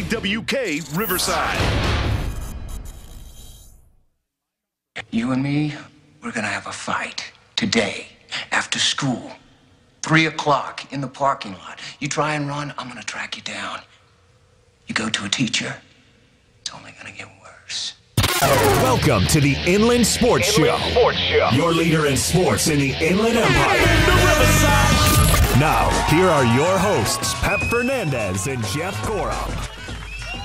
WK Riverside. You and me, we're gonna have a fight today after school. 3 o'clock in the parking lot. You try and run, I'm gonna track you down. You go to a teacher, it's only gonna get worse. Welcome to the Inland Sports Show. Your leader in sports in the Inland Empire. The Riverside. Now, here are your hosts, Pep Fernandez and Jeff Gorham.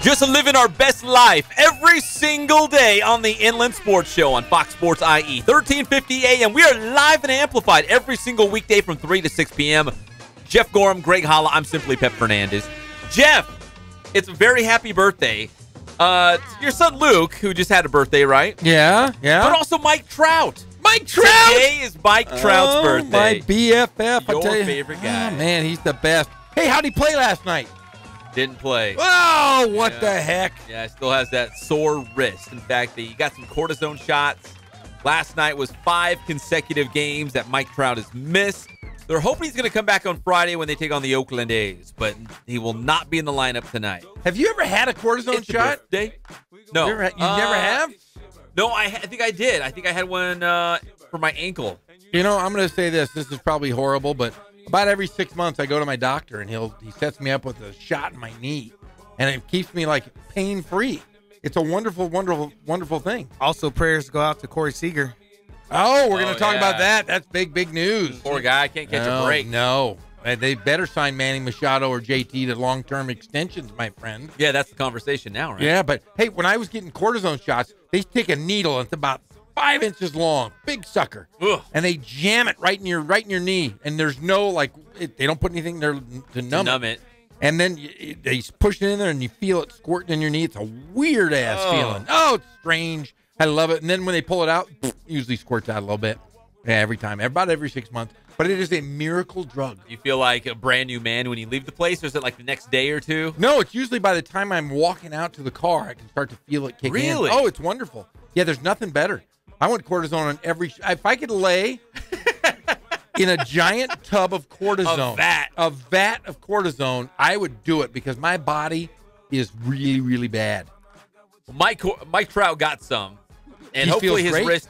Just living our best life every single day on the Inland Sports Show on Fox Sports IE, 1350 AM. We are live and amplified every single weekday from 3 to 6 p.m. Jeff Gorham, Greg Holla, I'm simply Pep Fernandez. Jeff, it's a very happy birthday. Your son Luke, who just had a birthday, right? Yeah. But also Mike Trout. Mike Trout! Today is Mike Trout's birthday. My BFF. Your favorite guy. Oh, man, he's the best. Hey, how'd he play last night? Didn't play. Oh, what the heck? Yeah, still has that sore wrist. In fact, he got some cortisone shots. Last night was 5 consecutive games that Mike Trout has missed. They're hoping he's going to come back on Friday when they take on the Oakland A's, but he will not be in the lineup tonight. Have you ever had a cortisone shot? Birthday? No. You never have? No, I think I did. I think I had one for my ankle. You know, I'm going to say this. This is probably horrible, but about every 6 months I go to my doctor and he sets me up with a shot in my knee, and it keeps me like pain-free. It's a wonderful, wonderful, wonderful thing. Also, prayers go out to Corey Seager. Oh, we're going to talk about that. That's big news. Poor guy can't catch a break. No. They better sign Manny Machado or JT to long-term extensions, my friend. Yeah, that's the conversation now, right? Yeah, but hey, when I was getting cortisone shots, they take a needle. It's about 5 inches long, big sucker, and they jam it right in your knee. And there's no they don't put anything there to numb it. And then they push it in there, and you feel it squirting in your knee. It's a weird ass feeling. Oh, it's strange. I love it. And then when they pull it out, it usually squirts out a little bit. Yeah, every time, about every 6 months. But it is a miracle drug. You feel like a brand new man when you leave the place, or is it like the next day or two? No, it's usually by the time I'm walking out to the car, I can start to feel it kick in. Really? Oh, it's wonderful. Yeah, there's nothing better. I want cortisone on every. If I could lay in a giant tub of cortisone, a vat of cortisone, I would do it because my body is really, really bad. Mike Trout got some. And hopefully his great. wrist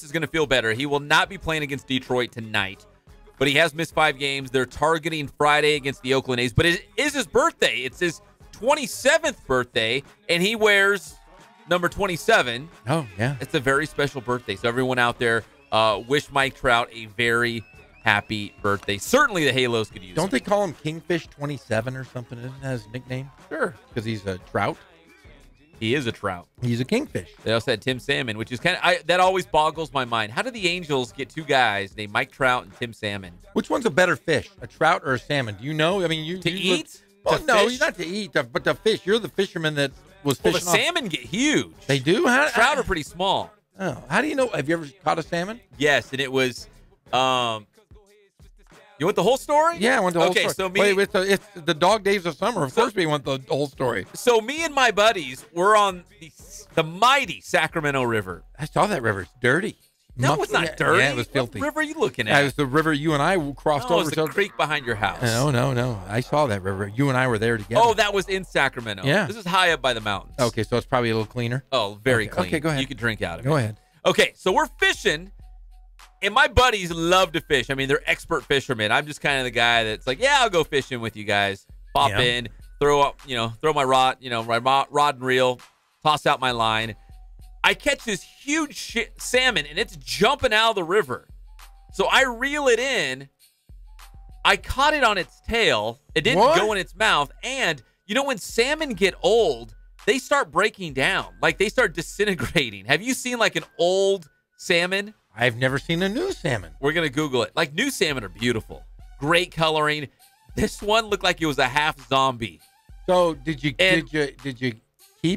is going to feel better. He will not be playing against Detroit tonight, but he has missed 5 games. They're targeting Friday against the Oakland A's, but it is his birthday. It's his 27th birthday, and he wears number 27. Oh, yeah. It's a very special birthday. So everyone out there, wish Mike Trout a very happy birthday. Certainly the Halos could use it. Don't they call him Kingfish 27 or something? Isn't that his nickname? Sure, because he's a trout. He is a trout. He's a kingfish. They also had Tim Salmon, which is that always boggles my mind. How do the Angels get 2 guys named Mike Trout and Tim Salmon? Which one's a better fish, a trout or a salmon? Do you know? I mean, you eat? Well, no, not to eat, but to fish. You're the fisherman that was fishing. Well, the salmon get huge. They do? Trout are pretty small. Oh, how do you know? Have you ever caught a salmon? Yes, and it was. You want the whole story? Yeah, I want the whole story. So it's the dog days of summer. Of course we want the whole story. So me and my buddies were on the mighty Sacramento River. I saw that river. It's dirty. No, it's not dirty. Yeah, it was filthy. What river are you looking at? It was the river you and I crossed over. It's the creek behind your house. No. I saw that river. You and I were there together. Oh, that was in Sacramento. Yeah. This is high up by the mountains. Okay, so it's probably a little cleaner. Oh, very clean. Okay, go ahead. You can drink out of it. Go ahead. Okay, so we're fishing. And my buddies love to fish. I mean, they're expert fishermen. I'm just kind of the guy that's like, yeah, I'll go fishing with you guys. Pop in, throw my rod, my rod and reel, toss out my line. I catch this huge salmon, and it's jumping out of the river. So I reel it in. I caught it on its tail. It didn't go in its mouth. And, when salmon get old, they start breaking down. Like, they start disintegrating. Have you seen, like, an old salmon? I've never seen a new salmon. We're going to Google it. Like, new salmon are beautiful. Great coloring. This one looked like it was a half zombie. So did you keep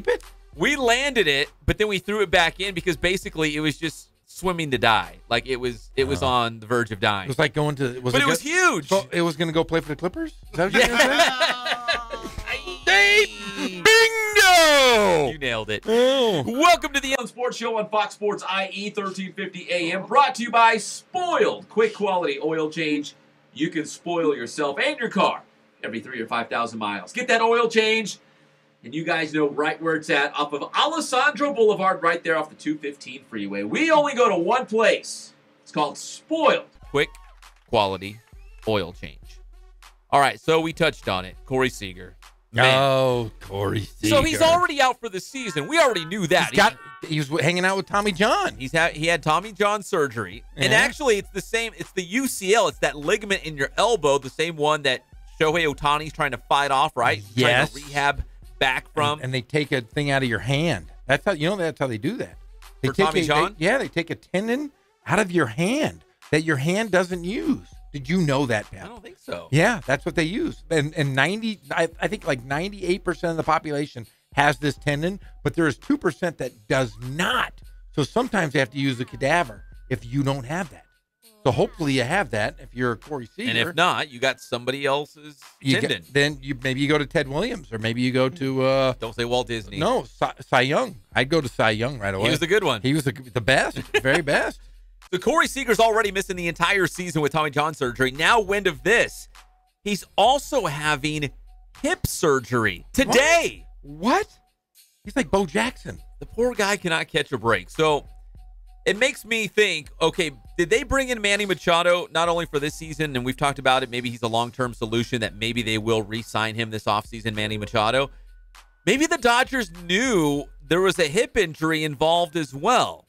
it? We landed it, but then we threw it back in because basically it was just swimming to die. Like, it was on the verge of dying. It was like going to... But it was huge. So it was going to go play for the Clippers? Is that what you're going to say? Bingo! You nailed it. Oh. Welcome to the Inland Sports Show on Fox Sports IE 1350 AM, brought to you by Spoiled. Quick quality oil change. You can spoil yourself and your car every 3,000 or 5,000 miles. Get that oil change. And you guys know right where it's at, off of Alessandro Boulevard, right there off the 215 freeway. We only go to one place. It's called Spoiled. Quick, quality oil change. All right, so we touched on it. Corey Seager. Man. Oh, Corey Seager. So he's already out for the season. We already knew that. He was hanging out with Tommy John. He had Tommy John surgery. Yeah. And actually, it's the same. It's the UCL. It's that ligament in your elbow, the same one that Shohei Ohtani's trying to fight off, right? Yes. Trying to rehab back from. And they take a thing out of your hand. That's how they do that. For Tommy John? They take a tendon out of your hand that your hand doesn't use. Did you know that, Pat? I don't think so. Yeah, that's what they use. And I think like 98% of the population has this tendon, but there is 2% that does not. So sometimes they have to use a cadaver if you don't have that. So hopefully you have that if you're a Corey Seager. And if not, you got somebody else's tendon. Then maybe you go to Ted Williams, or maybe you go to don't say Walt Disney. No, Cy Young. I'd go to Cy Young right away. He was the good one. He was the best, very best. So Corey Seager's already missing the entire season with Tommy John surgery. Now, wind of this, he's also having hip surgery today. What? He's like Bo Jackson. The poor guy cannot catch a break. So it makes me think, okay, did they bring in Manny Machado not only for this season, and we've talked about it, maybe he's a long-term solution that maybe they will re-sign him this offseason, Manny Machado. Maybe the Dodgers knew there was a hip injury involved as well.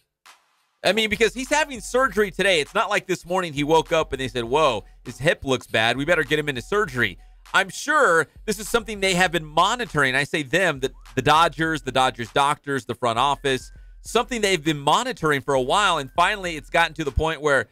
I mean, because he's having surgery today. It's not like this morning he woke up and they said, whoa, his hip looks bad. We better get him into surgery. I'm sure this is something they have been monitoring. I say them, the Dodgers doctors, the front office, something they've been monitoring for a while. And finally, it's gotten to the point where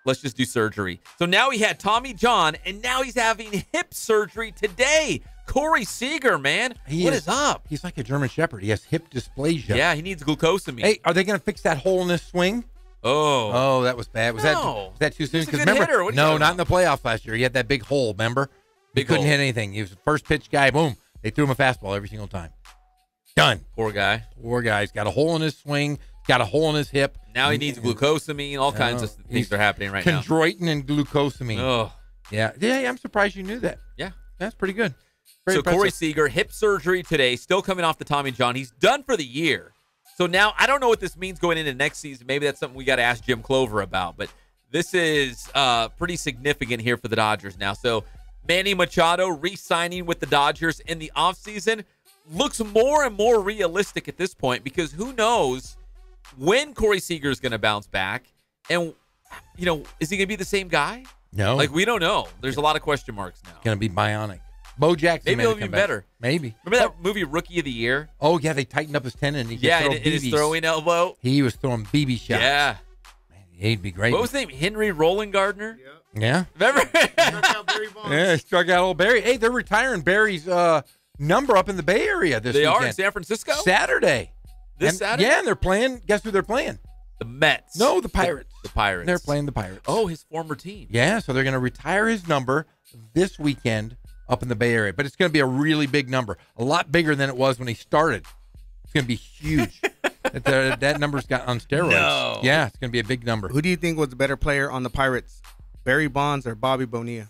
let's just do surgery. So now he had Tommy John, and now he's having hip surgery today. Corey Seager, man. What is up? He's like a German Shepherd. He has hip dysplasia. Yeah, he needs glucosamine. Hey, are they going to fix that hole in this swing? Oh, that was bad. Was that too soon? Because remember, hitter. No, not in the playoffs last year. He had that big hole. Remember, he couldn't hit anything. He was the first pitch guy. Boom, they threw him a fastball every single time. Done. Poor guy. He's got a hole in his swing. Got a hole in his hip. Now he needs glucosamine. All kinds of things are happening right now. Chondroitin and glucosamine. Oh, yeah. I'm surprised you knew that. Yeah, that's pretty good. So Corey Seager, hip surgery today, still coming off the Tommy John. He's done for the year. So now I don't know what this means going into next season. Maybe that's something we got to ask Jim Clover about. But this is pretty significant here for the Dodgers now. So Manny Machado re-signing with the Dodgers in the offseason looks more and more realistic at this point, because who knows when Corey Seager is going to bounce back. And, is he going to be the same guy? No. We don't know. There's a lot of question marks now. Going to be bionic. Bo Jackson. Maybe he'll be better. Maybe. Remember that movie Rookie of the Year? Oh, yeah. They tightened up his tendon. And his throwing elbow. He was throwing BB shots. Yeah. Man, he'd be great. What was his name? Henry Roland Gardner? Yeah. Remember? Struck out Barry Bonds. Yeah, struck out old Barry. Hey, they're retiring Barry's number up in the Bay Area this weekend. They are in San Francisco? Saturday. Saturday? Yeah, and they're playing. Guess who they're playing? The Mets. No, the Pirates. The Pirates. They're playing the Pirates. Oh, his former team. Yeah, so they're going to retire his number this weekend up in the Bay Area. But it's going to be a really big number. A lot bigger than it was when he started. It's going to be huge. that number's got on steroids. No. Yeah, it's going to be a big number. Who do you think was the better player on the Pirates? Barry Bonds or Bobby Bonilla?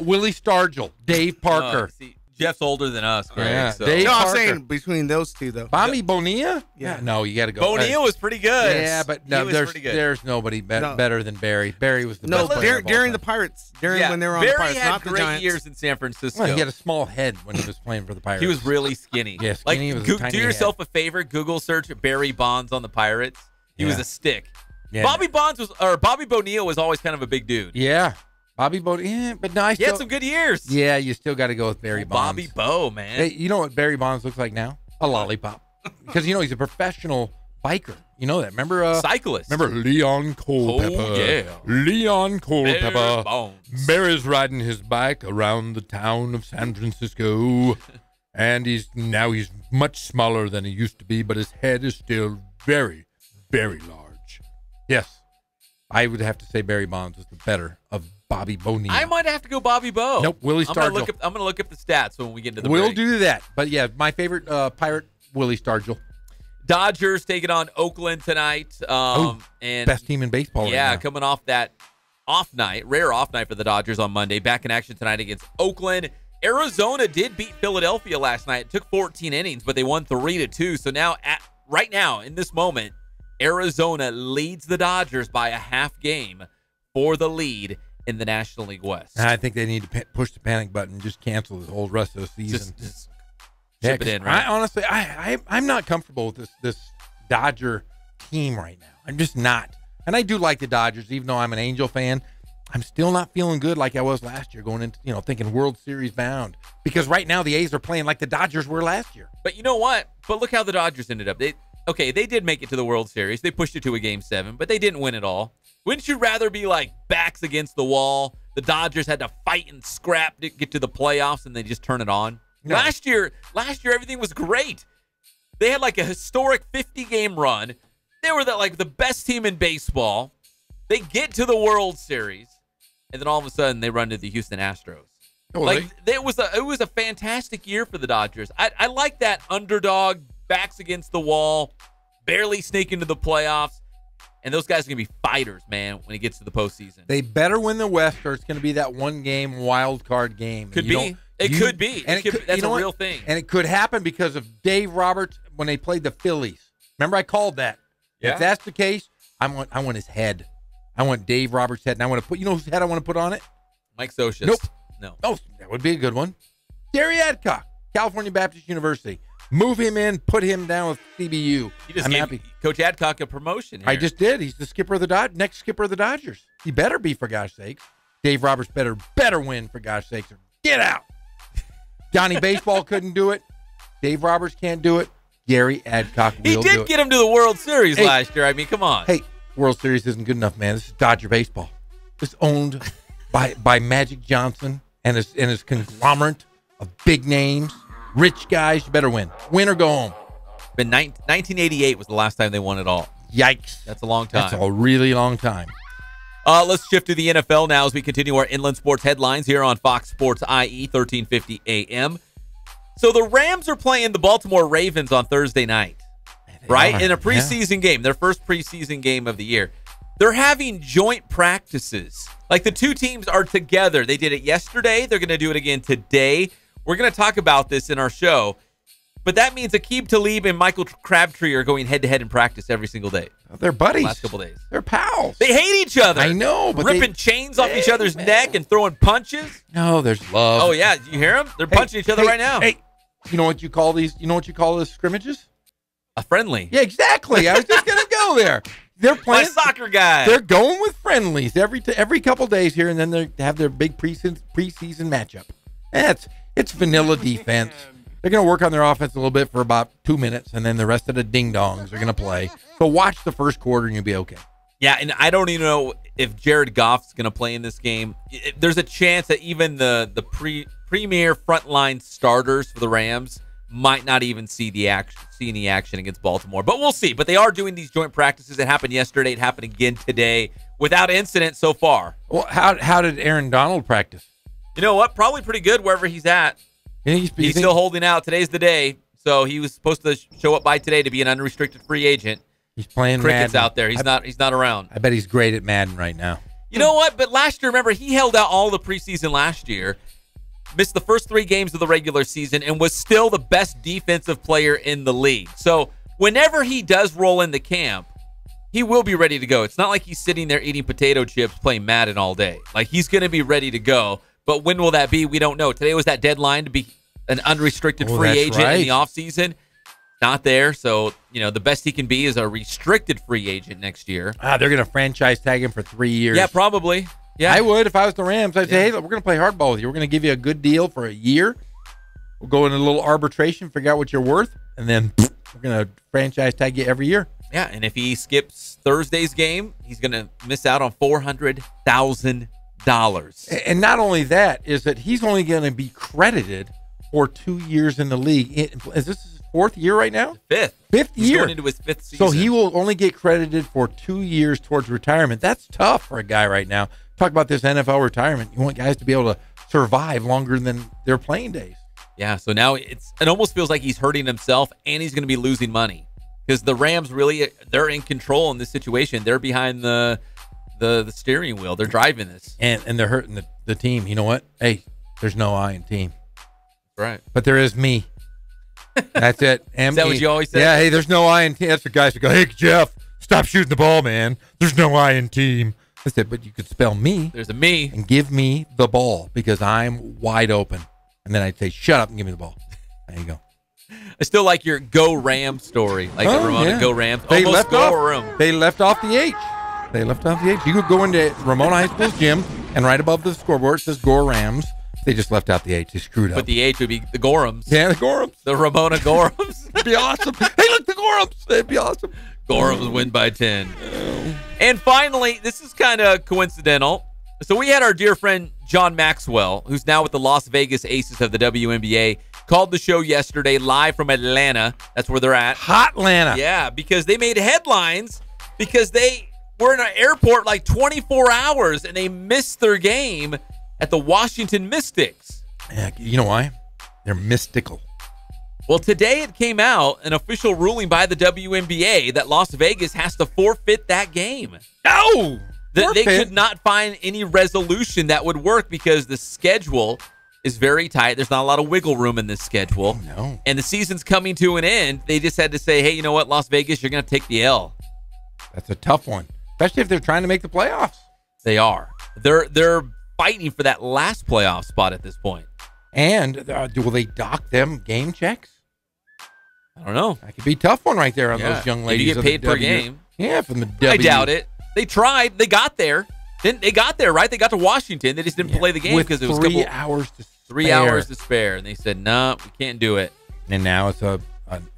Willie Stargell, Dave Parker. See, Jeff's older than us, Greg. Yeah. So. Dave No, I'm Parker. saying between those two, though. Bobby Bonilla? Yeah. No, you got to go. Bonilla was pretty good. Yeah, but no, there's nobody better than Barry. Barry was the best player of all during time. the Pirates. When they were on the Barry Pirates, had not the great Giants. years in San Francisco. Well, he had a small head when he was playing for the Pirates. He was really skinny. Yeah, skinny with a tiny do yourself a favor. Google search Barry Bonds on the Pirates. He was a stick. Yeah. Bobby Bonilla was always kind of a big dude. Yeah. Bobby Bo, yeah, but no, He had some good years. Yeah, you still got to go with Barry Bonds. Bobby Bo, man. Hey, you know what Barry Bonds looks like now? A lollipop. Because, he's a professional biker. You know that. Remember? Cyclist. Remember Leon Culpepper? Oh, yeah. Leon Culpepper. Barry Bonds. Barry's riding his bike around the town of San Francisco. And he's much smaller than he used to be, but his head is still very, very large. Yes. I would have to say Barry Bonds was the better of Bobby Bonilla. I might have to go Bobby Bo. Nope, Willie Stargell. I'm going to look up the stats when we get into the We'll break. do that. But, yeah, my favorite Pirate, Willie Stargell. Dodgers taking on Oakland tonight. And Best team in baseball right now. coming off that rare off night for the Dodgers on Monday. Back in action tonight against Oakland. Arizona did beat Philadelphia last night. It took 14 innings, but they won 3-2. So now, right now, in this moment, Arizona leads the Dodgers by a half game for the lead in the National League West. I think they need to push the panic button and just cancel the whole rest of the season. Just chip it in, right? Honestly, I'm not comfortable with this Dodger team right now. I'm just not. And I do like the Dodgers, even though I'm an Angel fan. I'm still not feeling good like I was last year, going into, thinking World Series bound. Because right now the A's are playing like the Dodgers were last year. But you know what? But look how the Dodgers ended up. They did make it to the World Series. They pushed it to a Game 7, but they didn't win it all. Wouldn't you rather be like backs against the wall? The Dodgers had to fight and scrap to get to the playoffs, and they just turn it on. No. Last year, everything was great. They had like a historic 50-game run. They were the best team in baseball. They get to the World Series, and then all of a sudden they run to the Houston Astros. Oh, it was a fantastic year for the Dodgers. I like that underdog, backs against the wall, barely sneak into the playoffs. And those guys are going to be fighters, man, when it gets to the postseason. They better win the West, or it's going to be that one-game wild card game. Could be. Could be. That's a real thing. And it could happen because of Dave Roberts when they played the Phillies. Remember, I called that. Yeah. If that's the case, I want his head. I want Dave Roberts' head. And I want to put, whose head I want to put on it? Mike Scioscia. Nope. No. Oh, that would be a good one. Derry Adcock, California Baptist University. Move him in, put him down with CBU. I'm happy. Coach Adcock a promotion here. I just did. He's the skipper of the next skipper of the Dodgers. He better be, for gosh sakes. Dave Roberts better win, for gosh sakes. Get out. Johnny Baseball couldn't do it. Dave Roberts can't do it. Gary Adcock will do it. He did get him to the World Series last year. I mean, come on. Hey, World Series isn't good enough, man. This is Dodger baseball. It's owned by Magic Johnson and his conglomerate of big names. Rich guys, you better win. Win or go home. 1988 was the last time they won it all. Yikes. That's a long time. That's a really long time. Let's shift to the NFL now as we continue our Inland Sports headlines here on Fox Sports IE 1350 AM. So the Rams are playing the Baltimore Ravens on Thursday night, right? In a preseason game, their first preseason game of the year. They're having joint practices. Like the two teams are together. They did it yesterday. They're going to do it again today. We're going to talk about this in our show, but that means Aqib Talib and Michael Crabtree are going head-to-head in practice every single day. They're buddies. Last couple days. They're pals. They hate each other. I know, but ripping chains off each other's neck and throwing punches. No, there's love. Oh, yeah. Did you hear them? They're punching each other right now. Hey, you know what you call these? You know what you call those scrimmages? A friendly. Yeah, exactly. I was just going to go there. They're playing. My soccer guy. They're going with friendlies every couple days here, and then they have their big preseason matchup. It's vanilla defense. They're going to work on their offense a little bit for about 2 minutes, and then the rest of the ding-dongs are going to play. So watch the first quarter, and you'll be okay. Yeah, and I don't even know if Jared Goff's going to play in this game. There's a chance that even the premier frontline starters for the Rams might not even see any action against Baltimore. But we'll see. But they are doing these joint practices. It happened yesterday. It happened again today without incident so far. Well, how did Aaron Donald practice? You know what? Probably pretty good wherever he's at. He's still holding out. Today's the day. So he was supposed to show up by today to be an unrestricted free agent. He's playing crickets Madden. Out there. He's not around. I bet he's great at Madden right now. You know what? But last year, remember, he held out all the preseason last year, missed the first 3 games of the regular season, and was still the best defensive player in the league. So whenever he does roll into camp, he will be ready to go. It's not like he's sitting there eating potato chips playing Madden all day. Like, he's going to be ready to go. But when will that be? We don't know. Today was that deadline to be an unrestricted free agent in the offseason. Not there. So, the best he can be is a restricted free agent next year. They're going to franchise tag him for 3 years. Yeah, probably. Yeah, I would if I was the Rams. I'd say, hey, look, we're going to play hardball with you. We're going to give you a good deal for a year. We'll go in a little arbitration, figure out what you're worth, and then we're going to franchise tag you every year. Yeah, and if he skips Thursday's game, he's going to miss out on $400,000. And not only that, is that he's only going to be credited for 2 years in the league. Is this his 4th year right now? Fifth year. He's going into his 5th season. So he will only get credited for 2 years towards retirement. That's tough for a guy right now. Talk about this NFL retirement. You want guys to be able to survive longer than their playing days. Yeah, so now it almost feels like he's hurting himself and he's going to be losing money because the Rams they're in control in this situation. They're behind the steering wheel. They're driving this. And they're hurting the team. You know what? Hey, there's no I in team. Right. But there is me. That's it. M-E. Is that what you always say? Yeah, hey, there's no I in team. That's the guys who go, hey, Jeff, stop shooting the ball, man. There's no I in team. I said, but you could spell me. There's a me. And give me the ball because I'm wide open. And then I'd say, shut up and give me the ball. There you go. I still like your Go Rams story. Like the Ramona Go Rams. They Almost They left off the H. They left off the H. You could go into Ramona High School's gym, and right above the scoreboard it says Gore Rams. They just left out the H. They screwed up. But the H would be the Gorhams. Yeah, the Gorhams. The Ramona Gorhams. It'd be awesome. Hey, look, the Gorhams. It'd be awesome. Gorhams win by 10. And finally, this is kind of coincidental. So we had our dear friend John Maxwell, who's now with the Las Vegas Aces of the WNBA, called the show yesterday live from Atlanta. That's where they're at. Hot Atlanta. Yeah, because they made headlines because they were in an airport like 24 hours and they missed their game at the Washington Mystics. Yeah, you know why? They're mystical. Well, today it came out, an official ruling by the WNBA that Las Vegas has to forfeit that game. No! They could not find any resolution that would work because the schedule is very tight. There's not a lot of wiggle room in this schedule. Oh, no. And the season's coming to an end. They just had to say, hey, you know what, Las Vegas, you're going to take the L. That's a tough one, especially if they're trying to make the playoffs. They are. They're fighting for that last playoff spot at this point. And will they dock them game checks? I don't know. That could be a tough one right there on those young ladies. You get paid per game. Yeah, from the W. I doubt it. They tried. They got there. They got there, right? They got to Washington. They just didn't play the game because it was 3 hours to spare. 3 hours to spare. And they said, no, we can't do it. And now it's an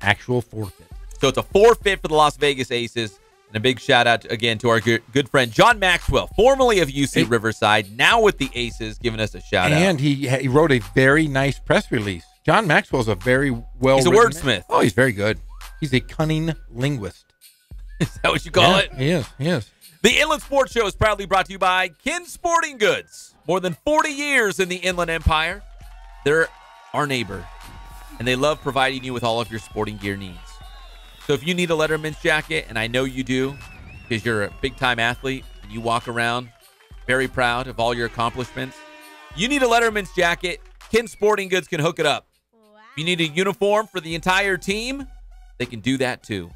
actual forfeit. So it's a forfeit for the Las Vegas Aces. And a big shout out again to our good friend John Maxwell, formerly of UC Riverside, now with the Aces, giving us a shout out. And he wrote a very nice press release. John Maxwell's a very well. He's a wordsmith. Oh, he's very good. He's a cunning linguist. Is that what you call it? He is. He is. The Inland Sports Show is proudly brought to you by Kin Sporting Goods. More than 40 years in the Inland Empire. They're our neighbor, and they love providing you with all of your sporting gear needs. So if you need a Letterman's jacket, and I know you do because you're a big-time athlete and you walk around very proud of all your accomplishments, you need a Letterman's jacket, Kin Sporting Goods can hook it up. If you need a uniform for the entire team, they can do that too.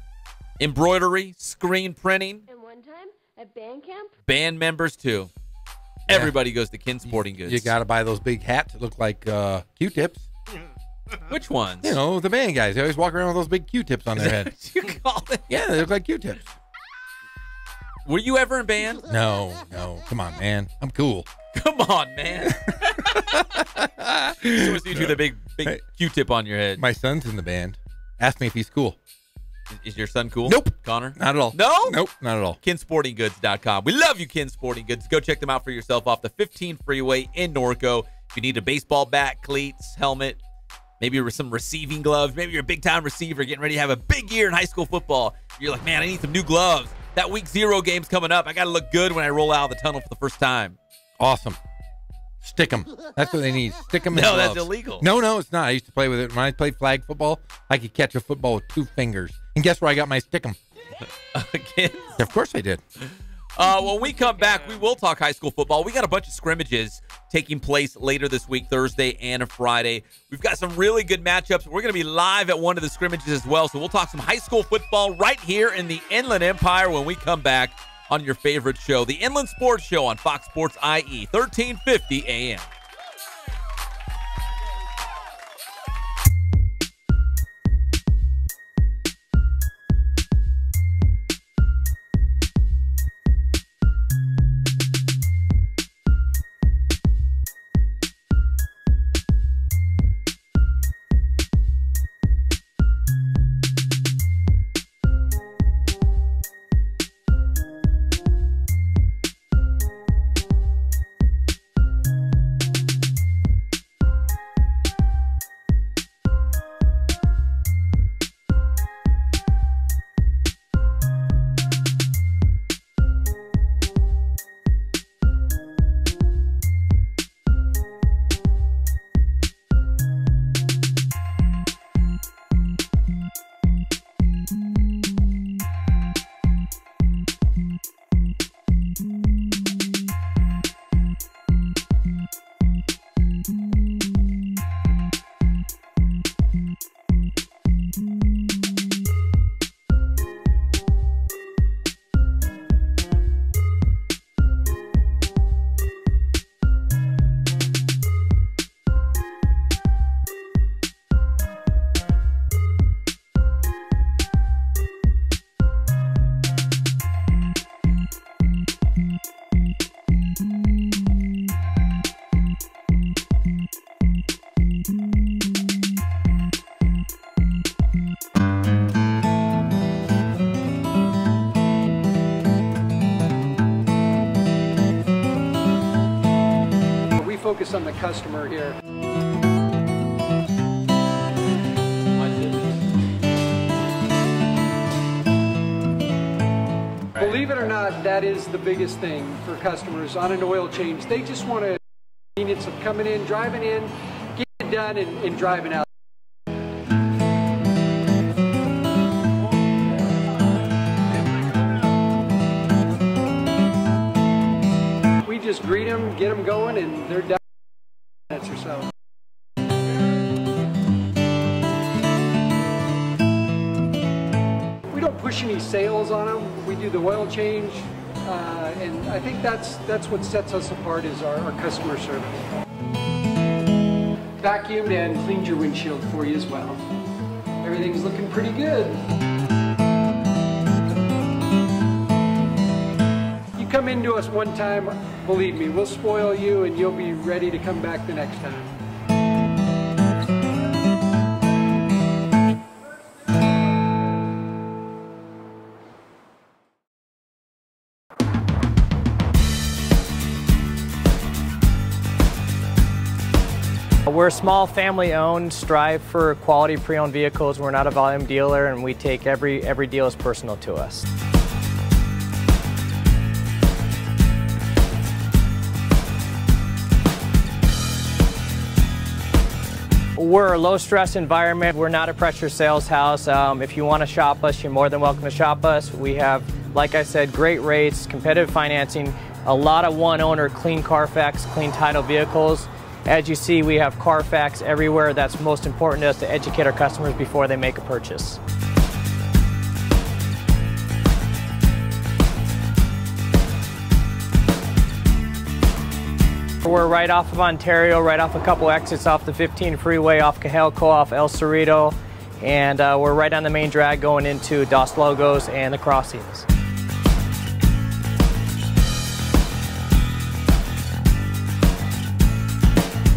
Embroidery, screen printing. And one time at band camp? Band members too. Yeah. Everybody goes to Kin Sporting Goods. You got to buy those big hats that look like Q-tips. Which ones? You know, the band guys. They always walk around with those big Q-tips on their head. You call it? Yeah, they look like Q-tips. Were you ever in band? No. Come on, man. I'm cool. Come on, man. So was you do the big Q-tip on your head? My son's in the band. Ask me if he's cool. Is your son cool? Nope. Connor? Not at all. No? Nope, not at all. KinSportingGoods.com. We love you, Kin Sporting Goods. Go check them out for yourself off the 15 freeway in Norco. If you need a baseball bat, cleats, helmet, maybe some receiving gloves, maybe you're a big-time receiver getting ready to have a big year in high school football. You're like, man, I need some new gloves. That week 0 game's coming up. I got to look good when I roll out of the tunnel for the first time. Awesome. Stick them. That's what they need. Stick them in No, gloves. that's illegal. No, it's not. I used to play with it. When I played flag football, I could catch a football with 2 fingers. And guess where I got my stick 'em? Again? Of course I did. When we come back, we will talk high school football. We got a bunch of scrimmages taking place later this week, Thursday and Friday. We've got some really good matchups. We're going to be live at one of the scrimmages as well. So we'll talk some high school football right here in the Inland Empire when we come back on your favorite show, the Inland Sports Show on Fox Sports IE, 1350 AM. focus on the customer here. Believe it or not, that is the biggest thing for customers on an oil change. They just want a convenience of coming in, driving in, getting it done, and driving out. We just greet them, get them going, and they're done in minutes or so. We don't push any sales on them. We do the oil change, and I think that's what sets us apart is our customer service. Vacuumed and cleaned your windshield for you as well. Everything's looking pretty good. You come into us one time, believe me, we'll spoil you and you'll be ready to come back the next time. We're a small family-owned, strive for quality pre-owned vehicles. We're not a volume dealer, and we take every deal as personal to us. We're a low-stress environment. We're not a pressure sales house. If you want to shop us, you're more than welcome to shop us. We have, like I said, great rates, competitive financing, a lot of one-owner, clean Carfax, clean title vehicles. As you see, we have Carfax everywhere. That's most important to us, to educate our customers before they make a purchase. We're right off of Ontario, right off a couple exits off the 15 freeway, off Cajelco, off El Cerrito, and we're right on the main drag going into Dos Logos and the crossings.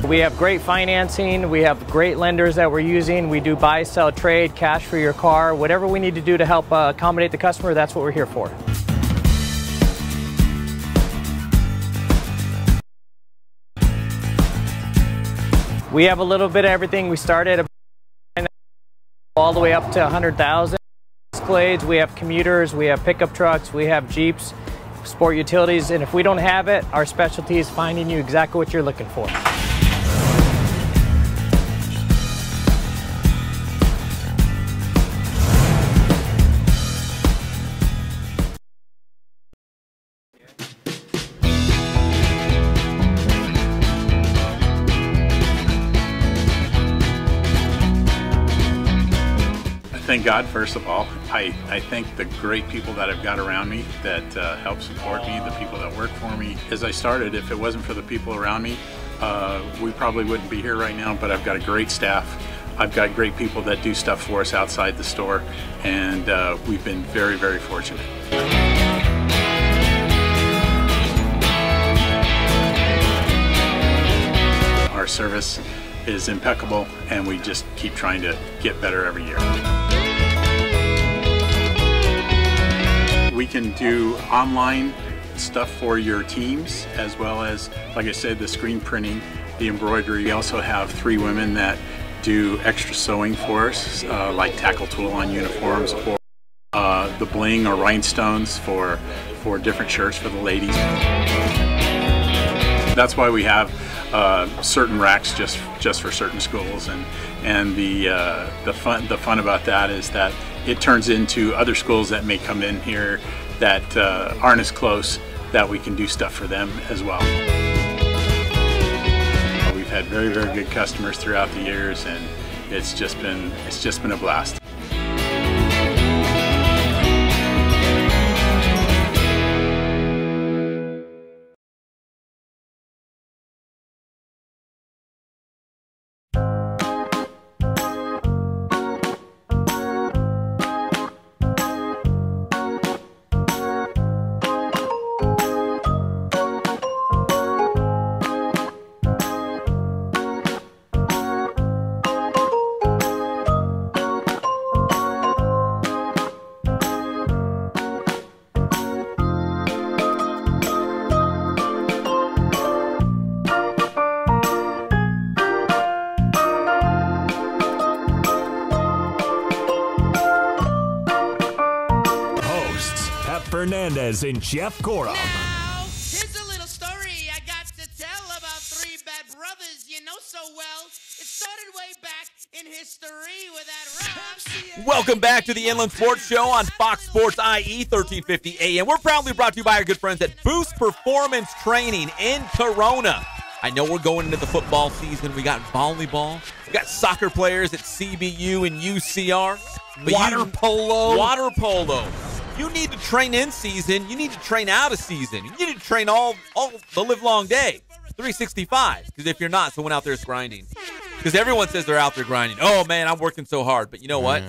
We have great financing, we have great lenders that we're using. We do buy, sell, trade, cash for your car. Whatever we need to do to help accommodate the customer, that's what we're here for. We have a little bit of everything. We started all the way up to 100,000. Escalades, we have commuters, we have pickup trucks, we have Jeeps, sport utilities, and if we don't have it, our specialty is finding you exactly what you're looking for. Thank God, first of all. I thank the great people that I've got around me that help support me, the people that work for me. As I started, if it wasn't for the people around me, we probably wouldn't be here right now, but I've got a great staff. I've got great people that do stuff for us outside the store, and we've been very, very fortunate. Our service is impeccable, and we just keep trying to get better every year. We can do online stuff for your teams, as well as, like I said, the screen printing, the embroidery. We also have 3 women that do extra sewing for us, like tackle tool on uniforms, or the bling or rhinestones for different shirts for the ladies. That's why we have certain racks just for certain schools, and the fun about that is that it turns into other schools that may come in here that aren't as close, that we can do stuff for them as well. We've had very, very good customers throughout the years, and it's just been a blast. Fernandez and Jeff Cora. Now, here's a little story I got to tell about three bad brothers you know so well. It started way back in history with that rap. Welcome back to the Inland Sports Show on Fox Sports IE 1350 AM. We're proudly brought to you by our good friends at Boost Performance Training in Corona. I know we're going into the football season. We got volleyball. We got soccer players at CBU and UCR. Water polo. You need to train in season. You need to train out of season. You need to train all the live long day, 365. Because if you're not, someone out there is grinding. Because everyone says they're out there grinding. Oh, man, I'm working so hard. But you know what?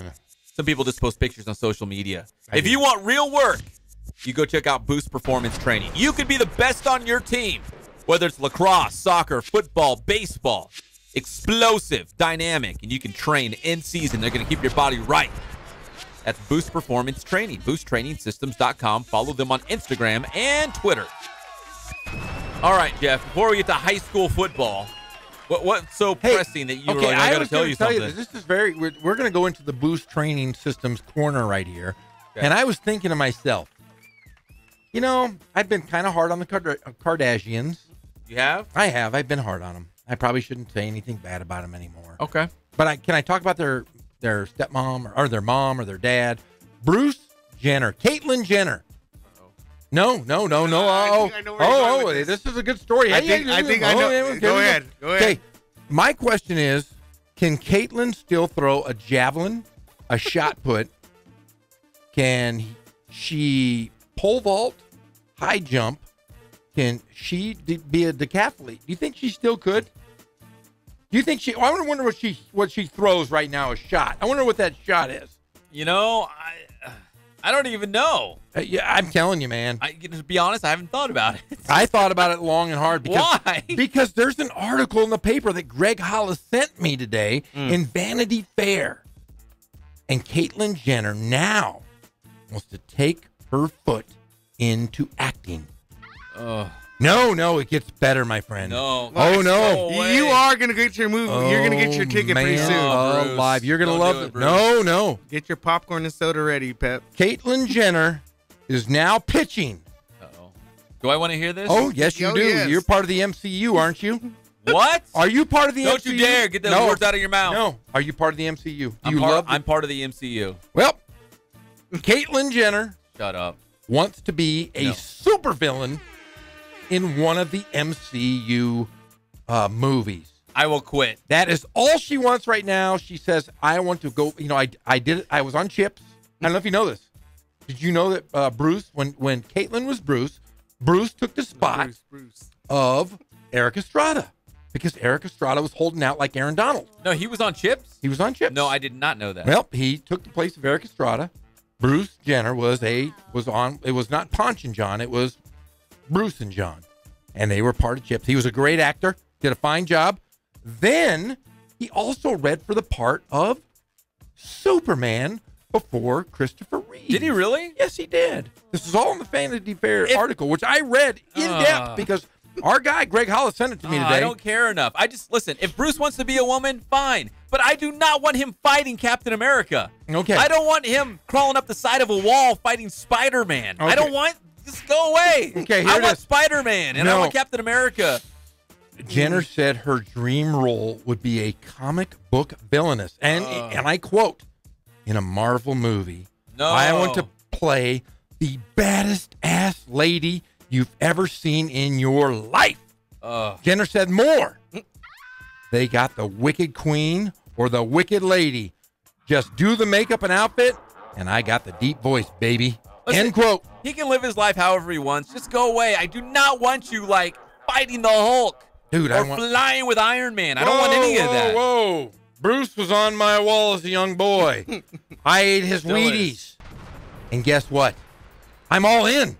Some people just post pictures on social media. If you want real work, you go check out Boost Performance Training. You could be the best on your team. Whether it's lacrosse, soccer, football, baseball, explosive, dynamic, and you can train in season. They're going to keep your body right. That's Boost Performance Training, boosttrainingsystems.com. Follow them on Instagram and Twitter. All right, Jeff, before we get to high school football, what's so pressing that you were like, I got to tell you something? This is we're going to go into the Boost Training Systems corner right here. Okay. And I was thinking to myself, you know, I've been kind of hard on the Kardashians. You have? I have. I've been hard on them. I probably shouldn't say anything bad about them anymore. Okay. But can I talk about their stepmom or their mom or their dad? Bruce Jenner. Caitlyn Jenner. No. This is a good story. I think I know. Go ahead. Okay. My question is, can Caitlyn still throw a javelin, a shot put? Can she pole vault, high jump? Can she be a decathlete? Do you think she still could? Do you think she? I wonder what she throws right now, a shot. I wonder what that shot is. You know, I don't even know. Yeah, I'm telling you, man. To be honest, I haven't thought about it. I thought about it long and hard. Why? Because there's an article in the paper that Greg Hollis sent me today in Vanity Fair. And Caitlyn Jenner now wants to take her foot into acting. No, it gets better, my friend. No. Oh, no. You are going to get your movie. You're going to get your ticket pretty soon. Live. You're going to love it. No. Get your popcorn and soda ready, Pep. Caitlyn Jenner is now pitching. Uh-oh. Do I want to hear this? Oh, yes, you do. Yes. You're part of the MCU, aren't you? What? Are you part of the MCU? Don't you dare get those words out of your mouth. No. Are you part of the MCU? I'm part of the MCU. Well, Caitlyn Jenner. Shut up. Wants to be a supervillain in one of the MCU movies. I will quit. That is all she wants right now. She says, I want to go. You know, I did it. I was on Chips. I don't know if you know this. Did you know that Bruce, when Caitlyn was Bruce took the spot of Eric Estrada because Eric Estrada was holding out like Aaron Donald. No, he was on Chips? He was on Chips. No, I did not know that. Well, he took the place of Eric Estrada. Bruce Jenner was on. It was not Ponch and John. It was Bruce and John, and they were part of Chips. He was a great actor, did a fine job. Then he also read for the part of Superman before Christopher Reeve. Did he really? Yes, he did. This is all in the Vanity Fair article, which I read in depth because our guy, Greg Hollis, sent it to me today. I don't care enough. Listen, if Bruce wants to be a woman, fine. But I do not want him fighting Captain America. Okay. I don't want him crawling up the side of a wall fighting Spider-Man. Okay. I don't want... Just go away. Okay, I want Spider-Man, and I want Captain America. Jenner said her dream role would be a comic book villainess. And I quote, in a Marvel movie, I want to play the baddest ass lady you've ever seen in your life. Jenner said more. They got the Wicked Queen or the Wicked Lady. Just do the makeup and outfit, and I got the deep voice, baby. Listen, end quote. He can live his life however he wants. Just go away. I do not want you, fighting the Hulk. Dude, or flying with Iron Man. I don't want any of that. Whoa. Bruce was on my wall as a young boy. I ate his Wheaties. And guess what? I'm all in.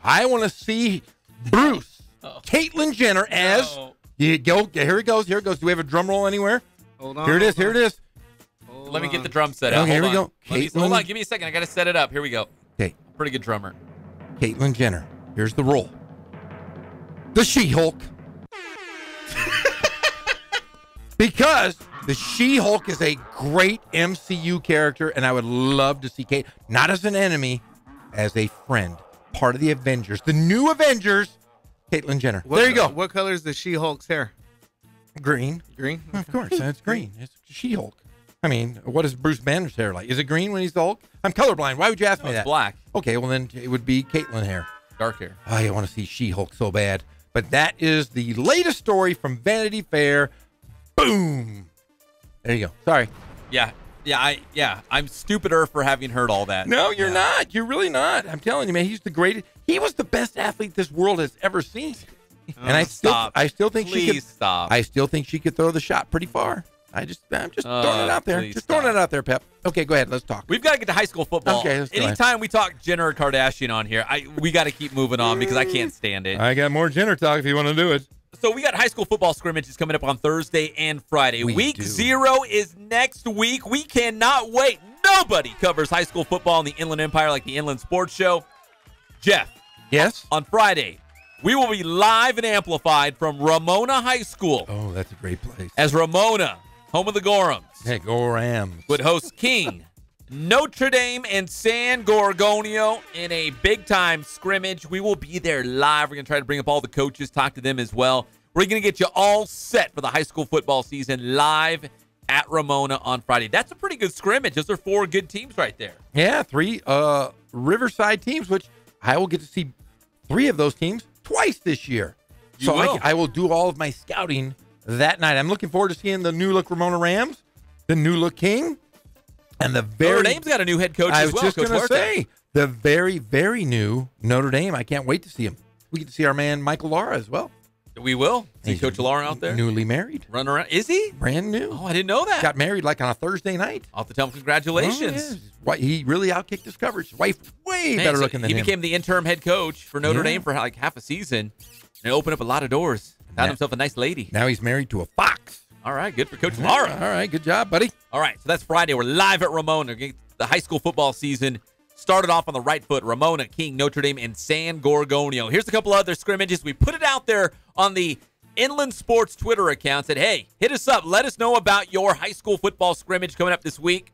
I want to see Bruce, Caitlyn Jenner as... You go. Here it goes. Do we have a drum roll anywhere? Hold on. Here it is. Let me get the drum set up. Here we go. Hold on. Give me a second. I got to set it up. Here we go. Okay. Pretty good drummer. Caitlyn Jenner. Here's the roll. The She-Hulk. Because the She-Hulk is a great MCU character, and I would love to see Kate, not as an enemy, as a friend. part of the Avengers, the new Avengers, Caitlyn Jenner. There you go. What color is the She-Hulk's hair? Green. Green? Of course, that's green. It's She-Hulk. I mean, what is Bruce Banner's hair like? Is it green when he's the Hulk? I'm colorblind. Why would you ask me that? It's black. Okay, well then it would be Caitlyn hair. Dark hair. I want to see She-Hulk so bad. But that is the latest story from Vanity Fair. Boom. There you go. Sorry. Yeah. I'm stupider for having heard all that. No, you're not. You're really not. I'm telling you, man. He's the greatest. He was the best athlete this world has ever seen. And I still think she could. Stop. I still think she could throw the shot pretty far. I'm just throwing it out there. Just throwing it out there, Pep. Okay, go ahead. Let's talk. We've got to get to high school football. Okay, let's go ahead. Anytime we talk Jenner or Kardashian on here, we got to keep moving on because I can't stand it. I got more Jenner talk if you want to do it. So we got high school football scrimmages coming up on Thursday and Friday. Week 0 is next week. We cannot wait. Nobody covers high school football in the Inland Empire like the Inland Sports Show. Jeff. Yes? On Friday, we will be live and amplified from Ramona High School. Oh, that's a great place. As Ramona, home of the Gorhams. Hey, go Rams. Would host King, Notre Dame, and San Gorgonio in a big-time scrimmage. We will be there live. We're going to try to bring up all the coaches, talk to them as well. We're going to get you all set for the high school football season live at Ramona on Friday. That's a pretty good scrimmage. Those are 4 good teams right there. Yeah, 3 Riverside teams, which I will get to see 3 of those teams twice this year. I will do all of my scouting that night. I'm looking forward to seeing the new-look Ramona Rams, the new-look King, and the Notre Dame's got a new head coach as well. I was just going to say, the very, very new Notre Dame. I can't wait to see him. We get to see our man Michael Lara as well. We will. See Coach Lara out there? Newly married. Running around. Is he? Brand new. Oh, I didn't know that. Got married like on a Thursday night. I'll have to tell him congratulations. Oh, yeah. He really outkicked his coverage. His wife way better looking than him. He became the interim head coach for Notre Dame for like half a season. And it opened up a lot of doors. Found himself a nice lady. Now he's married to a fox. All right, good for Coach Lara. All right, good job, buddy. All right, so that's Friday. We're live at Ramona. The high school football season started off on the right foot. Ramona, King, Notre Dame, and San Gorgonio. Here's a couple other scrimmages. We put it out there on the Inland Sports Twitter account. Said, hey, hit us up. Let us know about your high school football scrimmage coming up this week.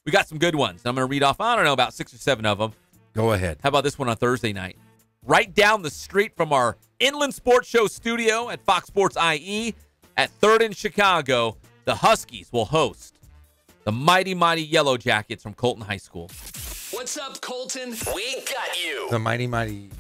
We got some good ones. I'm going to read off, I don't know, about 6 or 7 of them. Go ahead. How about this one on Thursday night? Right down the street from our Inland Sports Show studio at Fox Sports IE at 3rd and Chicago, the Huskies will host the mighty, mighty Yellow Jackets from Colton High School. What's up, Colton? We got you. The mighty, mighty...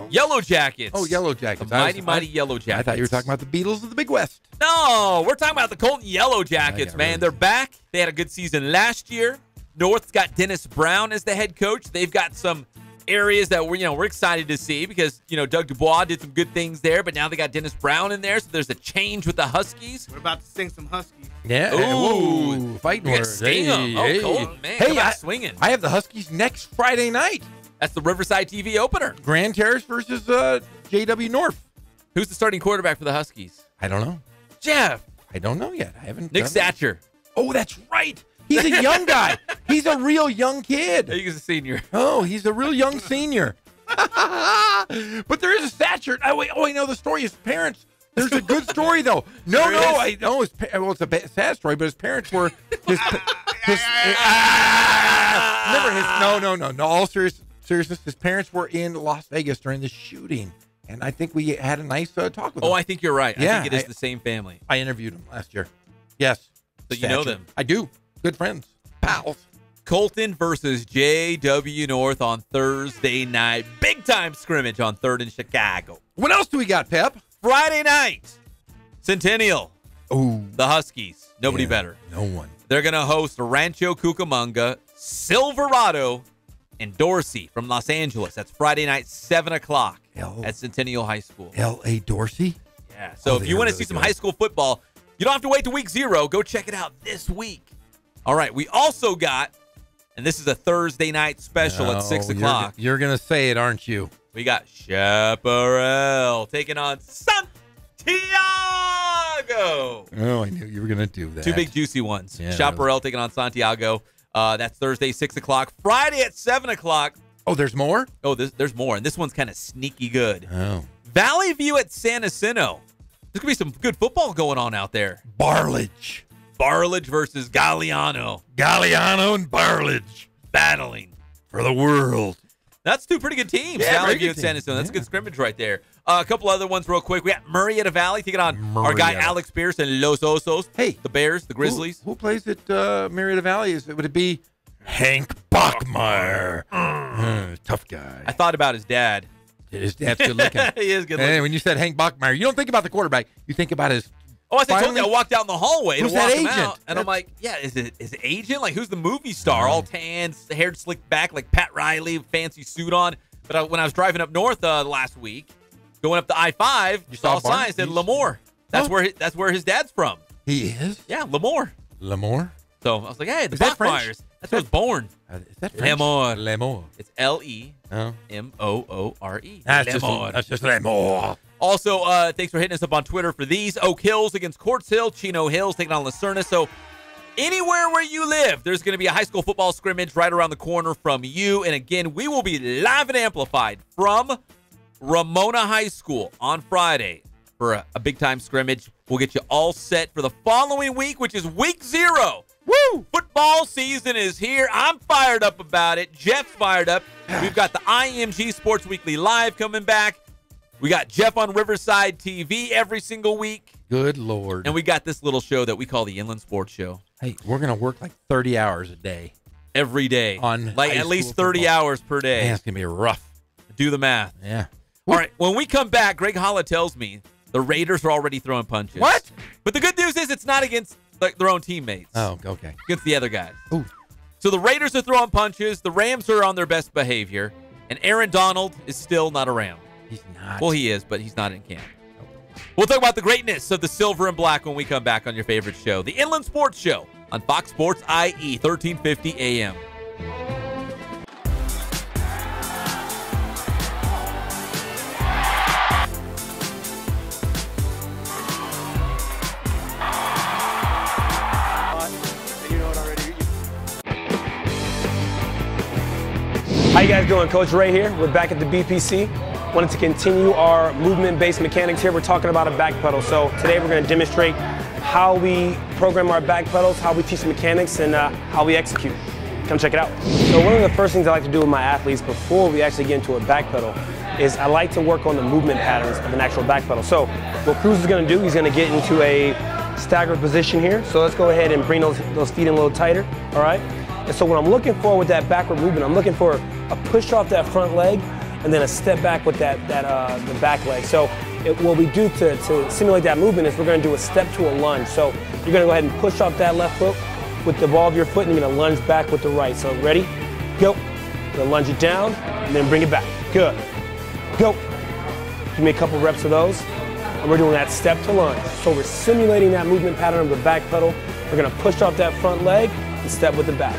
Yellow Jackets. Oh, Yellow Jackets. The mighty Yellow Jackets. I thought you were talking about the Beatles of the Big West. No, we're talking about the Colton Yellow Jackets, man. Really. They're back. They had a good season last year. North's got Dennis Brown as the head coach. They've got some areas that we're excited to see because, Doug Dubois did some good things there, but now they got Dennis Brown in there, so there's a change with the Huskies. We're about to sing some Huskies. Yeah. Ooh. Fighting words. Sting them. Hey. Colton, man. Hey, come out swinging. I have the Huskies next Friday night. That's the Riverside TV opener. Grand Terrace versus JW North. Who's the starting quarterback for the Huskies? I don't know. Jeff. I don't know yet. I haven't. Nick Satcher. Oh, that's right. He's a young guy. He's a real young kid. He's a senior. Oh, he's a real young senior. But there is a Satcher. I know the story. His parents. There's a good story though. I know. It's a sad story, but his parents were remember his. No. All seriousness. His parents were in Las Vegas during the shooting, and I think we had a nice talk with them. Oh, I think you're right. Yeah, I think it is the same family. I interviewed him last year. Yes. So you know them. I do. Good friends. Pals. Colton versus JW North on Thursday night. Big time scrimmage on 3rd in Chicago. What else do we got, Pep? Friday night. Centennial. Oh. The Huskies. Nobody better. No one. They're going to host Rancho Cucamonga, Silverado, and Dorsey from Los Angeles. That's Friday night, 7 o'clock at Centennial High School. L.A. Dorsey? Yeah. So if you want to see some high school football, you don't have to wait to week 0. Go check it out this week. All right. We also got, and this is a Thursday night special at 6 o'clock. You're going to say it, aren't you? We got Chaparral taking on Santiago. Oh, I knew you were going to do that. 2 big juicy ones. Yeah, Chaparral taking on Santiago. That's Thursday, 6 o'clock. Friday at 7 o'clock. Oh, there's more? Oh, there's more. And this one's kind of sneaky good. Oh. Valley View at San Jacinto. There's going to be some good football going on out there. Barlage versus Galliano. Galliano and Barlage. Battling for the world. That's two pretty good teams. Yeah, Valley very View good and San team. Antonio. That's a Yeah. good scrimmage right there. A couple other ones real quick. We got Murrieta Valley taking on our guy Murrieta. Alex Pierce and Los Osos. Hey. The Bears, the Grizzlies. Who plays at Marietta Valley? Would it be Hank Bachmeyer? Tough guy. I thought about his dad. His dad's good looking. He is good And looking. when you said Hank Bachmeyer, you don't think about the quarterback. You think about his. Oh, I told you, I finally- walked down the hallway Who's to walk that him agent? out, and I'm like, yeah, is it agent? Like, who's the movie star? All tan, hair slicked back, like Pat Riley, fancy suit on. But when I was driving up north last week, going up the I-5, You saw saw a sign that said Lemoore. That's where his dad's from. He is? Yeah, Lemoore. Lemoore? So I was like, hey, the Is that French? Bachmeyers. That's where I was born. Is that French? Lemoore. Lemoore. It's Lemoore. That's Lemoore. just Lemoore. Also, thanks for hitting us up on Twitter for these. Oak Hills against Quartz Hill. Chino Hills taking on Lucerna. So anywhere where you live, there's going to be a high school football scrimmage right around the corner from you. And again, we will be live and amplified from Ramona High School on Friday for a big-time scrimmage. We'll get you all set for the following week, which is week 0. Woo! Football season is here. I'm fired up about it. Jeff's fired up. We've got the IMG Sports Weekly Live coming back. We got Jeff on Riverside TV every single week. Good Lord. And we got this little show that we call the Inland Sports Show. Hey, we're going to work like 30 hours a day. Every day. On like high at least school 30 football. hours per day. Man, it's going to be rough. Do the math. Yeah. All right, when we come back, Greg Holla tells me the Raiders are already throwing punches. What? But the good news is it's not against their own teammates. Oh, okay. Against the other guys. Ooh. So the Raiders are throwing punches. The Rams are on their best behavior. And Aaron Donald is still not around. He's not. Well, he is, but he's not in camp. We'll talk about the greatness of the silver and black when we come back on your favorite show, the Inland Sports Show on Fox Sports IE, 1350 AM. How you guys doing? Coach Ray here. We're back at the BPC. Wanted to continue our movement-based mechanics here. We're talking about a back pedal. So today we're going to demonstrate how we program our back pedals, how we teach mechanics, and how we execute. Come check it out. So one of the first things I like to do with my athletes before we actually get into a back pedal is I like to work on the movement patterns of an actual back pedal. So what Cruz is going to do, he's going to get into a staggered position here. So let's go ahead and bring those feet in a little tighter, all right? And so what I'm looking for with that backward movement, I'm looking for a push off that front leg and then a step back with the back leg. So what we do to simulate that movement is we're going to do a step to a lunge. So you're going to go ahead and push off that left foot with the ball of your foot and you're going to lunge back with the right. So ready? Go. You're going to lunge it down and then bring it back. Good. Go. Give me a couple reps of those. And we're doing that step to lunge. So we're simulating that movement pattern of the back pedal. We're going to push off that front leg and step with the back.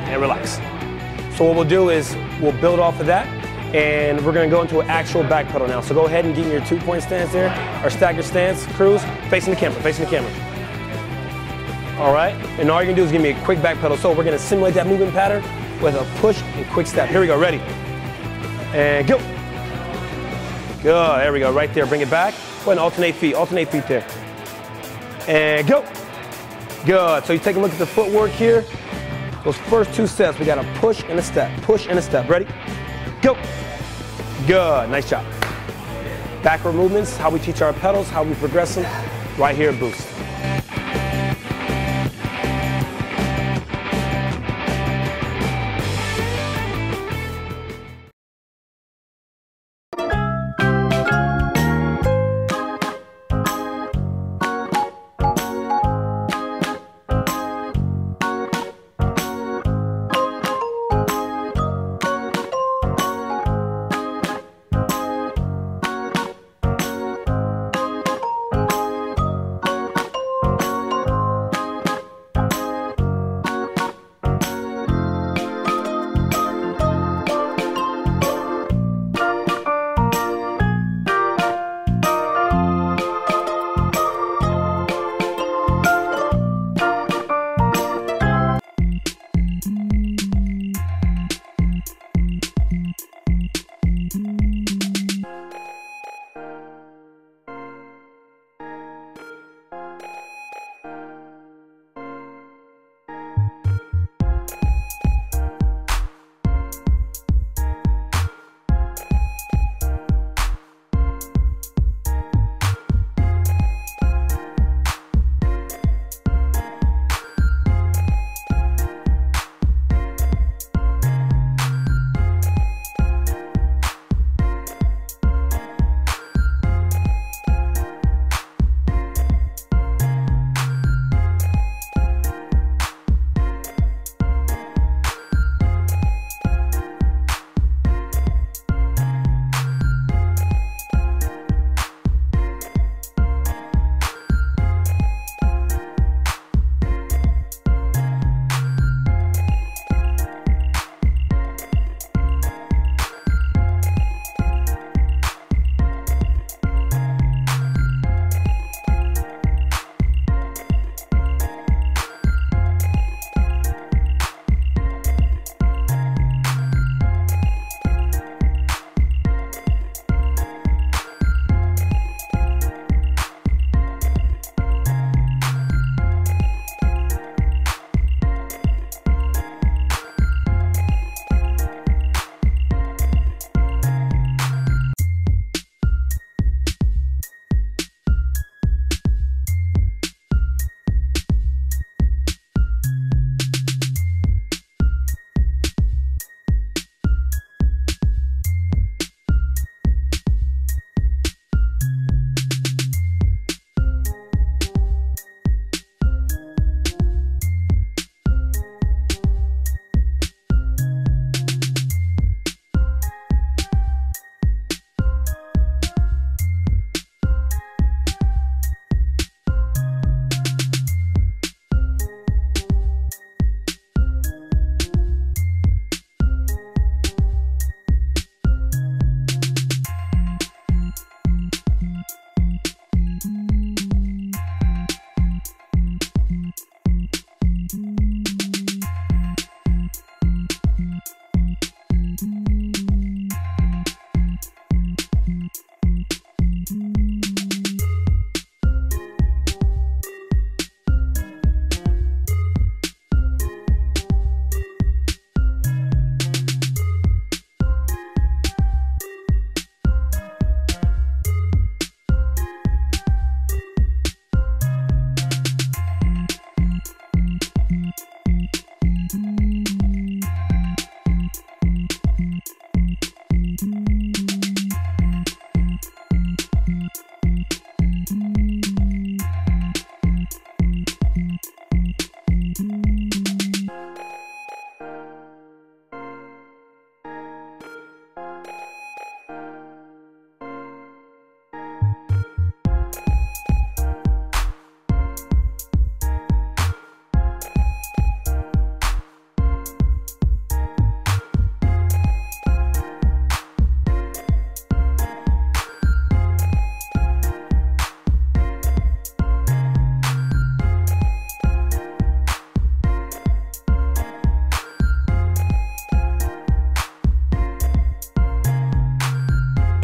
And relax. So what we'll do is we'll build off of that and we're going to go into an actual back pedal now. So go ahead and get in your 2-point stance there, our stagger stance, Cruz, facing the camera, facing the camera. All right, and all you're going to do is give me a quick back pedal. So we're going to simulate that movement pattern with a push and quick step. Here we go, ready? And go. Good, there we go, right there, bring it back. Go ahead and alternate feet there. And go. Good, so you take a look at the footwork here. Those first 2 steps, we got a push and a step, ready? Go. Good, nice job. Backward movements, how we teach our pedals, how we progress them, right here at Boost.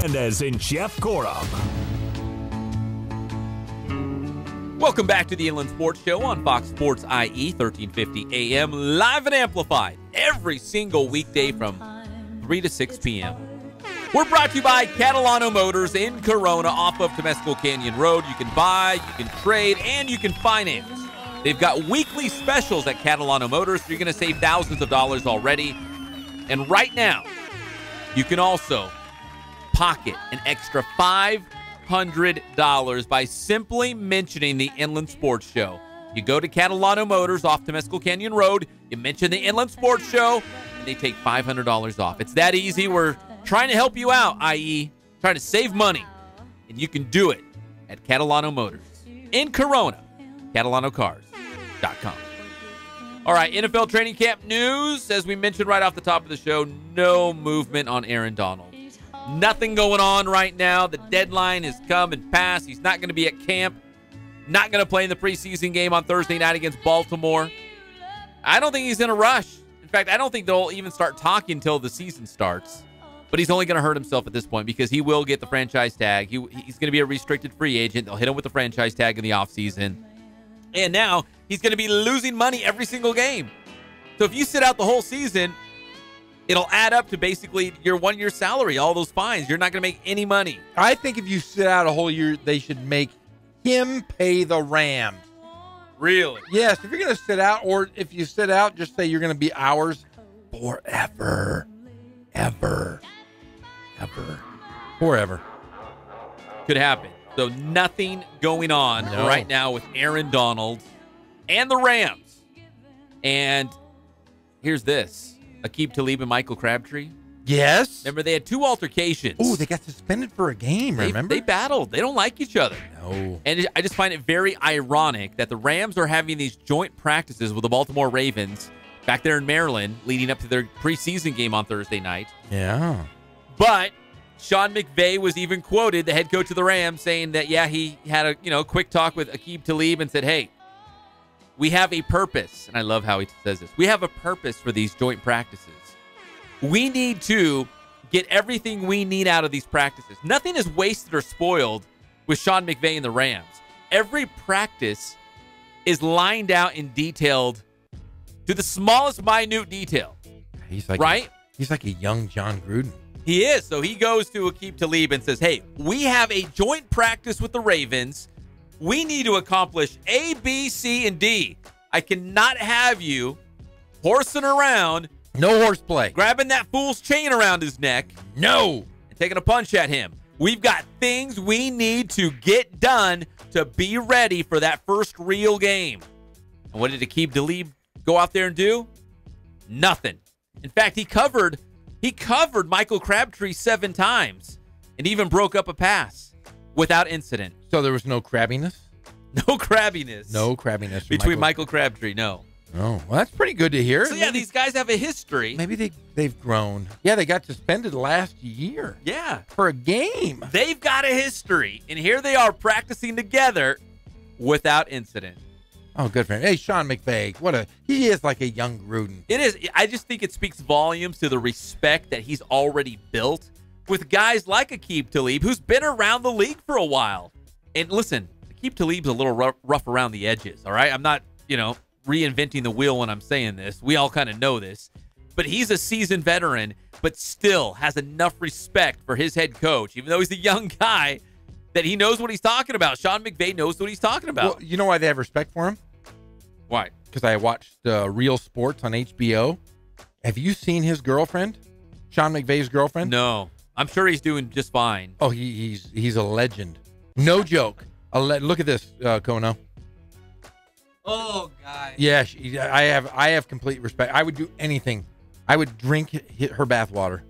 Fernandez and Jeff Gorham. Welcome back to the Inland Sports Show on Fox Sports IE, 1350 AM, live and amplified every single weekday from 3 to 6 p.m. We're brought to you by Catalano Motors in Corona off of Temescal Canyon Road. You can buy, you can trade, and you can finance. They've got weekly specials at Catalano Motors. You're going to save thousands of dollars already. And right now, you can also pocket an extra $500 by simply mentioning the Inland Sports Show. You go to Catalano Motors off Temescal Canyon Road, you mention the Inland Sports Show, and they take $500 off. It's that easy. We're trying to help you out, i.e., trying to save money. And you can do it at Catalano Motors in Corona, CatalanoCars.com. All right, NFL training camp news. As we mentioned right off the top of the show, no movement on Aaron Donald. Nothing going on right now. The deadline has come and passed. He's not going to be at camp. Not going to play in the preseason game on Thursday night against Baltimore. I don't think he's in a rush. In fact, I don't think they'll even start talking until the season starts. But he's only going to hurt himself at this point because he will get the franchise tag. He's going to be a restricted free agent. They'll hit him with the franchise tag in the offseason. And now he's going to be losing money every single game. So if you sit out the whole season, it'll add up to basically your 1 year salary, all those fines. You're not going to make any money. I think if you sit out a whole year, they should make him pay the Rams. Really? Yes, if you're going to sit out, or if you sit out, just say you're going to be ours forever. Forever. Could happen. So nothing going on right now with Aaron Donald and the Rams. And here's this. Aqib Talib and Michael Crabtree. Yes. Remember, they had 2 altercations. Oh, they got suspended for a game, remember? They battled. They don't like each other. No. And I just find it very ironic that the Rams are having these joint practices with the Baltimore Ravens back there in Maryland leading up to their preseason game on Thursday night. Yeah. But Sean McVay was even quoted, the head coach of the Rams, saying that, yeah, he had a quick talk with Aqib Talib and said, hey, we have a purpose. And I love how he says this. We have a purpose for these joint practices. We need to get everything we need out of these practices. Nothing is wasted or spoiled with Sean McVay and the Rams. Every practice is lined out and detailed to the smallest minute detail. He's like right? He's like a young John Gruden. He is. So he goes to Aqib Talib and says, hey, we have a joint practice with the Ravens. We need to accomplish A, B, C, and D. I cannot have you horsing around. No horseplay. Grabbing that fool's chain around his neck. No. And taking a punch at him. We've got things we need to get done to be ready for that first real game. And what did Aqib Talib go out there and do? Nothing. In fact, he covered Michael Crabtree 7 times and even broke up a pass without incident. So there was no crabbiness? No crabbiness. No crabbiness. Between Michael Crabtree, no. Oh, well, that's pretty good to hear. So, yeah, these guys have a history. Maybe they've grown. Yeah, they got suspended last year. Yeah. For a game. They've got a history, and here they are practicing together without incident. Oh, good for him. Hey, Sean McVay, he is like a young Gruden. It is. I just think it speaks volumes to the respect that he's already built with guys like Aqib Talib, who's been around the league for a while. And listen, Aqib Talib's a little rough around the edges, all right? I'm not, reinventing the wheel when I'm saying this. We all kind of know this. But he's a seasoned veteran, but still has enough respect for his head coach, even though he's a young guy, that he knows what he's talking about. Sean McVay knows what he's talking about. Well, you know why they have respect for him? Why? Because I watched Real Sports on HBO. Have you seen his girlfriend? Sean McVay's girlfriend? No. I'm sure he's doing just fine. Oh, he's a legend. No joke. Look at this, Kono. Oh, God. Yeah, I have complete respect. I would do anything. I would drink her bathwater.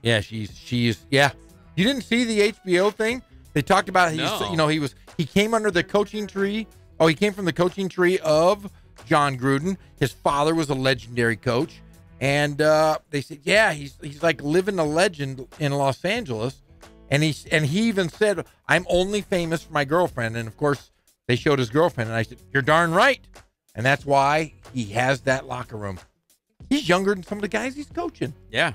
Yeah, she's yeah. You didn't see the HBO thing? They talked about he came under the coaching tree. Oh, he came from the coaching tree of John Gruden. His father was a legendary coach, and they said, yeah, he's like living a legend in Los Angeles. And he even said, I'm only famous for my girlfriend. And of course, they showed his girlfriend, and I said, you're darn right. And that's why he has that locker room. He's younger than some of the guys he's coaching. Yeah.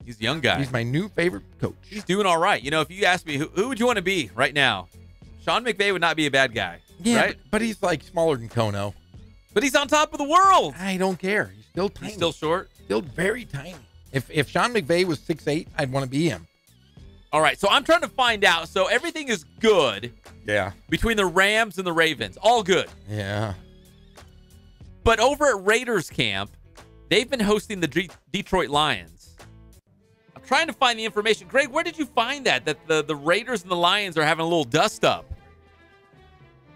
He's a young guy. He's my new favorite coach. He's doing all right. You know, if you ask me, who would you want to be right now? Sean McVay would not be a bad guy. Yeah, right? but he's like smaller than Kono. But he's on top of the world. I don't care. He's still tiny. He's still short? Still very tiny. If Sean McVay was 6'8", I'd want to be him. All right, so I'm trying to find out. So everything is good. Yeah. Between the Rams and the Ravens. All good. Yeah. But over at Raiders camp, they've been hosting the Detroit Lions. I'm trying to find the information. Greg, where did you find that the Raiders and the Lions are having a little dust-up?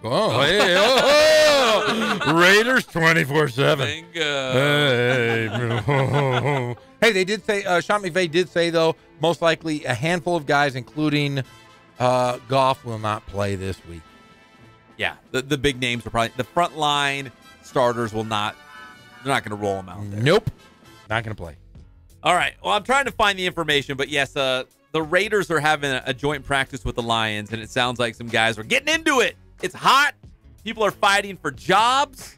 Oh, hey, oh, Raiders 24/7. Bingo. Hey, they did say, Sean McVay did say, though, most likely a handful of guys, including Goff, will not play this week. Yeah, the big names are probably, the front line starters will not, they're not going to roll them out there. Nope. Not going to play. All right, well, I'm trying to find the information, but yes, the Raiders are having a joint practice with the Lions, and it sounds like some guys are getting into it. It's hot. People are fighting for jobs,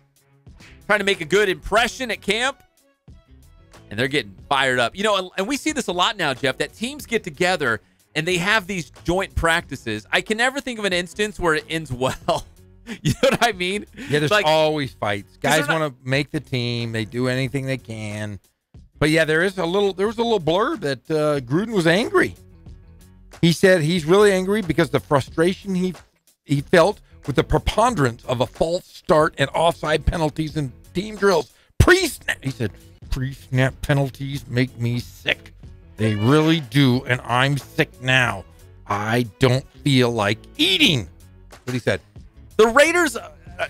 trying to make a good impression at camp, and they're getting fired up. You know, and we see this a lot now, Jeff, that teams get together and they have these joint practices. I can never think of an instance where it ends well. You know what I mean? Yeah, there's like, always fights. Guys want to make the team. They do anything they can. But yeah, there was a little blurb that Gruden was angry. He said he's really angry because the frustration he felt with the preponderance of a false start and offside penalties and team drills. He said, pre-snap penalties make me sick. They really do, and I'm sick now. I don't feel like eating. That's what he said. The Raiders,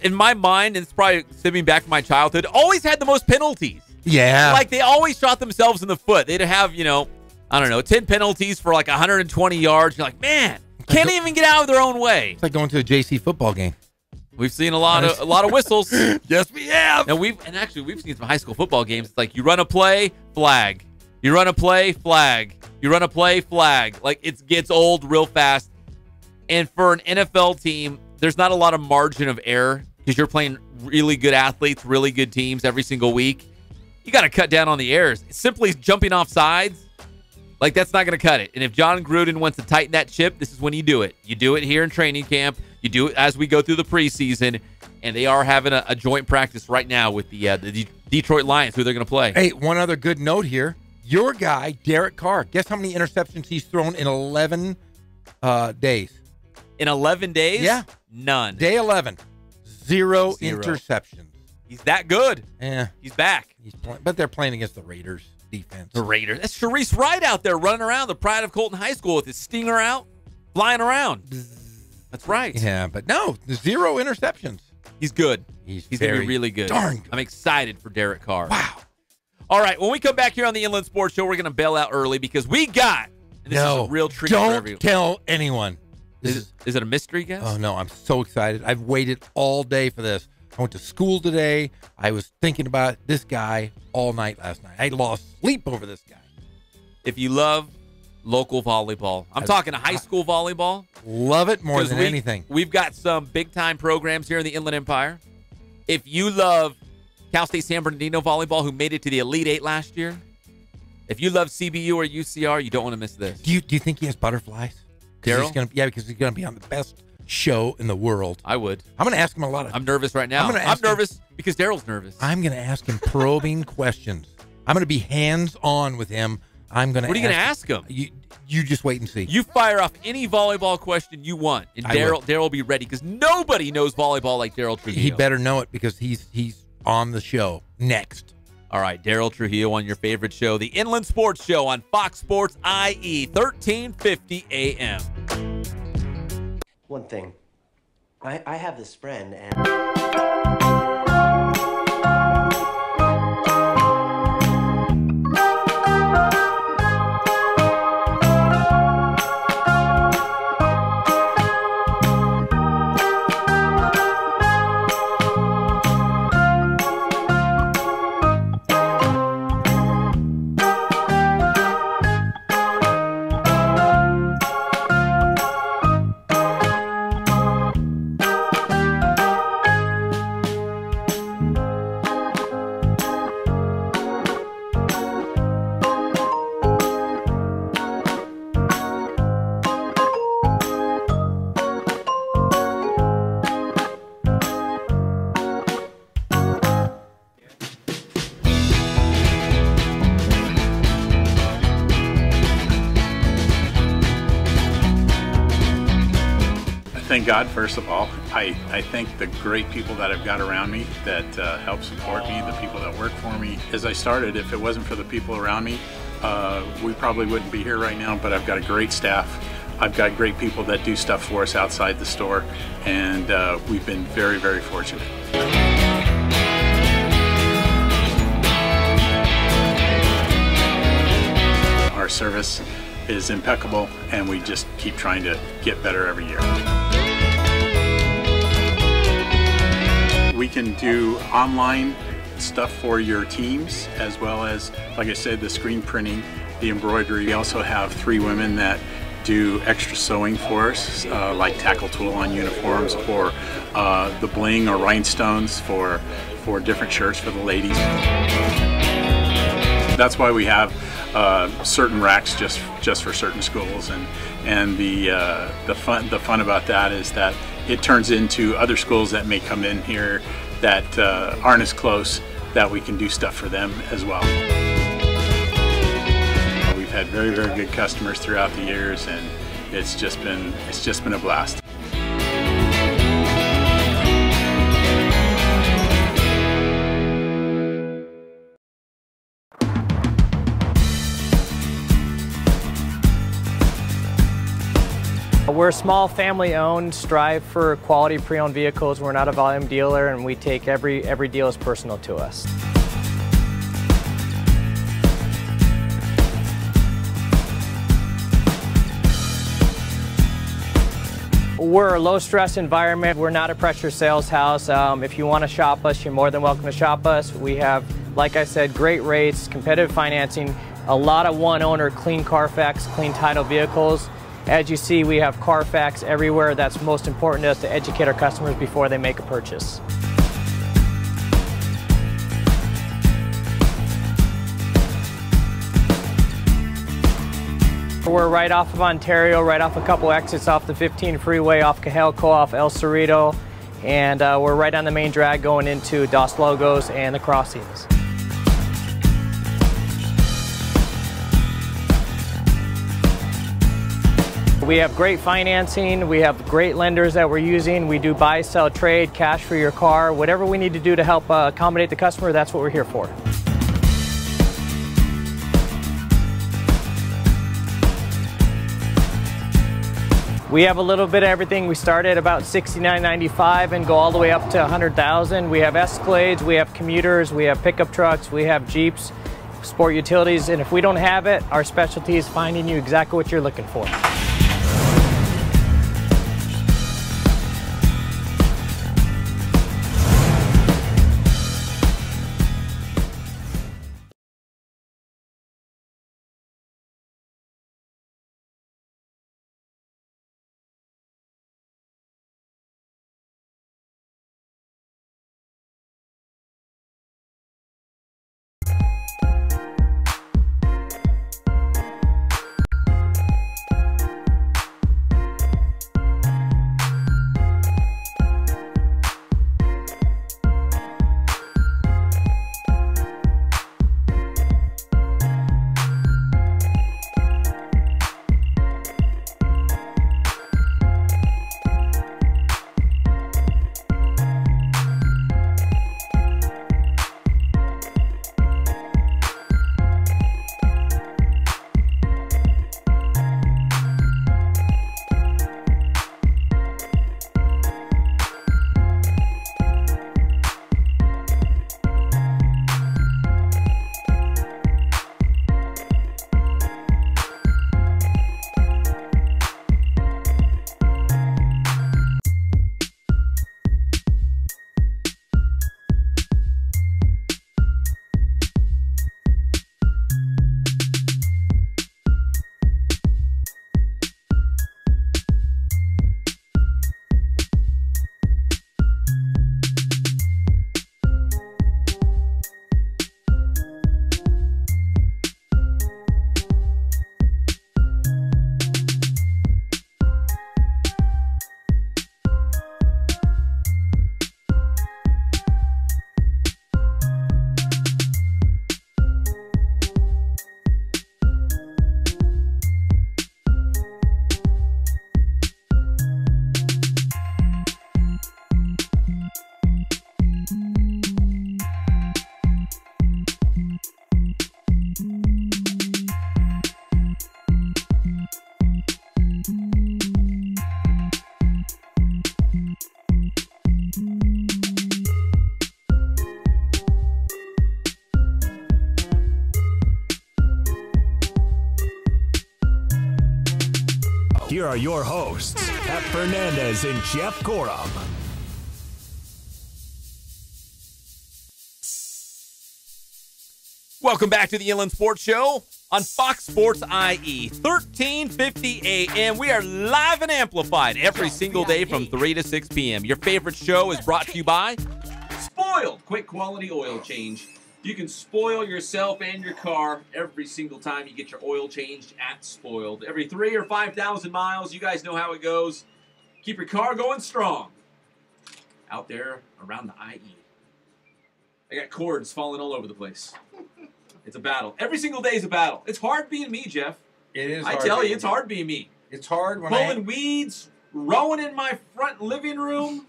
in my mind, and it's probably stemming back from my childhood, always had the most penalties. Yeah. Like, they always shot themselves in the foot. They'd have, 10 penalties for like 120 yards. You're like, man, can't even get out of their own way. It's like going to a JC football game. We've seen a lot of whistles. Yes, we have. And we've seen some high school football games. It's like you run a play, flag. You run a play, flag. You run a play, flag. Like, it gets old real fast. And for an NFL team, there's not a lot of margin of error because you're playing really good athletes, really good teams every single week. You got to cut down on the errors. Simply jumping off sides, like, that's not going to cut it. And if John Gruden wants to tighten that ship, this is when you do it. You do it here in training camp. You do it as we go through the preseason. And they are having a joint practice right now with the Detroit Lions, who they're going to play. Hey, one other good note here. Your guy, Derek Carr, guess how many interceptions he's thrown in 11 days? In 11 days? Yeah. None. Day 11. Zero interceptions. He's that good. Yeah. He's back. But they're playing against the Raiders defense. The Raiders. That's Sharice Wright out there running around, the pride of Colton High School with his stinger out, flying around. That's right. Yeah, but no, zero interceptions. He's good. He's going to be really good. Darn good. I'm excited for Derek Carr. Wow. All right, when we come back here on the Inland Sports Show, we're going to bail out early because we got, and this is a real treat for everyone. Don't tell anyone. Is it a mystery guest? Oh, no, I'm so excited. I've waited all day for this. I went to school today. I was thinking about this guy all night last night. I lost sleep over this guy. If you love local volleyball, I'm talking high school volleyball. Love it more than anything. We've got some big-time programs here in the Inland Empire. If you love Cal State San Bernardino volleyball, who made it to the Elite Eight last year, if you love CBU or UCR, you don't want to miss this. Do you think he has butterflies? Derryl? Because he's going to be on the best show in the world. I would. I'm going to ask him a lot of... I'm nervous right now. I'm nervous because Daryl's nervous. I'm going to ask him probing questions. I'm going to be hands-on with him. I'm going to. What are you going to ask him? You just wait and see. You fire off any volleyball question you want, and Derryl will be ready because nobody knows volleyball like Derryl Trujillo. He better know it because he's on the show next. All right, Derryl Trujillo on your favorite show, the Inland Sports Show on Fox Sports IE, 1350 AM. One thing, I have this friend, and... thank God, first of all. I thank the great people that I've got around me that help support me, the people that work for me. As I started, if it wasn't for the people around me, we probably wouldn't be here right now, but I've got a great staff. I've got great people that do stuff for us outside the store, and we've been very, very fortunate. Our service is impeccable, and we just keep trying to get better every year. We can do online stuff for your teams, as well as, like I said, the screen printing, the embroidery. We also have 3 women that do extra sewing for us, like tackle tool on uniforms, or the bling or rhinestones for different shirts for the ladies. That's why we have certain racks just for certain schools, and the fun about that is that it turns into other schools that may come in here that aren't as close, that we can do stuff for them as well. We've had very, very good customers throughout the years, and it's just been a blast. We're a small family-owned, strive for quality pre-owned vehicles. We're not a volume dealer, and we take every deal as personal to us. We're a low-stress environment. We're not a pressure sales house. If you want to shop us, you're more than welcome to shop us. We have, like I said, great rates, competitive financing, a lot of one-owner, clean Carfax, clean title vehicles. As you see, we have Carfax everywhere. That's most important to us, to educate our customers before they make a purchase. We're right off of Ontario, right off a couple exits off the 15 freeway, off Cajelco, off El Cerrito, and we're right on the main drag going into Dos Logos and the crossings. We have great financing, we have great lenders that we're using. We do buy, sell, trade, cash for your car. Whatever we need to do to help accommodate the customer, that's what we're here for. We have a little bit of everything. We start at about $69.95 and go all the way up to $100,000. We have Escalades, we have commuters, we have pickup trucks, we have Jeeps, sport utilities, and if we don't have it, our specialty is finding you exactly what you're looking for. here are your hosts, Pep Fernandez and Jeff Gorham. Welcome back to the Inland Sports Show on Fox Sports IE, 1350 AM. We are live and amplified every single day from 3 to 6 p.m. Your favorite show is brought to you by Spoiled. Quick quality oil change. You can spoil yourself and your car every single time you get your oil changed at Spoiled. Every 3,000 or 5,000 miles, you guys know how it goes. Keep your car going strong out there around the IE. I got cords falling all over the place. It's a battle. Every single day is a battle. It's hard being me, Jeff. It is. I tell you, it's hard being me. It's hard when pulling weeds, rowing in my front living room,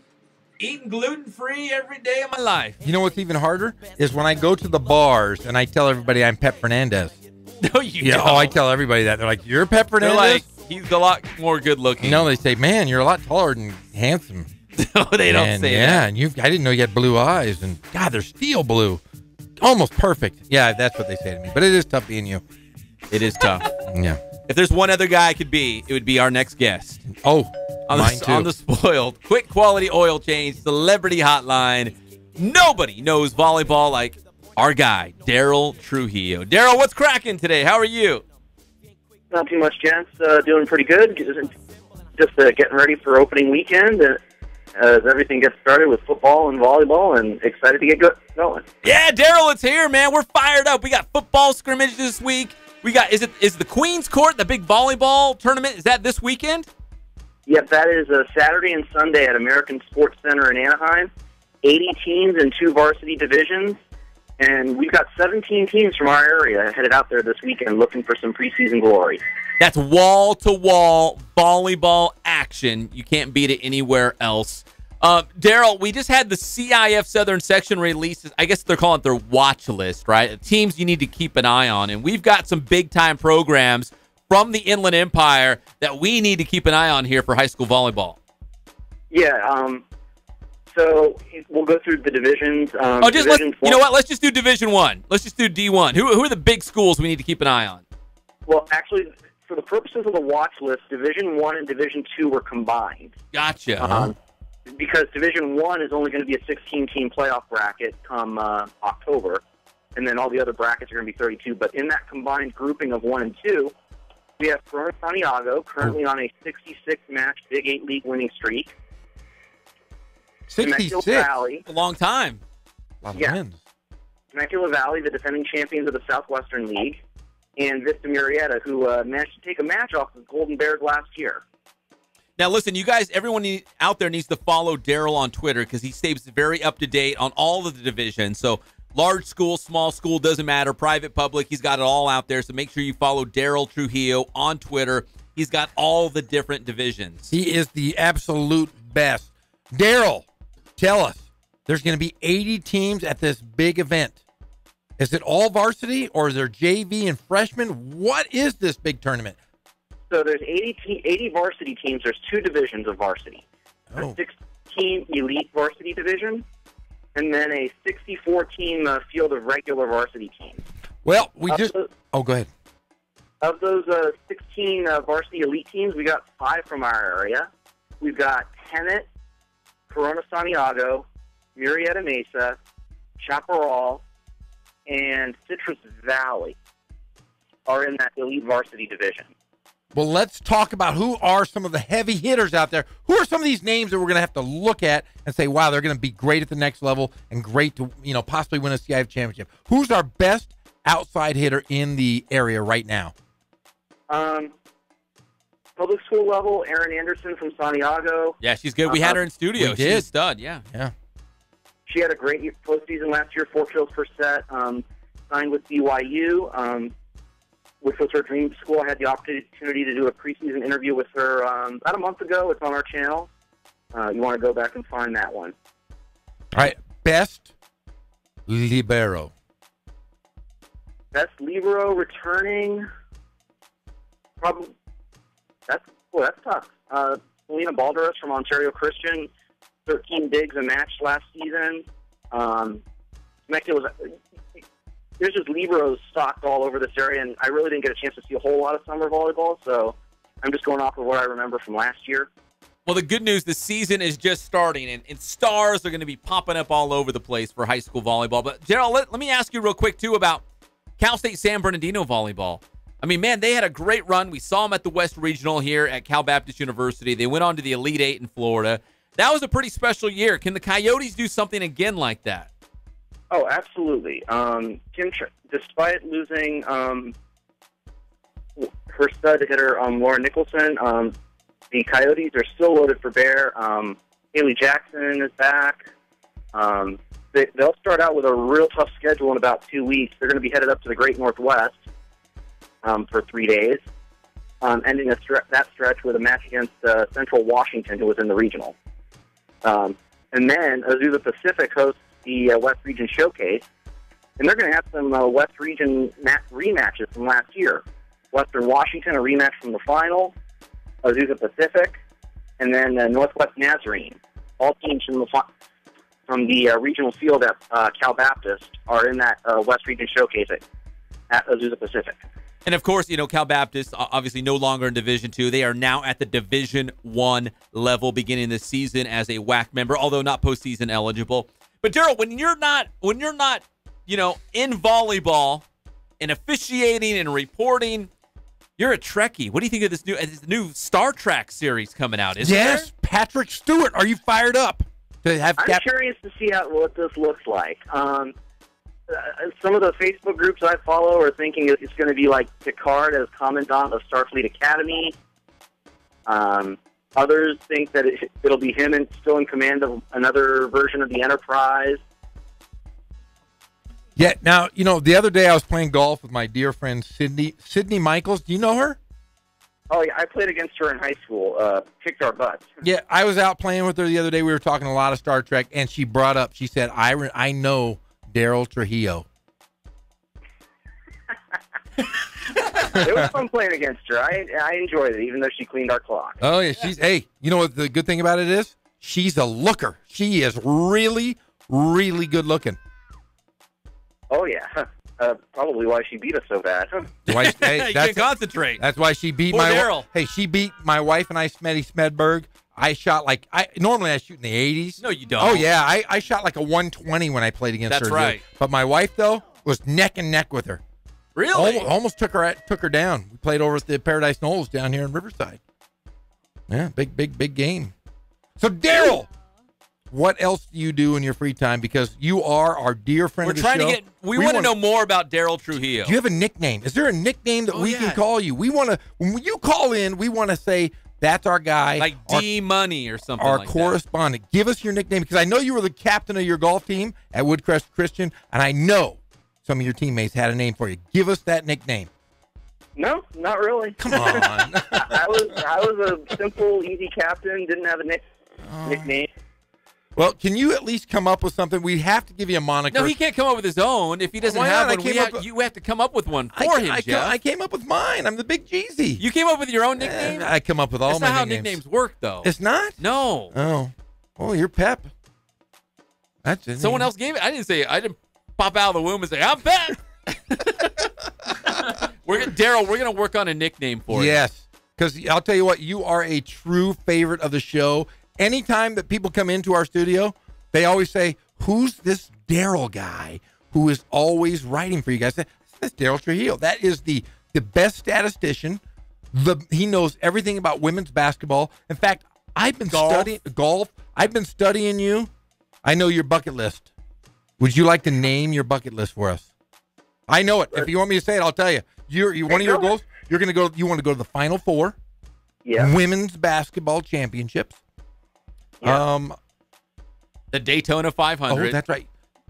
eating gluten-free every day of my life. You know what's even harder is when I go to the bars and I tell everybody I'm Pep Fernandez. No, you don't. Oh, I tell everybody that. They're like, "You're Pep Fernandez?" They're like, he's a lot more good-looking. No, they say, "Man, you're a lot taller and handsome." No, they don't say that. And I didn't know you had blue eyes, and God, they're steel blue. Almost perfect. Yeah, that's what they say to me. But it is tough being you. It is tough. Yeah. If there's one other guy I could be, it would be our next guest. Oh, mine too. On the Spoiled. Quick quality oil change, celebrity hotline. Nobody knows volleyball like our guy, Derryl Trujillo. Derryl, what's cracking today? How are you? Not too much, gents. Doing pretty good. Just getting ready for opening weekend. As everything gets started with football and volleyball, and excited to get going. Yeah, Derryl, it's here, man. We're fired up. We got football scrimmage this week. We got is the Queen's Court, the big volleyball tournament? Is that this weekend? Yep, that is Saturday and Sunday at American Sports Center in Anaheim. 80 teams in 2 varsity divisions, and we've got 17 teams from our area headed out there this weekend looking for some preseason glory. That's wall-to-wall volleyball action. You can't beat it anywhere else. Derryl, we just had the CIF Southern Section releases. I guess they're calling it their watch list, right? Teams you need to keep an eye on. And we've got some big-time programs from the Inland Empire that we need to keep an eye on here for high school volleyball. Yeah, so we'll go through the divisions. You know what? Let's just do Division 1. Let's just do D1. Who are the big schools we need to keep an eye on? Well, actually, for the purposes of the watch list, Division 1 and Division 2 were combined. Gotcha. Because Division 1 is only going to be a 16-team playoff bracket come October, and then all the other brackets are going to be 32. But in that combined grouping of 1 and 2, we have Corona Santiago, currently on a 66-match Big 8 league winning streak. 66? Valley, a long time. A lot of wins. Temecula Valley, the defending champions of the Southwestern League, and Vista Murrieta, who managed to take a match off the Golden Bears last year. Now, listen, you guys, everyone out there needs to follow Derryl on Twitter because he stays very up-to-date on all of the divisions. So large school, small school, doesn't matter, private, public, he's got it all out there. So make sure you follow Derryl Trujillo on Twitter. He's got all the different divisions. He is the absolute best. Derryl, tell us, there's going to be 80 teams at this big event. Is it all varsity, or is there JV and freshmen? What is this big tournament? So there's 80 varsity teams. There's 2 divisions of varsity. A 6-team elite varsity division, and then a 64-team field of regular varsity teams. Well, go ahead. Of those 16 varsity elite teams, we got 5 from our area. We've got Hemet, Corona Santiago, Murrieta Mesa, Chaparral, and Citrus Valley are in that elite varsity division. Well, let's talk about who are some of the heavy hitters out there. Who are some of these names that we're going to have to look at and say, wow, they're going to be great at the next level and great to, possibly win a CIF championship? Who's our best outside hitter in the area right now? Public school level, Erin Anderson from Santiago. Yeah, she's good. We had her in studio. We She's did. a stud, yeah. She had a great postseason last year, 4 kills per set. Signed with BYU, which was her dream school. I had the opportunity to do a preseason interview with her about a month ago. It's on our channel. You want to go back and find that one. All right, best libero. Best libero returning, probably. That's tough. Selena Balderas from Ontario Christian, 13 digs a match last season. There's just liberos stocked all over this area, and I really didn't get a chance to see a whole lot of summer volleyball, so I'm just going off of what I remember from last year. Well, the good news, the season is just starting, and stars are going to be popping up all over the place for high school volleyball. But, Derryl, let me ask you real quick, too, about Cal State San Bernardino volleyball. I mean, man, they had a great run. We saw them at the West Regional here at Cal Baptist University. They went on to the Elite Eight in Florida. That was a pretty special year. Can the Coyotes do something again like that? Oh, absolutely. Despite losing her stud hitter, Laura Nicholson, the Coyotes are still loaded for bear. Haley Jackson is back. They'll start out with a real tough schedule in about 2 weeks. They're going to be headed up to the Great Northwest for 3 days, ending that stretch with a match against Central Washington, who was in the regional. And then Azusa Pacific hosts the West Region Showcase, and they're going to have some West Region rematches from last year. Western Washington, a rematch from the final, Azusa Pacific, and then Northwest Nazarene. All teams from the regional field at Cal Baptist are in that West Region Showcase at Azusa Pacific. And, of course, Cal Baptist, obviously no longer in Division II. They are now at the Division I level beginning this season as a WAC member, although not postseason eligible. But, Derryl, when you're not in volleyball and officiating and reporting, you're a Trekkie. What do you think of this new Star Trek series coming out? Yes, Patrick Stewart. Are you fired up to have? I'm curious to see what this looks like. Some of the Facebook groups I follow are thinking it's going to be like Picard as Commandant of Starfleet Academy. Others think that it'll be him still in command of another version of the Enterprise. Yeah. Now, the other day I was playing golf with my dear friend Sydney Michaels. Do you know her? Oh, yeah. I played against her in high school. Kicked our butts. Yeah. I was out playing with her the other day. We were talking a lot of Star Trek, and she said, I know Derryl Trujillo. It was fun playing against her. I enjoyed it, even though she cleaned our clock. Oh, yeah. Hey, you know what the good thing about it is? She's a looker. She is really, really good looking. Oh, yeah. Probably why she beat us so bad. You can concentrate. That's why she beat Derryl. Hey, she beat my wife and I, Smetty Smedberg. I shot normally I shoot in the 80s. No, you don't. Oh, yeah. I shot like a 120 when I played against her. That's right. But my wife, though, was neck and neck with her. Really? Almost took her down. We played over at the Paradise Knolls down here in Riverside. Yeah, big game. So, Derryl, what else do you do in your free time? Because you are our dear friend of the show. We want to know more about Derryl Trujillo. Do you have a nickname? Is there a nickname that we can call you? When you call in, we want to say, that's our guy. Like D-Money or something like that. Our correspondent. Give us your nickname, because I know you were the captain of your golf team at Woodcrest Christian, and I know some of your teammates had a name for you. Give us that nickname. No, not really. Come on. I was a simple, easy captain. Didn't have a nickname. Well, can you at least come up with something? We have to give you a moniker. No, he can't come up with his own. If he doesn't have one, you have to come up with one for him, Jeff. I came up with mine. I'm the Big Jeezy. You came up with your own nickname? I come up with all my nicknames. That's not how nicknames work, though. It's not? No. Oh. Well, you're Pep. That's it. Someone else gave it. I didn't pop out of the womb and say, I'm Pep. Derryl, we're going to work on a nickname for you. Yes. Because I'll tell you what, you are a true favorite of the show. Anytime that people come into our studio, they always say, who's this Derryl guy who is always writing for you guys? That's Derryl Trujillo. That is the best statistician. He knows everything about women's basketball. In fact, I've been studying golf. I've been studying you. I know your bucket list. Would you like to name your bucket list for us? I know it. If you want me to say it, I'll tell you. One of your goals, you want to go to the Final Four. Yeah. Women's basketball championships. Yeah. The Daytona 500. Oh, that's right.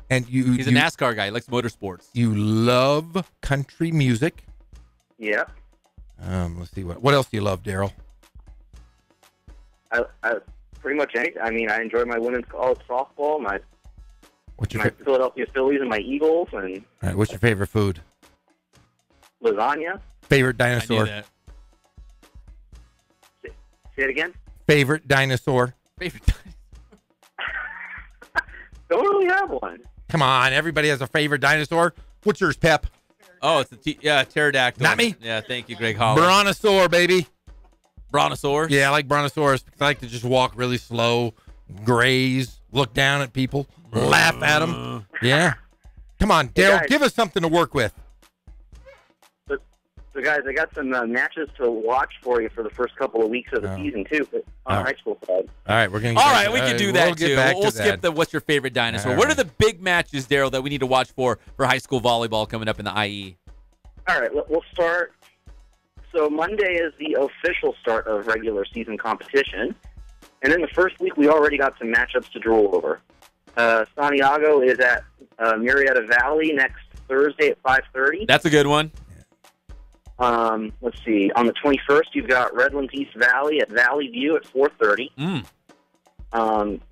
And he's a NASCAR guy. He likes motorsports. You love country music. Yeah. Let's see what else do you love, Derryl? I pretty much anything. I mean, I enjoy my women's college softball, my Philadelphia Phillies, and my Eagles. And all right, what's your favorite food? Lasagna. Favorite dinosaur? I knew that. Say it again. Favorite dinosaur? Favorite dinosaur. Don't really have one. Come on, everybody has a favorite dinosaur. What's yours, Pep? Oh, it's the pterodactyl. Not me. Yeah, thank you, Greg Holland. Brontosaur, baby. Brontosaurus? Yeah, I like Brontosaurus because I like to just walk really slow, graze, look down at people, laugh at them. Yeah. Come on, Derryl, give us something to work with. So, guys, I got some matches to watch for you for the first couple of weeks of the season, too, on the high school side. All right, we're going to we can do that, too. We'll skip the what's your favorite dinosaur. What are the big matches, Derryl, that we need to watch for high school volleyball coming up in the IE? All right, we'll start. So Monday is the official start of regular season competition. And in the first week, we already got some matchups to drool over. Santiago is at Murrieta Valley next Thursday at 5:30. That's a good one. Let's see. On the 21st, you've got Redlands East Valley at Valley View at 4:30.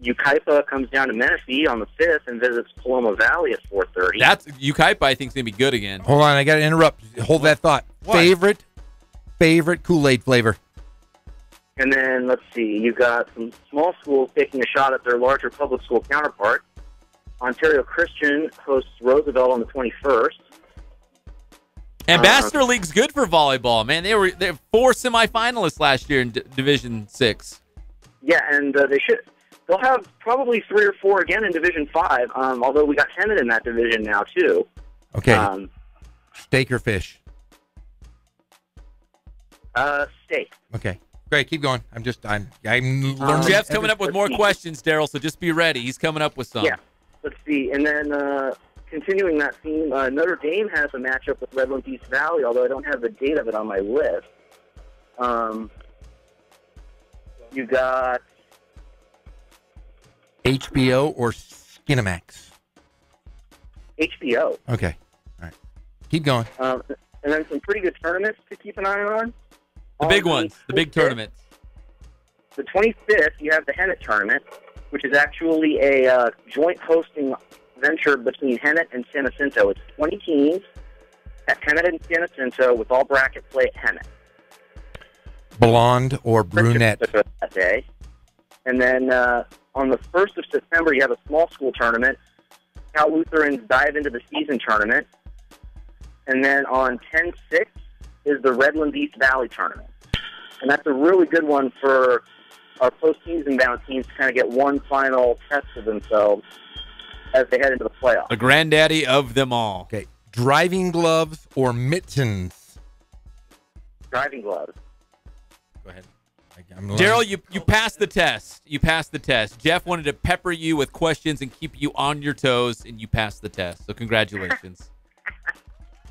Ukaipa comes down to Menifee on the 5th and visits Paloma Valley at 4:30. That's Ukaipa. I think is going to be good again. Hold on, I got to interrupt. Hold that thought. What? Favorite Kool-Aid flavor. And then, let's see, you've got some small schools taking a shot at their larger public school counterpart. Ontario Christian hosts Roosevelt on the 21st. Ambassador League's good for volleyball, man. They were 4 semifinalists last year in Division 6. Yeah, and they'll have probably 3 or 4 again in Division 5, although we got Hemet in that division now, too. Okay. Steak or fish? Steak. Okay. Great, keep going. I'm learning. Jeff's coming up with more questions, Derryl, so just be ready. He's coming up with some. Yeah. Let's see. And then continuing that theme, Notre Dame has a matchup with Redlands East Valley, although I don't have the date of it on my list. You got HBO or Skinamax? HBO. Okay. All right. Keep going. And then some pretty good tournaments to keep an eye on. The big ones, the big tournaments. The 25th, you have the Hemet tournament, which is actually a joint hosting venture between Hemet and San Jacinto. It's 20 teams at Hemet and San Jacinto with all bracket play at Hemet. Blonde or brunette? That day. And then on the 1st of September, you have a small school tournament. Cal Lutherans dive into the season tournament. And then on 10/6 is the Redlands East Valley tournament. And that's a really good one for our postseason bound teams to kind of get one final test of themselves as they head into the playoffs. The granddaddy of them all. Okay. Driving gloves or mittens? Driving gloves. Go ahead. Derryl, you passed the test. You passed the test. Jeff wanted to pepper you with questions and keep you on your toes, and you passed the test. So congratulations.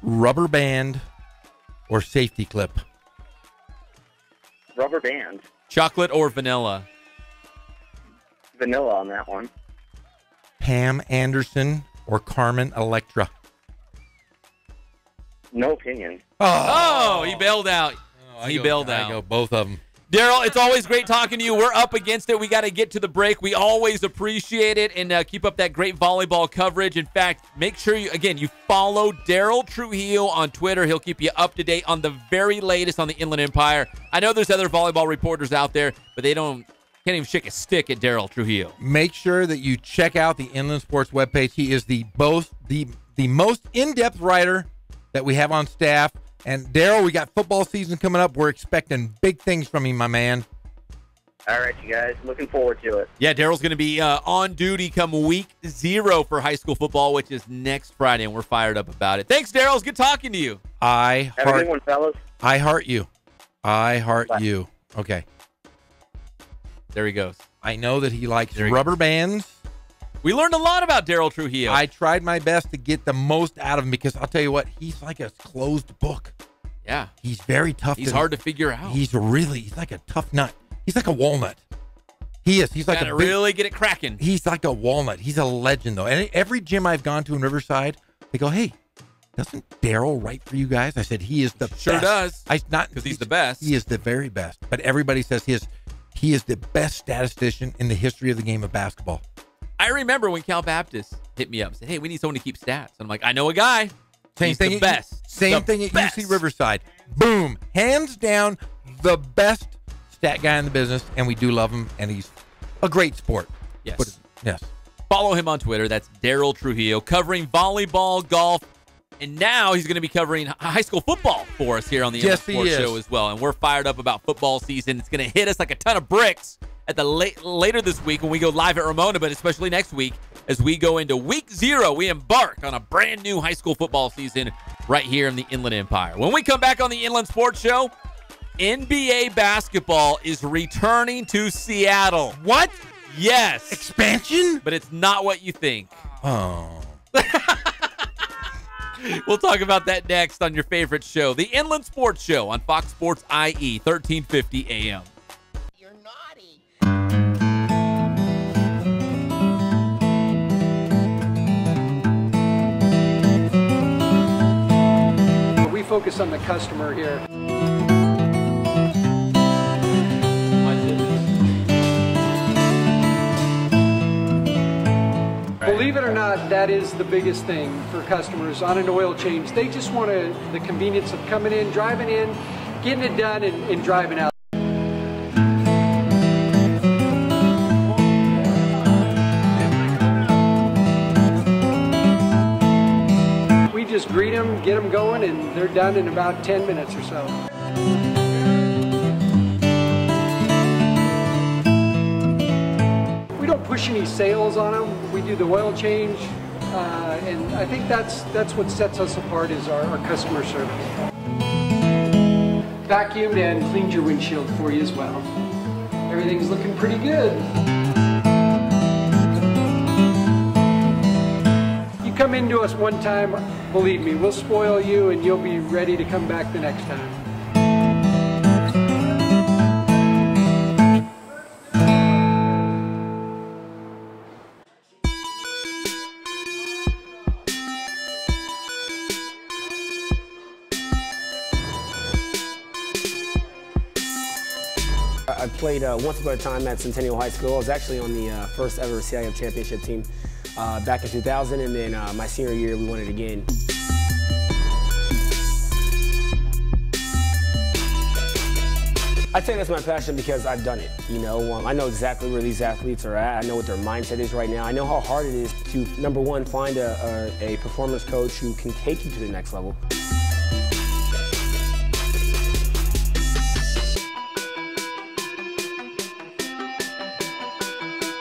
Rubber band or safety clip? Rubber band. Chocolate or vanilla? Vanilla on that one. Pam Anderson or Carmen Electra? No opinion. Oh, he bailed out. I go both of them. Derryl, it's always great talking to you. We're up against it. We got to get to the break. We always appreciate it, and keep up that great volleyball coverage. In fact, make sure you follow Derryl Trujillo on Twitter. He'll keep you up to date on the very latest on the Inland Empire. I know there's other volleyball reporters out there, but they can't even shake a stick at Derryl Trujillo. Make sure that you check out the Inland Sports webpage. He is the most in-depth writer that we have on staff. And Derryl, we got football season coming up. We're expecting big things from you, my man. All right, you guys. Looking forward to it. Yeah, Daryl's going to be on duty come week 0 for high school football, which is next Friday, and we're fired up about it. Thanks, Derryl. It's good talking to you. Have a good one, fellas. I heart you. I heart you. Okay. There he goes. I know that he likes rubber bands. We learned a lot about Derryl Trujillo. I tried my best to get the most out of him because I'll tell you what, he's like a closed book. Yeah. He's very tough. He's hard to figure out. He's like a tough nut. He's like a walnut. He is. He's like gotta really get it cracking. He's like a walnut. He's a legend, though. And every gym I've gone to in Riverside, they go, "Hey, doesn't Derryl write for you guys?" I said, "He is the best." Sure does. Because he's the best. He is the very best. But everybody says he is the best statistician in the history of the game of basketball. I remember when Cal Baptist hit me up and said, "Hey, we need someone to keep stats." And I'm like, "I know a guy. He's the best." Same thing at UC Riverside. Boom. Hands down, the best stat guy in the business, and we do love him, and he's a great sport. Yes. Yes. Follow him on Twitter. That's Derryl Trujillo, covering volleyball, golf, And now he's going to be covering high school football for us here on the Yes, Sports he is. Show as well. And we're fired up about football season. It's going to hit us like a ton of bricks at the later this week when we go live at Ramona, but especially next week as we go into week 0. We embark on a brand new high school football season right here in the Inland Empire. When we come back on the Inland Sports Show, NBA basketball is returning to Seattle. What? Yes. Expansion? But it's not what you think. Oh. We'll talk about that next on your favorite show, the Inland Sports Show on Fox Sports IE, 1350 AM. You're naughty. We focus on the customer here. Believe it or not, that is the biggest thing for customers on an oil change. They just want the convenience of coming in, driving in, getting it done, and driving out. We just greet them, get them going, and they're done in about 10 minutes or so. We don't push any sales on them. We do the oil change, and I think that's what sets us apart is our customer service. Vacuumed and cleaned your windshield for you as well. Everything's looking pretty good. You come into us one time, believe me, we'll spoil you and you'll be ready to come back the next time. I played once upon a time at Centennial High School. I was actually on the first ever CIF championship team back in 2000, and then my senior year we won it again. I'd say that's my passion because I've done it. You know, I know exactly where these athletes are at. I know what their mindset is right now. I know how hard it is to, number one, find a performance coach who can take you to the next level.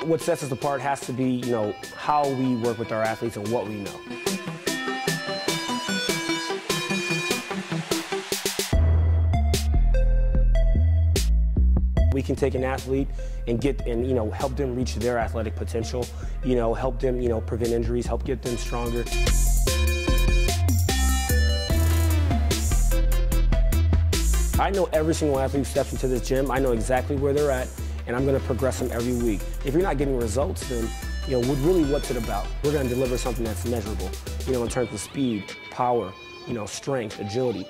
What sets us apart has to be, you know, how we work with our athletes and what we know. We can take an athlete and you know, help them reach their athletic potential, you know, help them, you know, prevent injuries, help get them stronger. I know every single athlete who steps into this gym. I know exactly where they're at, and I'm going to progress them every week. If you're not getting results, then, you know, really what's it about? We're going to deliver something that's measurable, you know, in terms of speed, power, you know, strength, agility.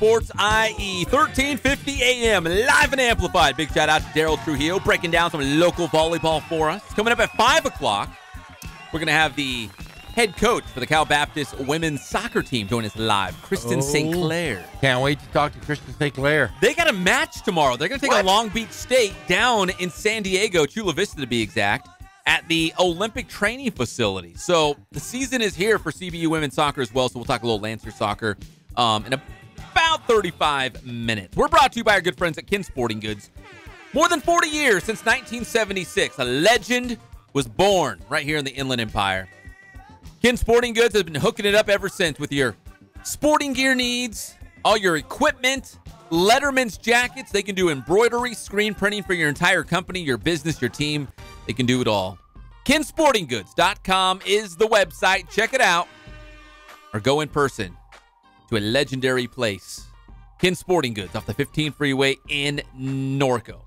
Sports IE, 1350 AM, live and amplified. Big shout out to Derryl Trujillo breaking down some local volleyball for us. Coming up at 5 o'clock, we're going to have the head coach for the Cal Baptist women's soccer team join us live, Kristen St. Clair. Can't wait to talk to Kristen St. Clair. They got a match tomorrow. They're going to take a Long Beach State down in San Diego, Chula Vista to be exact, at the Olympic training facility. So the season is here for CBU women's soccer as well, so we'll talk a little Lancer soccer in about 35 minutes. We're brought to you by our good friends at Kin Sporting Goods. More than 40 years, since 1976, a legend was born right here in the Inland Empire. Kin Sporting Goods has been hooking it up ever since with your sporting gear needs, all your equipment, Letterman's jackets. They can do embroidery, screen printing for your entire company, your business, your team. They can do it all. KinSportingGoods.com is the website. Check it out. Or go in person to a legendary place. Kin Sporting Goods off the 15 freeway in Norco. All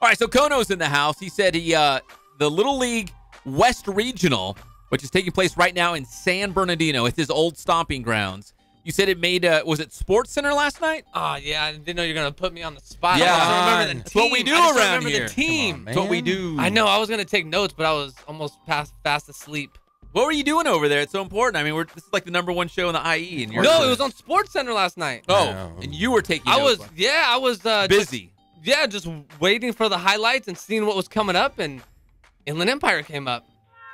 right, so Kono's in the house. He said the Little League West Regional, which is taking place right now in San Bernardino. It's his old stomping grounds. You said it made, was it Sports Center last night? Oh, yeah. I didn't know you were going to put me on the spot. Yeah. I just remember the team. That's what we do around here. The team. That's what we do. I know. I was going to take notes, but I was almost fast asleep. What were you doing over there? It's so important. I mean, this is like the #1 show in the IE. And No, it was on Sports Center last night. Oh, and you were taking notes. I was busy. Just waiting for the highlights and seeing what was coming up, and Inland Empire came up.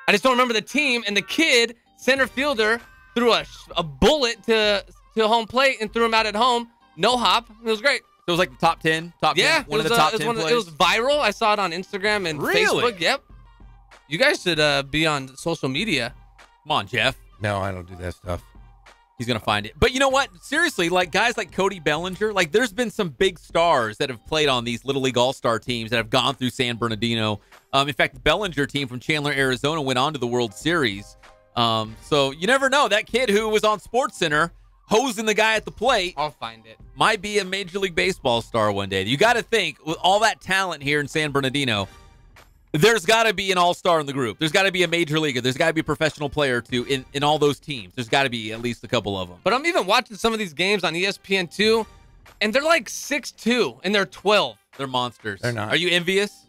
I just don't remember the team, and the kid, center fielder, threw a bullet to home plate and threw him out at home. No hop. It was great. So it was like the top 10? Yeah. One of the top 10 plays? It was viral. I saw it on Instagram and Really? Facebook. Yep. You guys should be on social media. Come on, Jeff. No, I don't do that stuff. He's going to find it. But you know what? Seriously, like guys like Cody Bellinger, like there's been some big stars that have played on these Little League All-Star teams that have gone through San Bernardino. In fact, the Bellinger team from Chandler, Arizona went on to the World Series. So you never know. That kid who was on Sports Center hosing the guy at the plate. I'll find it. Might be a Major League Baseball star one day. You got to think, with all that talent here in San Bernardino, there's got to be an all-star in the group. There's got to be a major leaguer. There's got to be a professional player too in all those teams. There's got to be at least a couple of them. But I'm even watching some of these games on ESPN too, and they're like 6'2", and they're 12. They're monsters. They're not. Are you envious?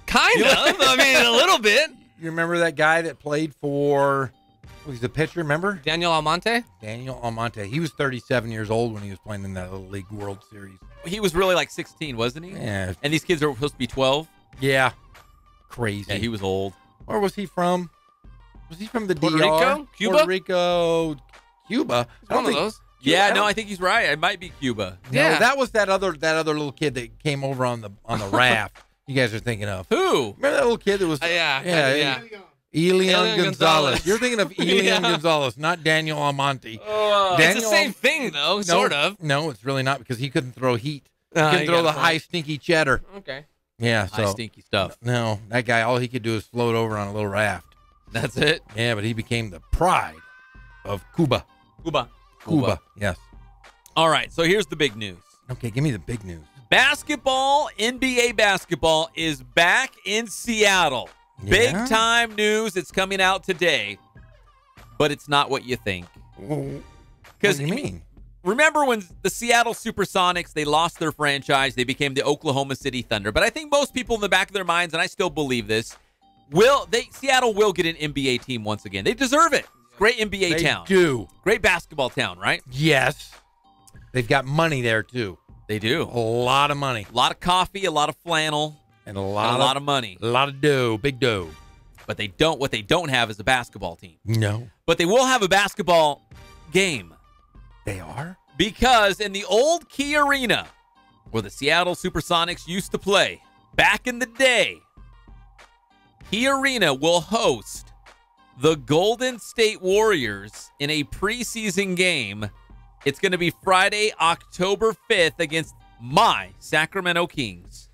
Kind of. I mean, a little bit. You remember that guy that played for, he's a pitcher, remember? Daniel Almonte? Daniel Almonte. He was 37 years old when he was playing in that Little League World Series. He was really like 16, wasn't he? Yeah. And these kids are supposed to be 12? Yeah. Crazy. Yeah, he was old. Where was he from? Was he from the Puerto DR? Rico? Cuba? Puerto Rico, Cuba. One of those. Yeah, no, I think he's right. It might be Cuba. No, that was that other little kid that came over on the raft. You guys are thinking of who? Remember that little kid that was? Yeah. Elian Gonzalez. You're thinking of Elian Yeah. Gonzalez, not Daniel Almonte. It's the same thing, though, sort of. No, it's really not because he couldn't throw heat. He You couldn't throw got the a point. high stinky cheddar. Okay. Yeah, so High stinky stuff. No, that guy, all he could do is float over on a little raft. That's it? Yeah, but he became the pride of Cuba. Cuba. Yes. All right, so here's the big news. Okay, give me the big news. Basketball, NBA basketball is back in Seattle. Yeah? Big time news. It's coming out today, but it's not what you think. What Because do you mean? remember when the Seattle Supersonics, they lost their franchise. They became the Oklahoma City Thunder. But I think most people in the back of their minds, and I still believe this, Seattle will get an NBA team once again. They deserve it. Great NBA town. They do. Great basketball town, right? Yes. They've got money there, too. They do. A lot of money. A lot of coffee, a lot of flannel, and a lot of money. A lot of dough. Big dough. But what they don't have is a basketball team. No. But they will have a basketball game. They are? Because in the old Key Arena, where the Seattle Supersonics used to play, back in the day, Key Arena will host the Golden State Warriors in a preseason game. It's going to be Friday, October 5th against my Sacramento Kings.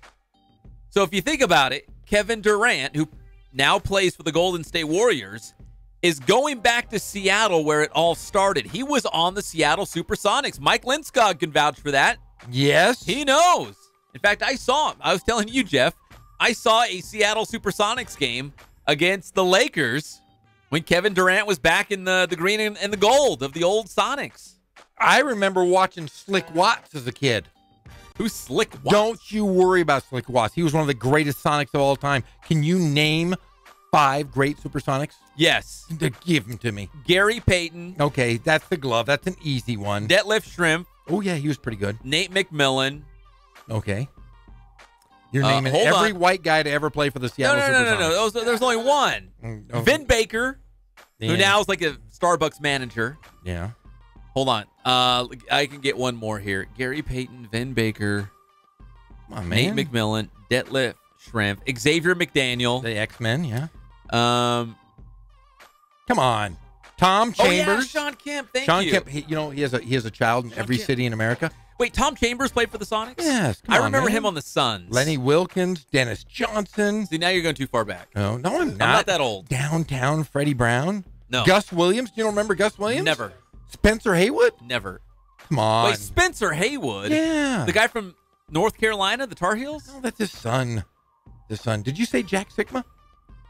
So if you think about it, Kevin Durant, who now plays for the Golden State Warriors, is going back to Seattle where it all started. He was on the Seattle Supersonics. Mike Linskog can vouch for that. Yes. He knows. In fact, I saw him. I was telling you, Jeff, I saw a Seattle Supersonics game against the Lakers when Kevin Durant was back in the green and the gold of the old Sonics. I remember watching Slick Watts as a kid. Who's Slick Watts? Don't you worry about Slick Watts. He was one of the greatest Sonics of all time. Can you name 5 great Supersonics? Yes. Give them to me. Gary Payton. Okay, that's the glove. That's an easy one. Detlef Schrempf. Oh, yeah, he was pretty good. Nate McMillan. Okay. You're naming every white guy to ever play for the Seattle Supersonics. No. There's only one. Okay. Vin Baker, who now is like a Starbucks manager. Yeah. Hold on. I can get one more here. Gary Payton, Vin Baker, Come on, man. Nate McMillan, Detlef Schrempf, Xavier McDaniel. The X-Men, yeah. Come on. Tom Chambers. Oh, yeah, Sean Kemp. Thank Sean you. Kemp, he has a child in every city in America. Wait, Tom Chambers played for the Sonics? Yes. I remember him on the Suns. Lenny Wilkins, Dennis Johnson. See, now you're going too far back. No, I'm not. I'm not that old. Downtown Freddie Brown. No. Gus Williams. You don't remember Gus Williams? Never. Spencer Haywood? Never. Come on. Wait, Spencer Haywood? Yeah. The guy from North Carolina, the Tar Heels? No, that's his son. Did you say Jack Sigma?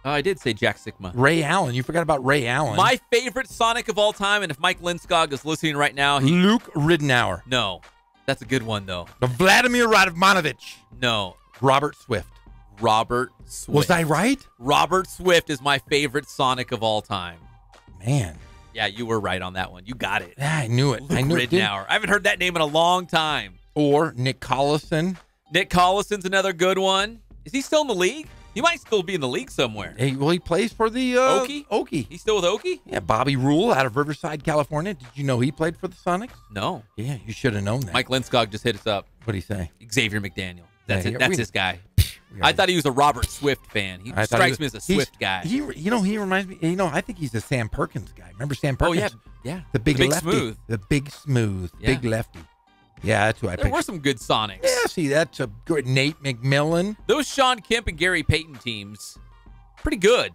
I did say Jack Sigma. Ray Allen. You forgot about Ray Allen. My favorite Sonic of all time, and if Mike Linskog is listening right now, Luke Ridenour. No. That's a good one, though. The Vladimir Radmanovich. No. Robert Swift. Robert Swift. Was I right? Robert Swift is my favorite Sonic of all time. Man. Yeah, you were right on that one. You got it. Yeah, I knew it. Luke Ridenour. I haven't heard that name in a long time. Or Nick Collison. Nick Collison's another good one. Is he still in the league? He might still be in the league somewhere. Hey, well, he plays for the Okie. He's still with Okie? Yeah, Bobby Rule out of Riverside, California. Did you know he played for the Sonics? No. Yeah, you should have known that. Mike Linskog just hit us up. What'd he say? Xavier McDaniel. That's Yeah, it. That's we- his guy. I thought he was a Robert Swift fan. He strikes me as a Swift guy. He reminds me. I think he's a Sam Perkins guy. Remember Sam Oh, Perkins? yeah. The big lefty. smooth. The big smooth. Yeah. Big lefty. Yeah, that's who I There picked. were some good Sonics. Yeah, see, that's a good Nate McMillan. Those Sean Kemp and Gary Payton teams, pretty good.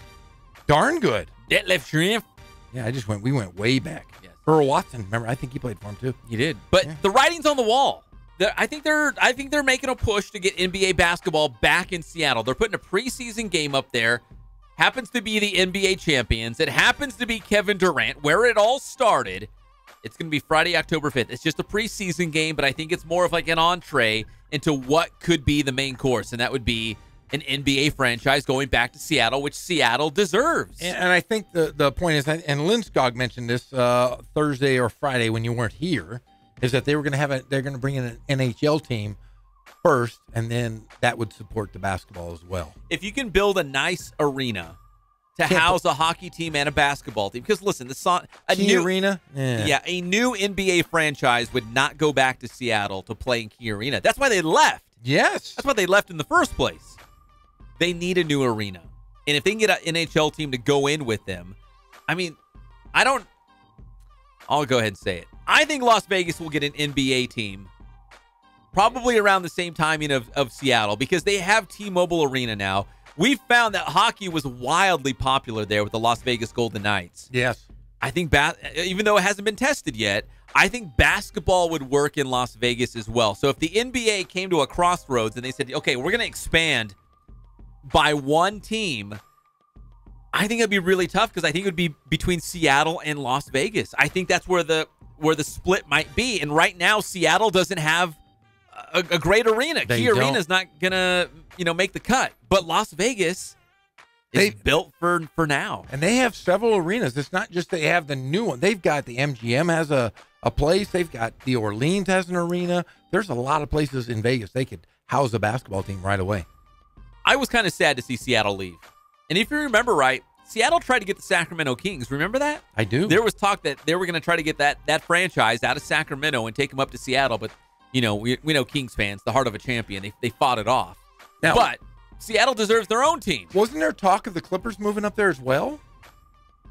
Darn good. Detlef Schrempf. Yeah, we went way back. Yes. Earl Watson, remember? I think he played for him too. He did. But the writing's on the wall. I think they're making a push to get NBA basketball back in Seattle. They're putting a preseason game up there. Happens to be the NBA champions. It happens to be Kevin Durant, where it all started. It's going to be Friday, October 5th. It's just a preseason game, but I think it's more of like an entree into what could be the main course, and that would be an NBA franchise going back to Seattle, which Seattle deserves. And I think the point is, and Linskog mentioned this Thursday or Friday when you weren't here, is that they're going to bring in an NHL team first, and then that would support the basketball as well. If you can build a nice arena to house a hockey team and a basketball team, because listen, a new arena, a new NBA franchise would not go back to Seattle to play in Key Arena. That's why they left. Yes, that's why they left in the first place. They need a new arena, and if they can get an NHL team to go in with them, I mean, I'll go ahead and say it. I think Las Vegas will get an NBA team probably around the same timing of Seattle, because they have T-Mobile Arena now. We've found that hockey was wildly popular there with the Las Vegas Golden Knights. Yes. I think, even though it hasn't been tested yet, I think basketball would work in Las Vegas as well. So if the NBA came to a crossroads and they said, okay, we're going to expand by one team, I think it'd be really tough, because I think it would be between Seattle and Las Vegas. I think that's where the split might be. And right now, Seattle doesn't have a great arena. Key Arena's not gonna, make the cut. But Las Vegas is built for now. And they have several arenas. It's not just they have the new one. They've got the MGM has a place. They've got the Orleans has an arena. There's a lot of places in Vegas they could house a basketball team right away. I was kind of sad to see Seattle leave. And if you remember right, Seattle tried to get the Sacramento Kings. Remember that? I do. There was talk that they were going to try to get that franchise out of Sacramento and take them up to Seattle. But, we know Kings fans, the heart of a champion. They fought it off. Now, but Seattle deserves their own team. Wasn't there talk of the Clippers moving up there as well?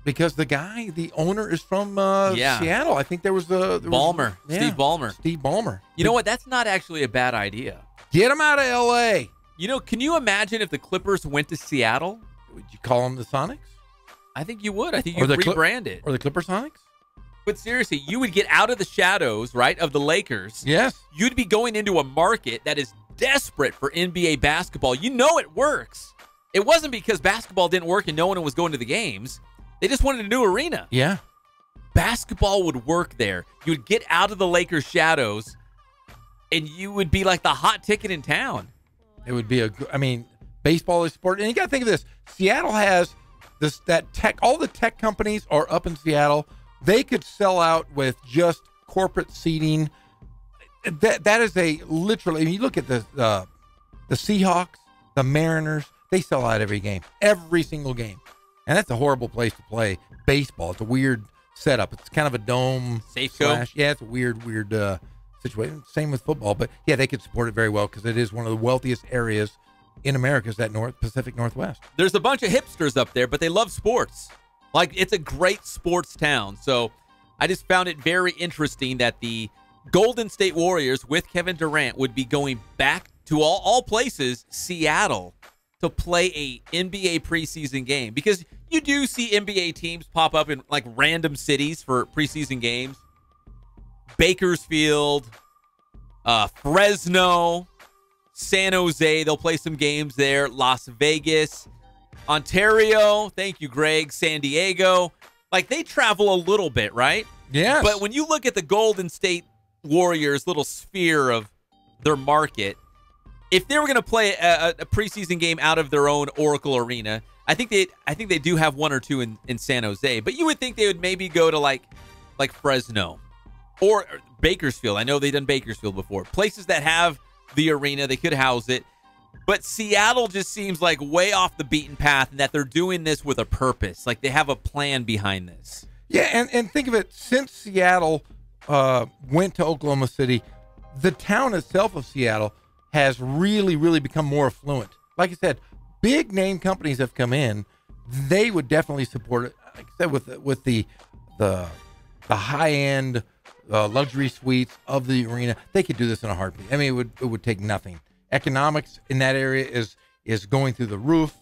Because the owner is from Seattle. I think there was Ballmer. Steve Ballmer. Steve Ballmer. You know what? That's not actually a bad idea. Get him out of L.A. Can you imagine if the Clippers went to Seattle? Would you call them the Sonics? I think you would. I think you'd rebrand it. Or the Clipper Sonics? But seriously, you would get out of the shadows, right, of the Lakers. Yes. You'd be going into a market that is desperate for NBA basketball. You know it works. It wasn't because basketball didn't work and no one was going to the games. They just wanted a new arena. Yeah. basketball would work there. You would get out of the Lakers' shadows, and you would be like the hot ticket in town. It would be baseball is sport. And you got to think of this. Seattle has that tech. All the tech companies are up in Seattle. They could sell out with just corporate seating. That is literally, you look at the Seahawks, the Mariners, they sell out every game, every single game. And that's a horrible place to play baseball. It's a weird setup. It's kind of a dome. Safeco. Yeah, it's a weird situation. Same with football. But, yeah, they could support it very well because it is one of the wealthiest areas in America is that Pacific Northwest. There's a bunch of hipsters up there, but they love sports. Like, it's a great sports town. So I just found it very interesting that the Golden State Warriors with Kevin Durant would be going back to all places, Seattle, to play a NBA preseason game. Because you do see NBA teams pop up in like random cities for preseason games. Bakersfield, Fresno, San Jose, they'll play some games there. Las Vegas, Ontario, thank you, Greg, San Diego. Like, they travel a little bit, right? Yes. But when you look at the Golden State Warriors' little sphere of their market, if they were going to play a preseason game out of their own Oracle Arena, I think they do have one or two in San Jose. But you would think they would maybe go to like Fresno or Bakersfield. I know they've done Bakersfield before. Places that have the arena, they could house it. But Seattle just seems like way off the beaten path, and that they're doing this with a purpose. Like, they have a plan behind this. Yeah, and think of it. Since Seattle went to Oklahoma City, the town itself of Seattle has really, really become more affluent. Like I said, big name companies have come in. They would definitely support it. Like I said, with the high end luxury suites of the arena, they could do this in a heartbeat. I mean, it would take nothing. Economics in that area is going through the roof.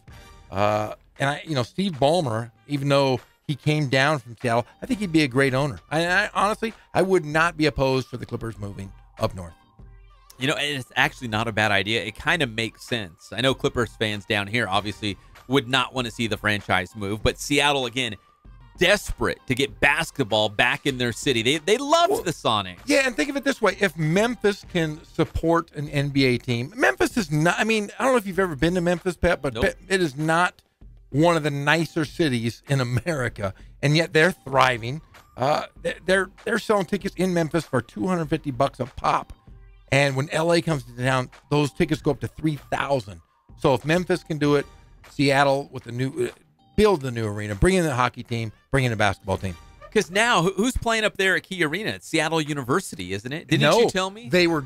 And Steve Ballmer, even though he came down from Seattle, I think he'd be a great owner. I honestly, I would not be opposed for the Clippers moving up north. And it's actually not a bad idea. It kind of makes sense. I know Clippers fans down here obviously would not want to see the franchise move, but Seattle, again, desperate to get basketball back in their city. They loved the Sonics. Yeah, and think of it this way. If Memphis can support an NBA team, Memphis is not, I don't know if you've ever been to Memphis, Pep, but Nope. It is not one of the nicer cities in America, and yet they're thriving. They're selling tickets in Memphis for $250 a pop. And when LA comes to town, those tickets go up to $3,000. So if Memphis can do it, Seattle with build the new arena, bring in the hockey team, bring in the basketball team. Because now, who's playing up there at Key Arena? It's Seattle University, isn't it? Didn't you tell me? They were,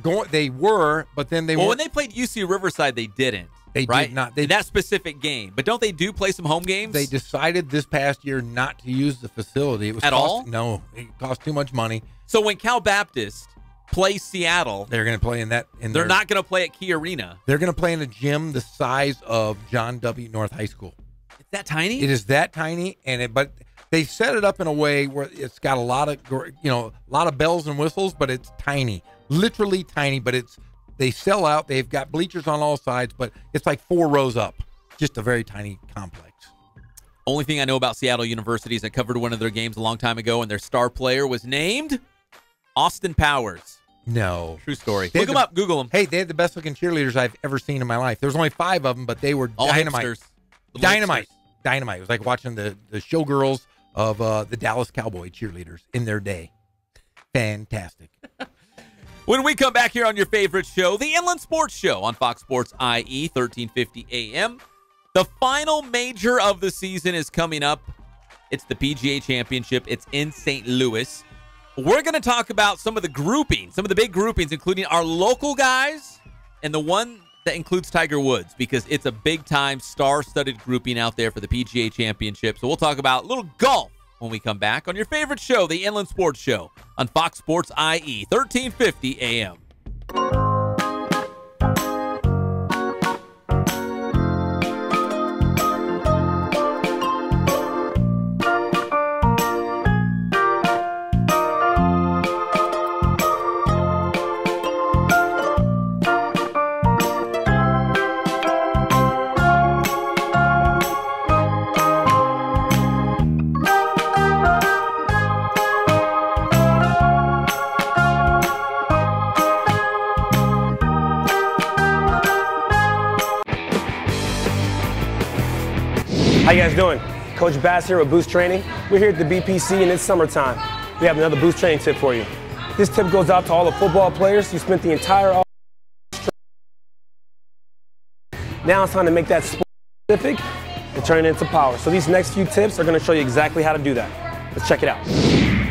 but then they Well, were. when they played UC Riverside, they didn't. They right? did not. In that specific game. But don't they do play some home games? They decided this past year not to use the facility. It was all? No, it cost too much money. So when Cal Baptist plays Seattle, they're going to play in that. They're not going to play at Key Arena. They're going to play in a gym the size of John W. North High School. It's that tiny? It is that tiny, but they set it up in a way where it's got a lot of bells and whistles, but it's tiny, literally tiny. But they sell out. They've got bleachers on all sides, but it's like 4 rows up. Just a very tiny complex. Only thing I know about Seattle University is I covered one of their games a long time ago, and their star player was named Austin Powers. No. True story. Look them up. Google them. Hey, they had the best looking cheerleaders I've ever seen in my life. There was only 5 of them, but they were all dynamite. Hipsters. Dynamite. It was like watching the showgirls of the Dallas Cowboy cheerleaders in their day. Fantastic. When we come back here on your favorite show, the Inland Sports Show on Fox Sports IE, 1350 AM, the final major of the season is coming up. It's the PGA Championship. It's in St. Louis. We're going to talk about some of the groupings, some of the big groupings, including our local guys and the one that includes Tiger Woods, because it's a big-time, star-studded grouping out there for the PGA Championship. So we'll talk about a little golf when we come back on your favorite show, the Inland Sports Show, on Fox Sports IE, 1350 AM. How you guys doing? Coach Bass here with Boost Training. We're here at the BPC and it's summertime. We have another Boost Training tip for you. This tip goes out to all the football players who spent the entire off. Now it's time to make that specific and turn it into power. So these next few tips are going to show you exactly how to do that. Let's check it out.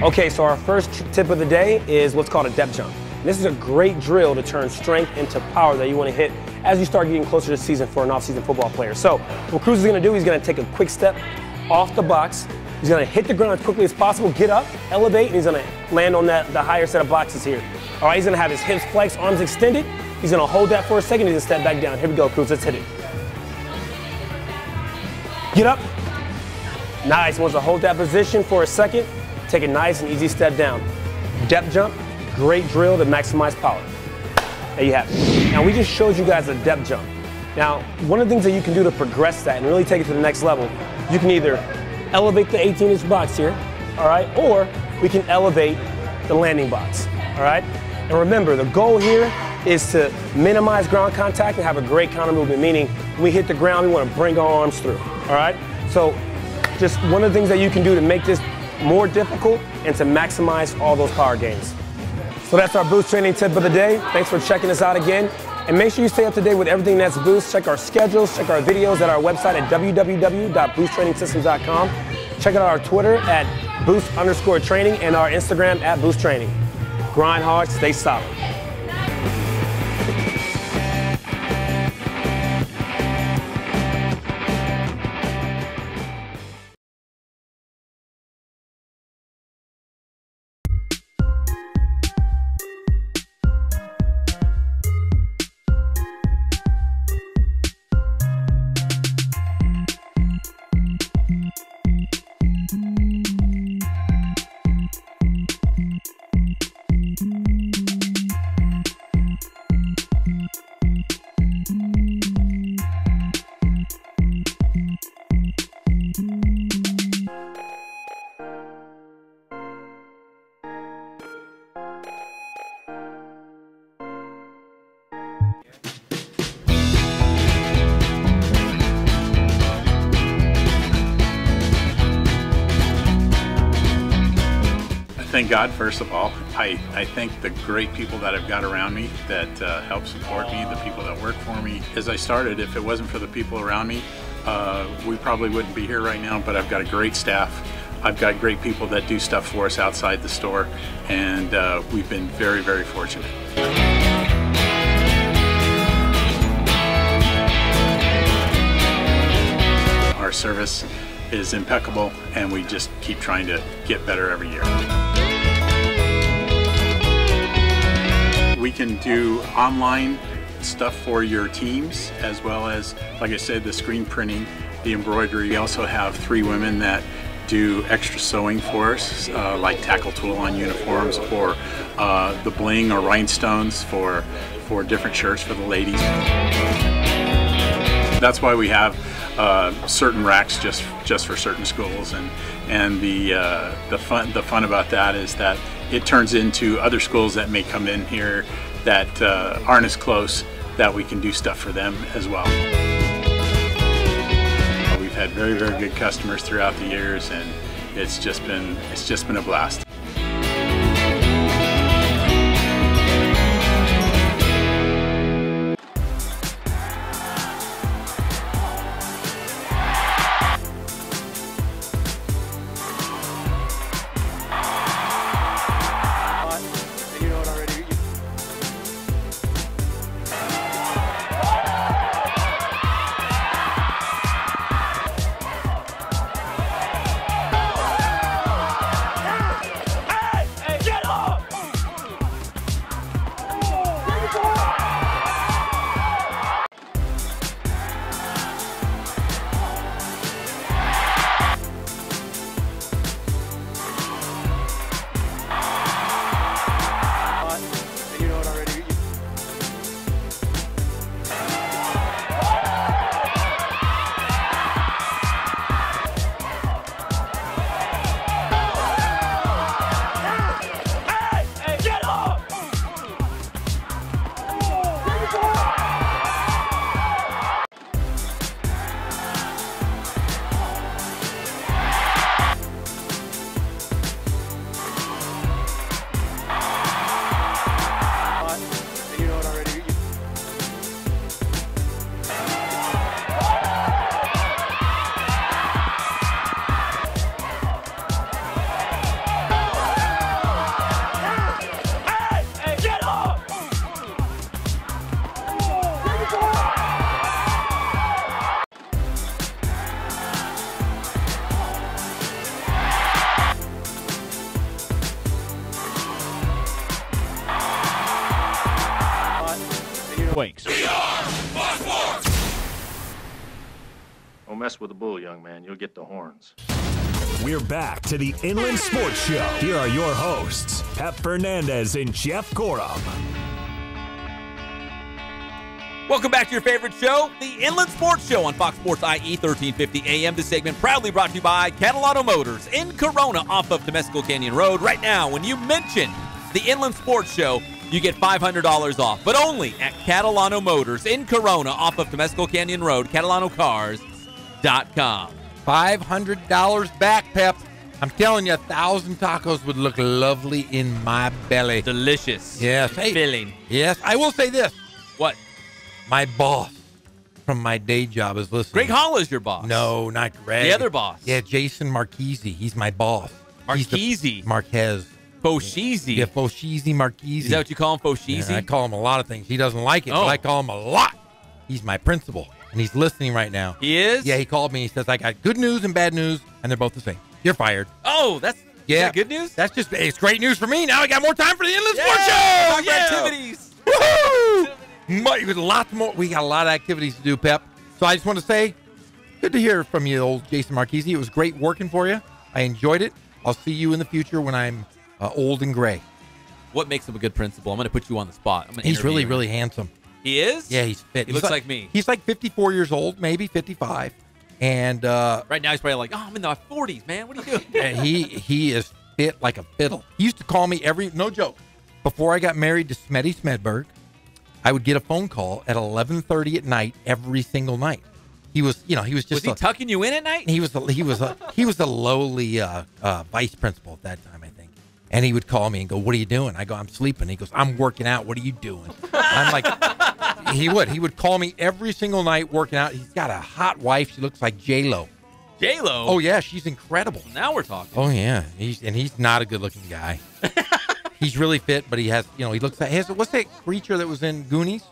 Okay, so our first tip of the day is what's called a depth jump. And this is a great drill to turn strength into power that you want to hit as you start getting closer to the season for an off-season football player. So what Cruz is going to do, he's going to take a quick step off the box. He's going to hit the ground as quickly as possible, get up, elevate, and he's going to land on the higher set of boxes here. All right, he's going to have his hips flexed, arms extended. He's going to hold that for a second. He's going to step back down. Here we go, Cruz. Let's hit it. Get up. Nice. Wants to hold that position for a second. Take a nice and easy step down. Depth jump, great drill to maximize power. There you have it. Now, we just showed you guys a depth jump. Now, one of the things that you can do to progress that and really take it to the next level, you can either elevate the 18-inch box here, all right, or we can elevate the landing box, all right? And remember, the goal here is to minimize ground contact and have a great counter movement, meaning when we hit the ground, we want to bring our arms through, all right? So just one of the things that you can do to make this more difficult and to maximize all those power gains. So that's our Boost Training tip of the day. Thanks for checking us out again. And make sure you stay up to date with everything that's Boost. Check our schedules, check our videos at our website at www.boosttrainingsystems.com. Check out our Twitter at Boost_training and our Instagram at Boost Training. Grind hard, stay solid. Thank God, first of all. I thank the great people that I've got around me that help support me, the people that work for me. As I started, if it wasn't for the people around me, we probably wouldn't be here right now, but I've got a great staff. I've got great people that do stuff for us outside the store, and we've been very, very fortunate. Our service is impeccable, and we just keep trying to get better every year. We can do online stuff for your teams, as well as, like I said, the screen printing, the embroidery. We also have 3 women that do extra sewing for us, like tackle tool on uniforms, or the bling or rhinestones for different shirts for the ladies. That's why we have certain racks just for certain schools, and the fun about that is that it turns into other schools that may come in here that aren't as close, that we can do stuff for them as well. We've had very, very good customers throughout the years, and it's just been a blast. Don't mess with the bull, young man. You'll get the horns. We're back to the Inland Sports Show. Here are your hosts, Pep Fernandez and Jeff Gorham. Welcome back to your favorite show, the Inland Sports Show on Fox Sports IE 1350 AM. This segment proudly brought to you by Catalano Motors in Corona off of Temescal Canyon Road. Right now, when you mention the Inland Sports Show, you get $500 off, but only at Catalano Motors in Corona off of Temescal Canyon Road, CatalanoCars.com. $500 back, Pep. I'm telling you, 1,000 tacos would look lovely in my belly. Delicious. Yes. Hey, filling. Yes. I will say this. What? My boss from my day job is listening. Greg Hall is your boss. No, not Greg. The other boss. Yeah, Jason Marchese. He's my boss. Marchese. Marquez. Foshese. Yeah, Foshese Marchese. Is that what you call him, Foshese? Yeah, I call him a lot of things. He doesn't like it, but I call him a lot. He's my principal, and he's listening right now. He is? Yeah, he called me. He says, I got good news and bad news, and they're both the same. You're fired. Oh, is that good news? That's just, it's great news for me. Now I got more time for the Inland Sports Show. Activities. Woohoo! Lots more. We got a lot of activities to do, Pep. So I just want to say, good to hear from you, old Jason Marchese. It was great working for you. I enjoyed it. I'll see you in the future when I'm old and gray. What makes him a good principal? I'm going to put you on the spot. He's really, really handsome. He is? Yeah, he's fit. He looks like me. He's like 54 years old, maybe 55. And right now he's probably like, I'm in the 40s, man. What are you doing? he is fit like a fiddle. He used to call me no joke, before I got married to Smetty Smedberg, I would get a phone call at 11:30 at night every single night. He was, he was just. Was he tucking you in at night? He was a lowly vice principal at that time, I think. And he would call me and go, "What are you doing?" I go, "I'm sleeping." He goes, "I'm working out. What are you doing?" I'm like, he would call me every single night working out. He's got a hot wife. She looks like J-Lo. J-Lo? Oh yeah, she's incredible. Now we're talking. Oh yeah, he's not a good-looking guy. He's really fit, but he has, he looks like, what's that creature that was in Goonies?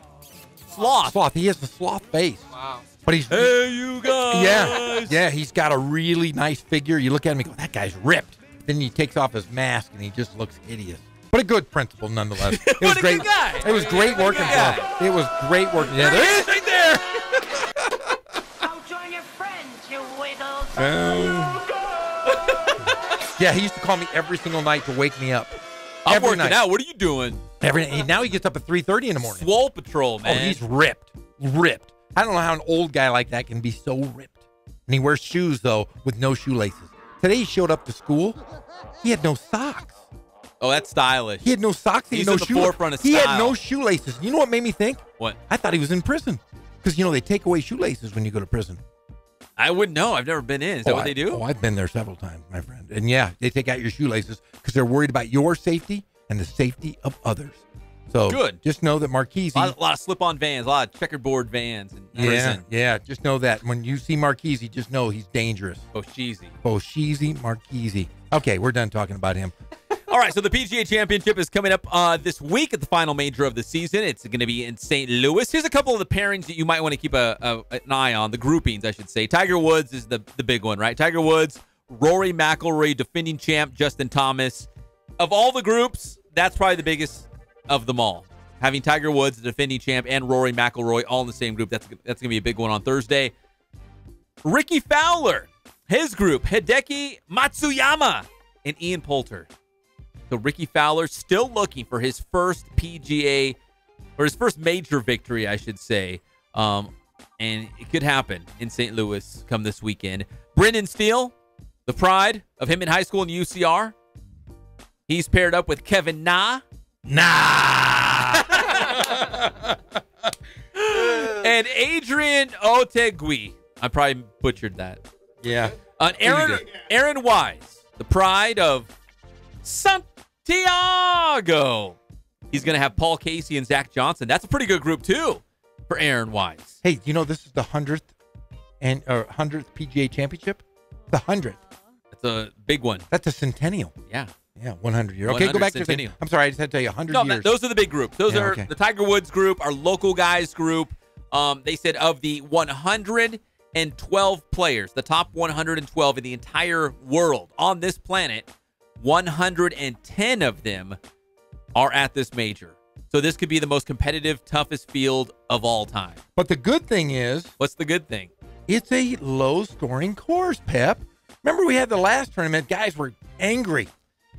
Sloth. Sloth. He has the sloth face. Wow. But he's, hey, you guys. Yeah, he's got a really nice figure. You look at him and go, that guy's ripped. Then he takes off his mask and he just looks hideous. But a good principal nonetheless. It was great. Good guy. It was great working for him. It was great working. Yeah, there he is right there. I'll join your friends, you wiggles. Yeah, he used to call me every single night to wake me up. I'm working out. What are you doing? Now he gets up at 3:30 in the morning. Swole Patrol, man. Oh, he's ripped. Ripped. I don't know how an old guy like that can be so ripped. And he wears shoes, though, with no shoelaces. Today he showed up to school. He had no socks. Oh, that's stylish. He had no socks. He's at the forefront of style. He had no shoelaces. You know what made me think? What? I thought he was in prison. Because, they take away shoelaces when you go to prison. I wouldn't know. I've never been in. Is that what they do? Oh, I've been there several times, my friend. And yeah, they take out your shoelaces because they're worried about your safety and the safety of others. So good. Just know that Marchese. A lot of slip-on vans, a lot of checkerboard vans in prison. Yeah. Just know that when you see Marchese, just know he's dangerous. Foshese Marchese. Okay, we're done talking about him. All right, so the PGA Championship is coming up this week at the final major of the season. It's going to be in St. Louis. Here's a couple of the pairings that you might want to keep an eye on, the groupings, I should say. Tiger Woods is the big one, right? Tiger Woods, Rory McIlroy, defending champ Justin Thomas. Of all the groups, that's probably the biggest of them all. Having Tiger Woods, the defending champ, and Rory McIlroy all in the same group, that's going to be a big one on Thursday. Ricky Fowler, his group, Hideki Matsuyama, and Ian Poulter. So Ricky Fowler still looking for his first PGA, or his first major victory, I should say. And it could happen in St. Louis come this weekend. Brendan Steele, the pride of him in high school in UCR. He's paired up with Kevin Na. And Adrian Otegui. I probably butchered that. Yeah. Aaron Wise, the pride of Santiago. He's going to have Paul Casey and Zach Johnson. That's a pretty good group, too, for Aaron Wise. Hey, this is the 100th PGA Championship? The 100th. That's a big one. That's a centennial. Yeah. Yeah, 100 years. Okay, go back to the. I'm sorry, I just had to tell you 100 years. Those are the big groups. Those are the Tiger Woods group, our local guys group. They said of the 112 players, the top 112 in the entire world on this planet, 110 of them are at this major. So this could be the most competitive, toughest field of all time. But the good thing is... What's the good thing? It's a low-scoring course, Pep. Remember we had the last tournament. Guys were angry.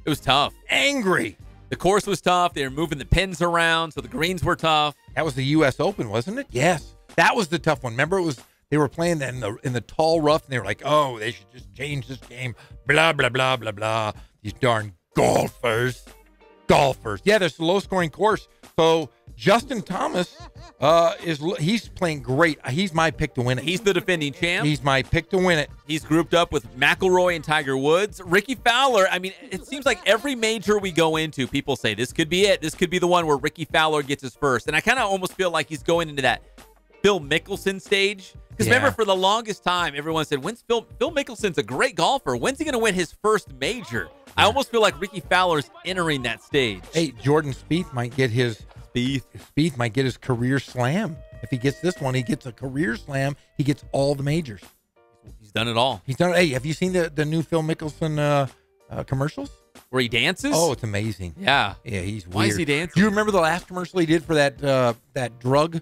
It was tough. Angry. The course was tough. They were moving the pins around, so the greens were tough. That was the U.S. Open, wasn't it? Yes. That was the tough one. Remember, they were playing that in the tall rough, and they were like, oh, they should just change this game. Blah, blah, blah, blah, blah. These darn golfers. Yeah, there's a low-scoring course. So Justin Thomas he's playing great. He's my pick to win it. He's the defending champ. He's my pick to win it. He's grouped up with McIlroy and Tiger Woods. Ricky Fowler, I mean, it seems like every major we go into, people say this could be it. This could be the one where Ricky Fowler gets his first. And I kind of almost feel like he's going into that Phil Mickelson stage. Because remember, for the longest time, everyone said, "When's Phil Mickelson's a great golfer. When's he going to win his first major?" I almost feel like Ricky Fowler's entering that stage. Hey, Jordan Spieth might get his Spieth might get his career slam. If he gets this one, he gets a career slam. He gets all the majors. He's done it all. He's done. Hey, have you seen the new Phil Mickelson commercials? Where he dances? Oh, it's amazing. Yeah. Yeah, he's weird. Why is he dancing? Do you remember the last commercial he did for that drug?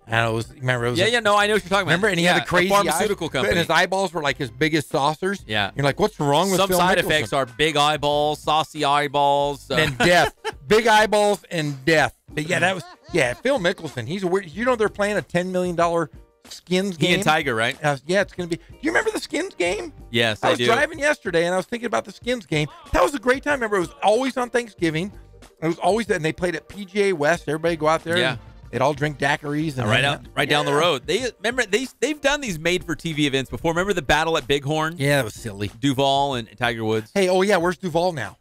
I know, remember it was no, I know what you're talking about. Remember, and he had the crazy pharmaceutical eyes, company, and his eyeballs were like his biggest saucers. Yeah, you're like, what's wrong with Phil Phil side Mickelson? effects are big eyeballs, saucy eyeballs, and death. Big eyeballs and death. But yeah, Phil Mickelson. He's a weird. You know, they're playing a $10 million Skins game. He and Tiger, right? Yeah, it's going to be. Do you remember the Skins game? Yes, I was do. driving yesterday, and I was thinking about the Skins game. That was a great time. Remember, it was always on Thanksgiving. It was always, and they played at PGA West. Everybody go out there. Yeah. They'd all drink daiquiris and right down the road. They've done these made-for-TV events before. Remember the battle at Bighorn? Yeah, that was silly. Duval and Tiger Woods. Hey, where's Duval now?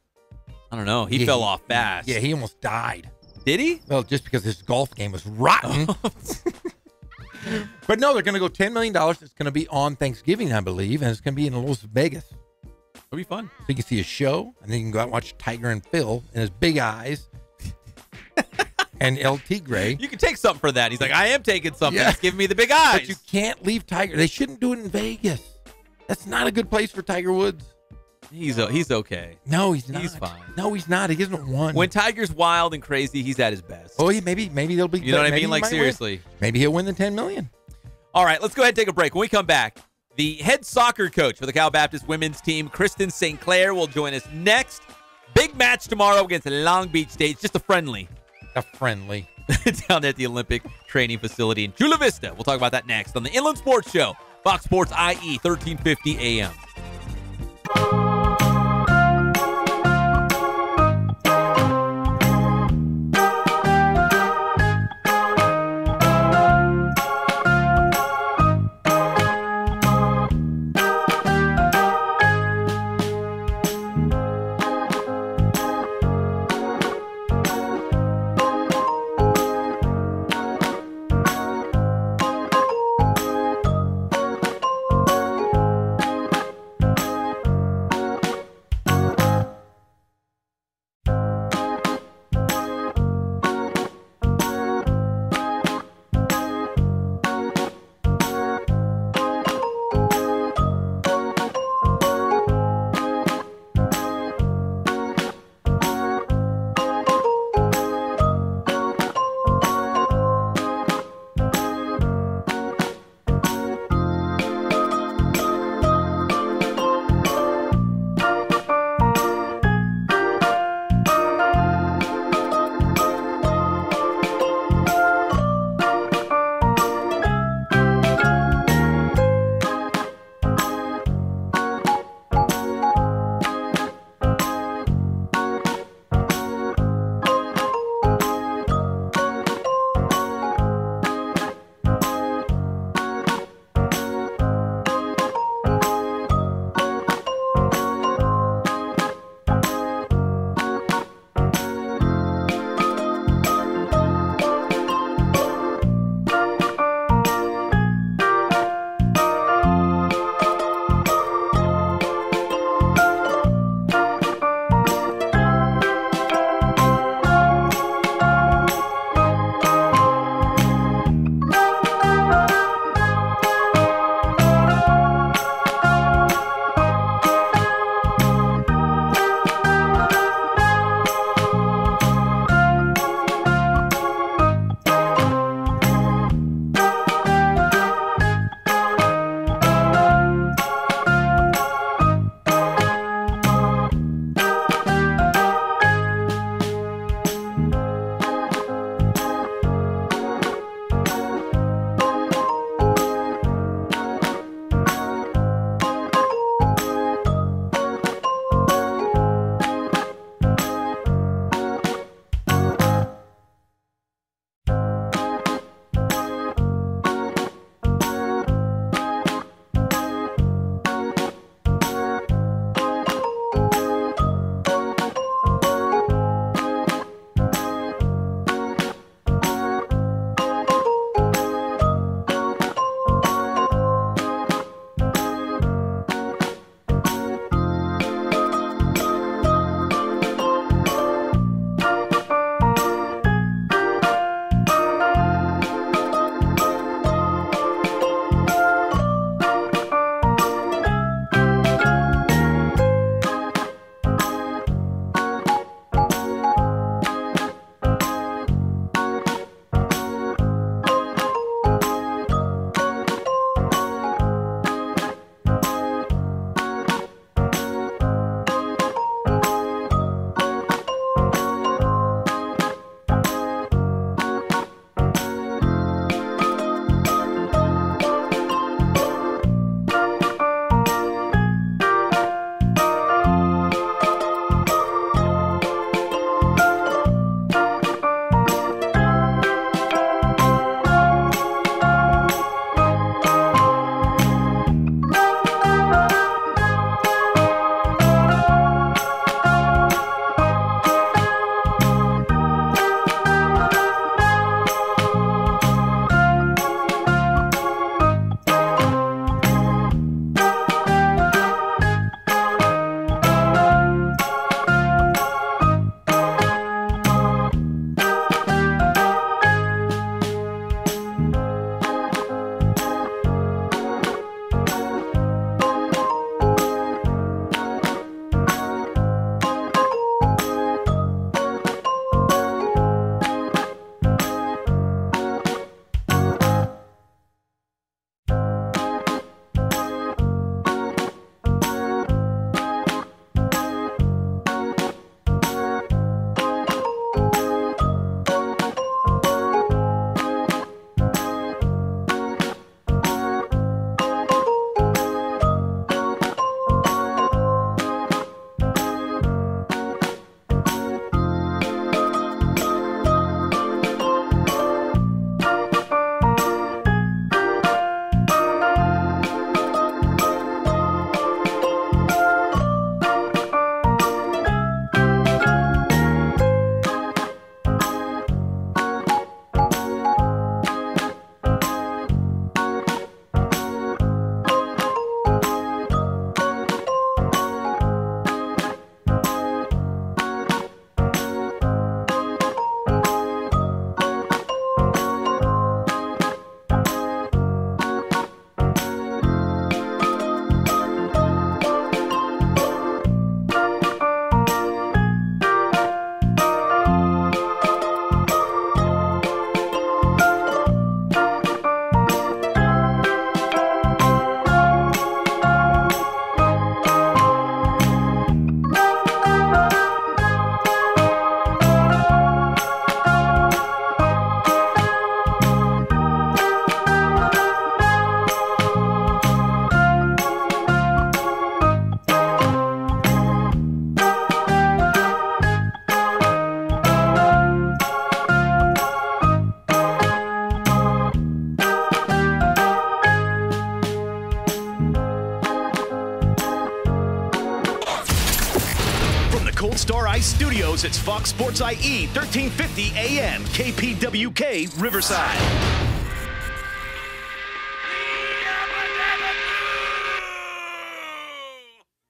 I don't know. He fell off fast. Yeah, he almost died. Did he? Well, just because his golf game was rotten. But no, they're going to go $10 million. It's going to be on Thanksgiving, I believe, and it's going to be in Las Vegas. It'll be fun. So you can see a show, and then you can go out and watch Tiger and Phil and his big eyes. And El Tigre. You can take something for that. He's like, I am taking something. Yeah. It's giving me the big eyes. But you can't leave Tiger. They shouldn't do it in Vegas. That's not a good place for Tiger Woods. He's okay. No, he's not. He's fine. No, he's not. He hasn't won. When Tiger's wild and crazy, he's at his best. Oh, yeah, maybe they'll be. You know what I mean? Like, seriously. Win. Maybe he'll win the $10 million. All right, let's go ahead and take a break. When we come back, the head soccer coach for the Cal Baptist women's team, Kristen St. Clair, will join us next. Big match tomorrow against Long Beach State. Just a friendly. Down at the Olympic Training Facility in Chula Vista. We'll talk about that next on the Inland Sports Show, Fox Sports IE, 1350 AM. Cold Star Ice Studios, it's Fox Sports IE, 1350 AM, KPWK, Riverside.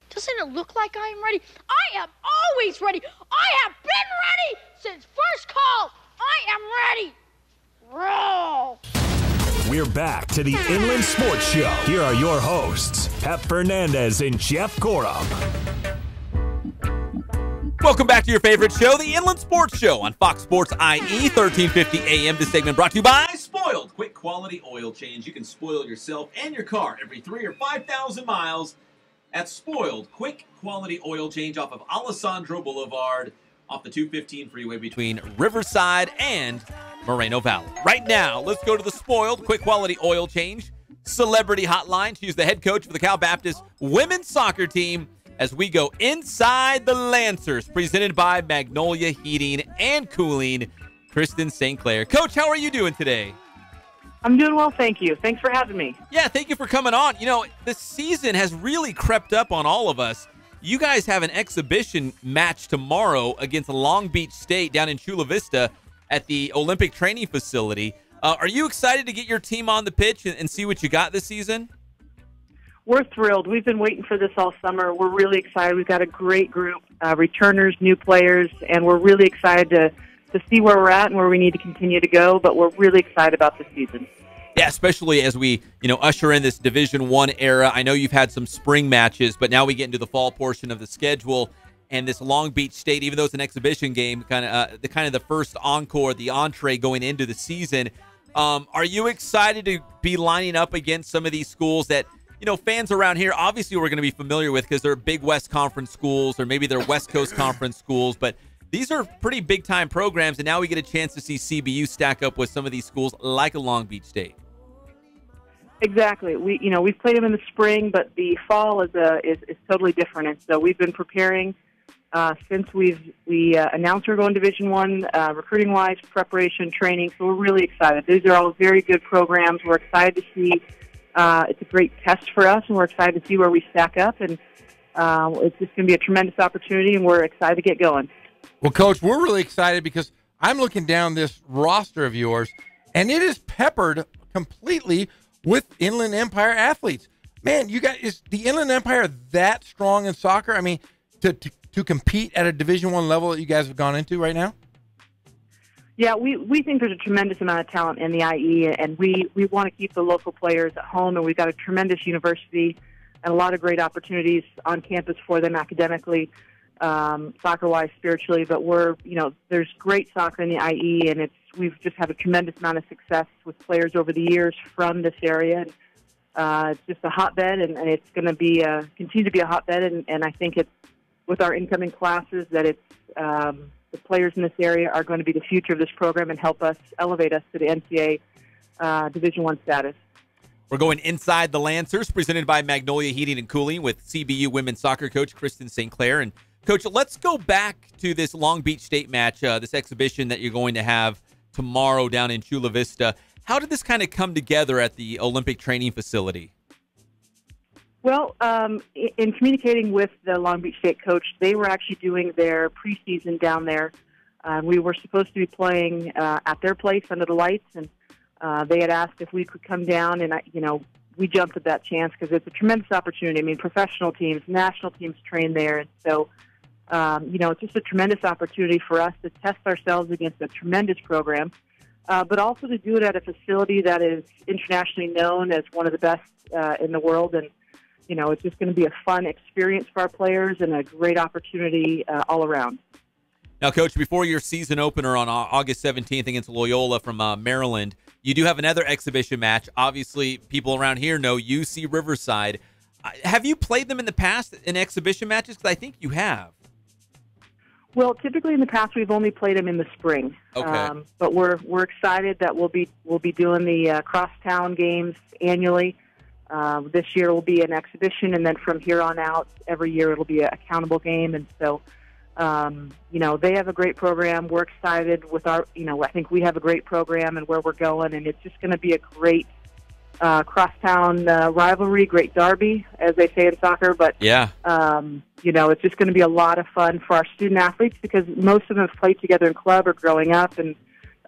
Doesn't it look like I am ready? I am always ready. I have been ready since first call. I am ready. Roll. We're back to the Inland Sports Show. Here are your hosts, Pep Fernandez and Jeff Corum. Welcome back to your favorite show, the Inland Sports Show on Fox Sports IE, 1350 AM. This segment brought to you by Spoiled. Quick quality oil change. You can spoil yourself and your car every 3 or 5,000 miles at Spoiled. Quick quality oil change off of Alessandro Boulevard off the 215 freeway between Riverside and Moreno Valley. Right now, let's go to the Spoiled Quick Quality Oil Change Celebrity Hotline. She's the head coach for the Cal Baptist women's soccer team as we go inside the Lancers, presented by Magnolia Heating and Cooling. Kristen St. Clair. Coach, how are you doing today? I'm doing well, thank you. Thanks for having me. Yeah, thank you for coming on. You know, the season has really crept up on all of us. You guys have an exhibition match tomorrow against Long Beach State down in Chula Vista at the Olympic Training Facility. Are you excited to get your team on the pitch and see what you got this season? We're thrilled. We've been waiting for this all summer. We're really excited. We've got a great group, returners, new players, and we're really excited to see where we're at and where we need to continue to go, but we're really excited about the season. Yeah, especially as we, usher in this Division I era. I know you've had some spring matches, but now we get into the fall portion of the schedule. And this Long Beach State, even though it's an exhibition game, kind of the first encore, the entree going into the season. Are you excited to be lining up against some of these schools that, fans around here obviously we're going to be familiar with because they're big West Conference schools or maybe they're West Coast Conference schools, but these are pretty big-time programs, and now we get a chance to see CBU stack up with some of these schools like a Long Beach State. Exactly. We've played them in the spring, but the fall is totally different, and so we've been preparing since we announced we're going Division I, recruiting-wise, preparation, training. So we're really excited. These are all very good programs. We're excited to see. It's a great test for us, and we're excited to see where we stack up. And it's just going to be a tremendous opportunity, and we're excited to get going. Well, Coach, we're really excited because I'm looking down this roster of yours, and it is peppered completely with Inland Empire athletes. Man, you guys, is the Inland Empire that strong in soccer? I mean, to compete at a Division I level that you guys have gone into right now? Yeah, we think there's a tremendous amount of talent in the IE, and we want to keep the local players at home, and we've got a tremendous university and a lot of great opportunities on campus for them academically, soccer-wise, spiritually, but there's great soccer in the IE, and we've just had a tremendous amount of success with players over the years from this area. And, it's just a hotbed, and it's going to be continue to be a hotbed, and I think it's with our incoming classes that it's the players in this area are going to be the future of this program and help us elevate us to the NCAA Division I status. We're going inside the Lancers, presented by Magnolia Heating and Cooling with CBU women's soccer coach Kristen St. Clair. And, Coach, let's go back to this Long Beach State match, this exhibition that you're going to have tomorrow down in Chula Vista. How did this kind of come together at the Olympic Training Facility? Well, in communicating with the Long Beach State coach, they were actually doing their preseason down there. We were supposed to be playing at their place under the lights, and they had asked if we could come down, and we jumped at that chance because it's a tremendous opportunity. I mean, professional teams, national teams train there, and so it's just a tremendous opportunity for us to test ourselves against a tremendous program, but also to do it at a facility that is internationally known as one of the best in the world, and it's just going to be a fun experience for our players and a great opportunity all around. Now, Coach, before your season opener on August 17th against Loyola from Maryland, you do have another exhibition match. Obviously, people around here know UC Riverside. Have you played them in the past in exhibition matches? Because I think you have. Well, typically in the past we've only played them in the spring. Okay. But we're excited that we'll be doing the crosstown games annually. This year will be an exhibition, and then from here on out, every year it'll be a accountable game. And so, they have a great program. We're excited with our, I think we have a great program and where we're going, and it's just going to be a great crosstown rivalry, great derby, as they say in soccer. But yeah, it's just going to be a lot of fun for our student athletes because most of them have played together in club or growing up, and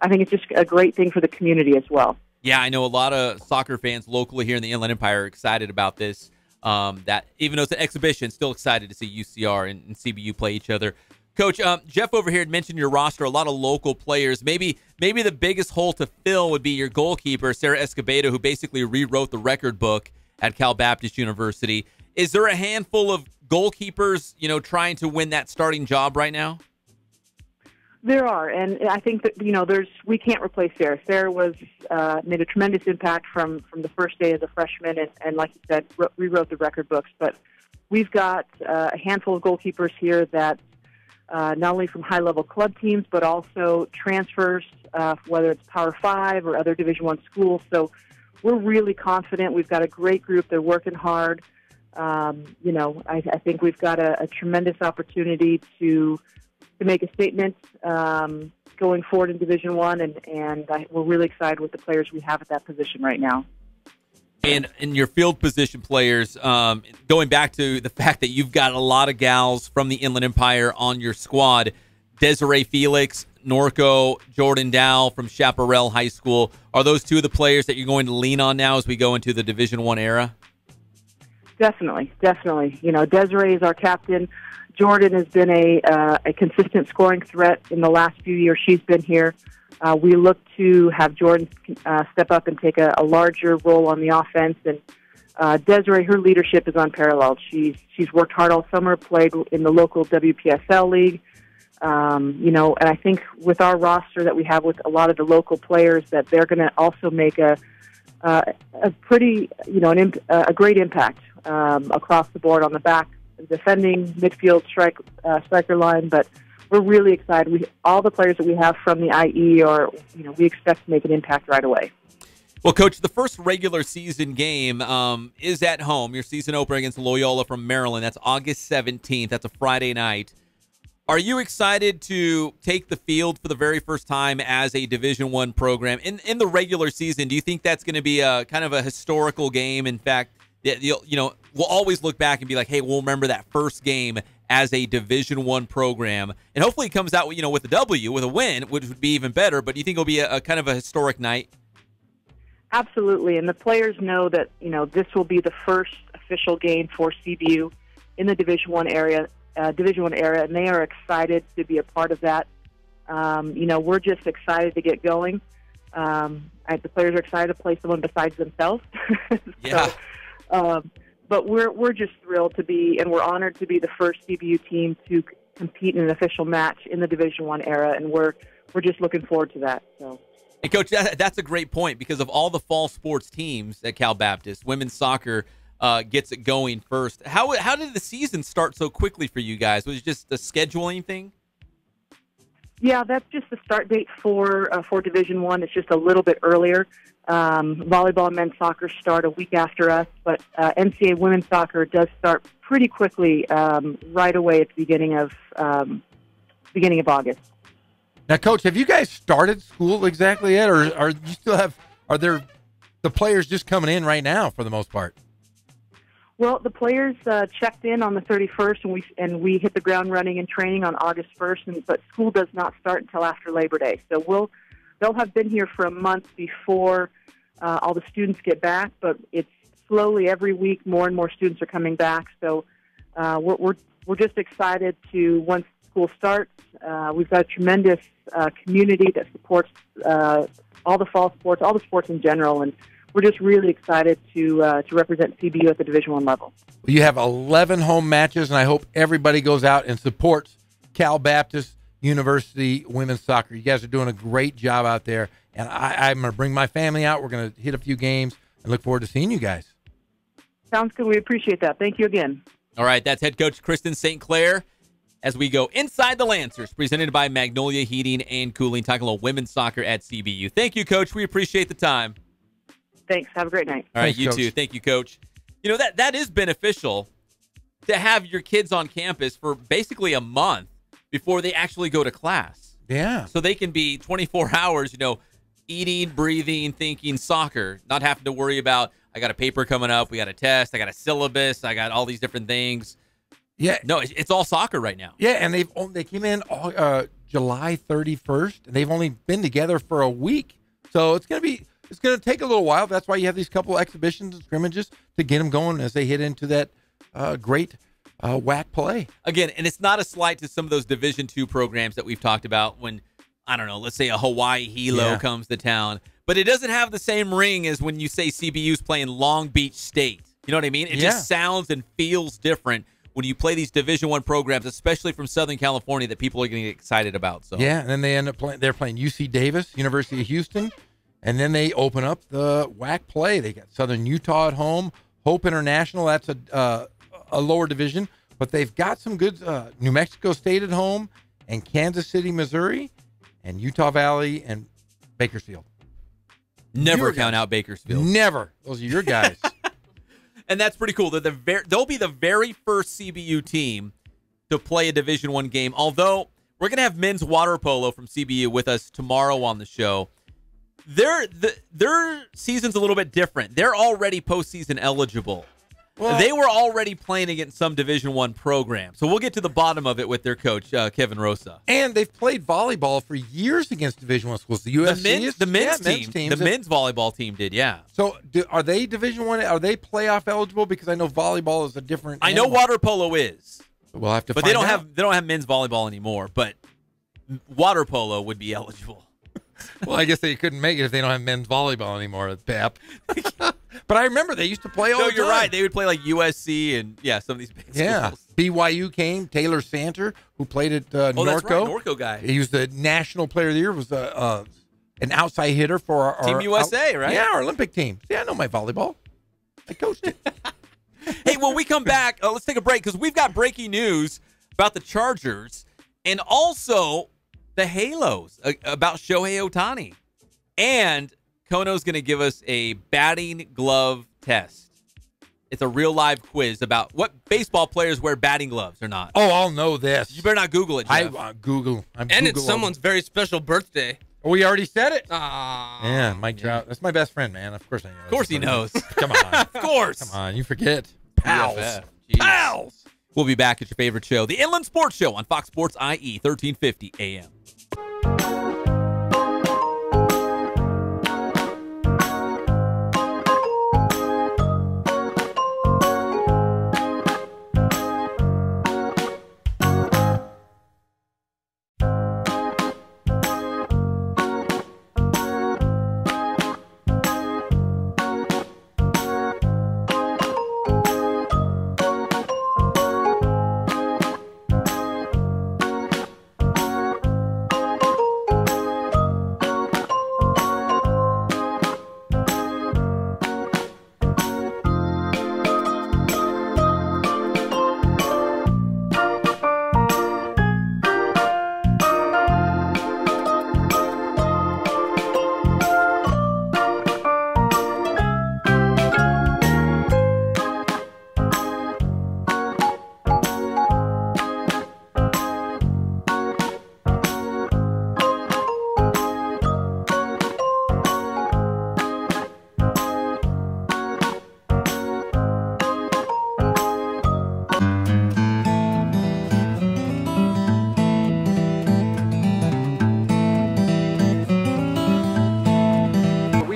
I think it's just a great thing for the community as well. Yeah, I know a lot of soccer fans locally here in the Inland Empire are excited about this. That even though it's an exhibition, still excited to see UCR and CBU play each other. Coach, Jeff over here had mentioned your roster, a lot of local players. Maybe the biggest hole to fill would be your goalkeeper, Sarah Escobedo, who basically rewrote the record book at Cal Baptist University. Is there a handful of goalkeepers, trying to win that starting job right now? There are, and I think that we can't replace Sarah. Sarah made a tremendous impact from the first day as a freshman, and like you said, rewrote the record books. But we've got a handful of goalkeepers here that not only from high-level club teams, but also transfers, whether it's Power 5 or other Division I schools. So we're really confident. We've got a great group. They're working hard. I think we've got a tremendous opportunity to make a statement going forward in Division I, and we're really excited with the players we have at that position right now. And in your field position players, going back to the fact that you've got a lot of gals from the Inland Empire on your squad, Desiree Felix, Norco, Jordan Dow from Chaparral High School, are those two of the players that you're going to lean on now as we go into the Division I era? Definitely. Desiree is our captain. Jordan has been a consistent scoring threat in the last few years she's been here. We look to have Jordan step up and take a larger role on the offense. And Desiree, her leadership is unparalleled. She's worked hard all summer, played in the local WPSL league. And I think with our roster that we have with a lot of the local players, that they're going to also make a pretty, a great impact across the board on the back, defending, midfield, striker line. But we're really excited. All the players that we have from the IE we expect to make an impact right away. Well, Coach, the first regular season game is at home. Your season opener against Loyola from Maryland. That's August 17th. That's a Friday night. Are you excited to take the field for the very first time as a Division I program in the regular season? Do you think that's going to be a kind of a historical game? In fact, we'll always look back and be like, hey, we'll remember that first game as a Division I program, and hopefully it comes out with a W, with a win, which would be even better. But do you think it'll be a kind of a historic night? Absolutely, and the players know that this will be the first official game for CBU in the Division I area, and they are excited to be a part of that. We're just excited to get going. The players are excited to play someone besides themselves. Yeah. But we're just thrilled to be, and we're honored to be the first CBU team to compete in an official match in the Division I era, and we're just looking forward to that. So. And Coach, that's a great point, because of all the fall sports teams at Cal Baptist, women's soccer gets it going first. How did the season start so quickly for you guys? Was it just a scheduling thing? Yeah, that's just the start date for Division I. It's just a little bit earlier. Volleyball and men's soccer start a week after us, but NCAA women's soccer does start pretty quickly, right away at the beginning of August. Now, Coach, have you guys started school exactly yet, or are there the players just coming in right now for the most part? Well, the players checked in on the 31st, and we hit the ground running and training on August 1st. But school does not start until after Labor Day. So they'll have been here for a month before all the students get back. But it's slowly every week more and more students are coming back. So we're just excited to, once school starts, we've got a tremendous community that supports all the fall sports, all the sports in general, and we're just really excited to represent CBU at the Division I level. You have 11 home matches, and I hope everybody goes out and supports Cal Baptist University women's soccer. You guys are doing a great job out there, and I'm going to bring my family out. We're going to hit a few games and look forward to seeing you guys. Sounds good. We appreciate that. Thank you again. All right, that's head coach Kristen St. Clair as we go inside the Lancers, presented by Magnolia Heating and Cooling, talking a little women's soccer at CBU. Thank you, Coach. We appreciate the time. Thanks. Have a great night. All right, Thanks, you Coach. too. Thank you, Coach. That is beneficial to have your kids on campus for basically a month before they actually go to class. Yeah. So they can be 24 hours, eating, breathing, thinking soccer, not having to worry about, I got a paper coming up, we got a test, I got a syllabus, I got all these different things. Yeah. No, it's all soccer right now. Yeah, and they came in July 31st, and they've only been together for a week. So it's going to take a little while. That's why you have these couple exhibitions and scrimmages to get them going as they hit into that great WAC play. Again, and it's not a slight to some of those Division II programs that we've talked about when, I don't know, let's say a Hawaii Hilo comes to town. But it doesn't have the same ring as when you say CBU's playing Long Beach State. You know what I mean? It just sounds and feels different when you play these Division I programs, especially from Southern California, that people are going to get excited about. So yeah, and then they end up playing. They're playing UC Davis, University of Houston, and then they open up the WAC play. They got Southern Utah at home, Hope International. That's a lower division, but they've got some good New Mexico State at home, and Kansas City, Missouri, and Utah Valley and Bakersfield. Never count out Bakersfield. Never. Those are your guys. And that's pretty cool. They'll be the very first CBU team to play a Division I game, although we're going to have men's water polo from CBU with us tomorrow on the show. Their season's a little bit different. They're already postseason eligible. Well, they were already playing against some Division I program. So we'll get to the bottom of it with their coach, Kevin Rosa. And they've played volleyball for years against Division I schools. The USC, the men's volleyball team did, yeah. So are they Division I? Are they playoff eligible? Because I know volleyball is a different. I know water polo is. We'll have to. But find they out. don't have men's volleyball anymore. But water polo would be eligible. Well, I guess they couldn't make it if they don't have men's volleyball anymore, Pep. But I remember they used to play all the time. You're right. They would play like USC and, some of these big schools. BYU came. Taylor Santer, who played at Norco. That's right. Norco guy. He was the National Player of the Year, was an outside hitter for our Team USA, right? Yeah, our Olympic team. See, I know my volleyball. I coached it. Hey, when we come back, let's take a break because we've got breaking news about the Chargers and also the Halos about Shohei Ohtani. And Kono's going to give us a batting glove test. It's a real live quiz about what baseball players wear batting gloves or not. Oh, I'll know this. You better not Google it, Jeff. Google. It's someone's very special birthday. Oh, we already said it. Aww. Yeah, Mike Trout. That's my best friend, man. Of course I know. Of course he knows. Come on. Of course. Come on. You forget. Pals. Pals. We'll be back at your favorite show, the Inland Sports Show on Fox Sports IE, 1350 AM.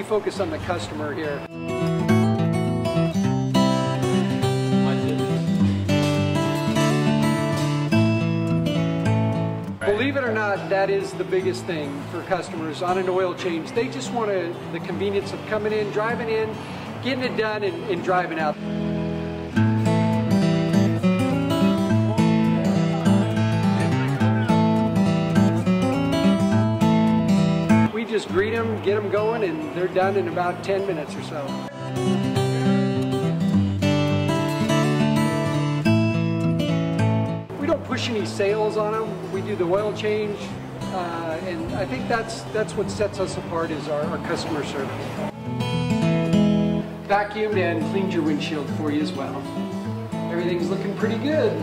Focus on the customer here. Believe it or not, that is the biggest thing for customers on an oil change. They just want the convenience of coming in, driving in, getting it done, and driving out. Just greet them, get them going, and they're done in about 10 minutes or so. We don't push any sales on them. We do the oil change, and I think that's what sets us apart is our customer service. Vacuumed and cleaned your windshield for you as well. Everything's looking pretty good.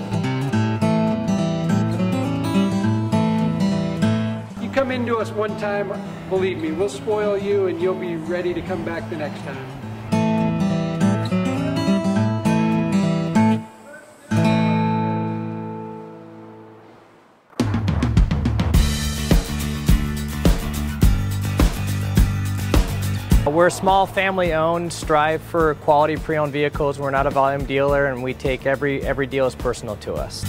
Come come into us one time, believe me, we'll spoil you and you'll be ready to come back the next time. We're a small family-owned, strive for quality pre-owned vehicles. We're not a volume dealer, and we take every deal as personal to us.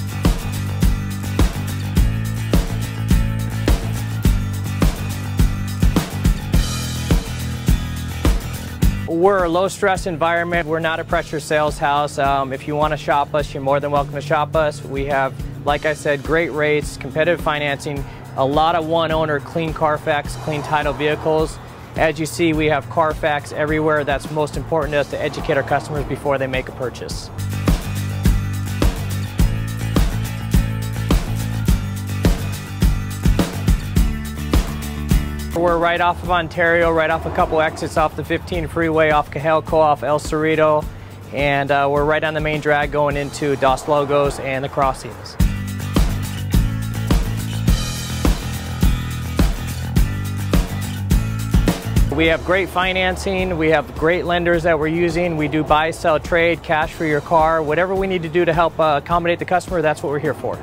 We're a low-stress environment. We're not a pressure sales house. If you want to shop us, you're more than welcome to shop us. We have, like I said, great rates, competitive financing, a lot of one-owner, clean Carfax, clean title vehicles. As you see, we have Carfax everywhere. That's most important to us, to educate our customers before they make a purchase. We're right off of Ontario, right off a couple exits off the 15 freeway, off Cajalco, off El Cerrito, and we're right on the main drag going into Dos Logos and the crossings. We have great financing, we have great lenders that we're using. We do buy, sell, trade, cash for your car. Whatever we need to do to help accommodate the customer, that's what we're here for.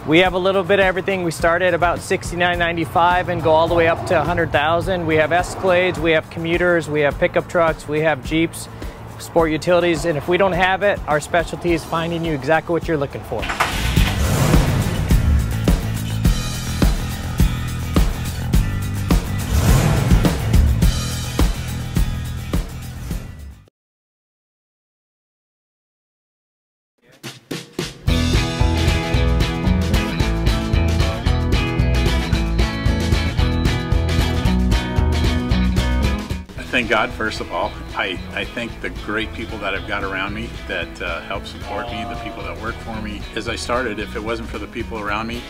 We have a little bit of everything. We start at about $69.95 and go all the way up to $100,000. We have Escalades, we have commuters, we have pickup trucks, we have Jeeps, sport utilities, and if we don't have it, our specialty is finding you exactly what you're looking for. Thank God, first of all. I thank the great people that I've got around me that help support me, the people that work for me. As I started, if it wasn't for the people around me,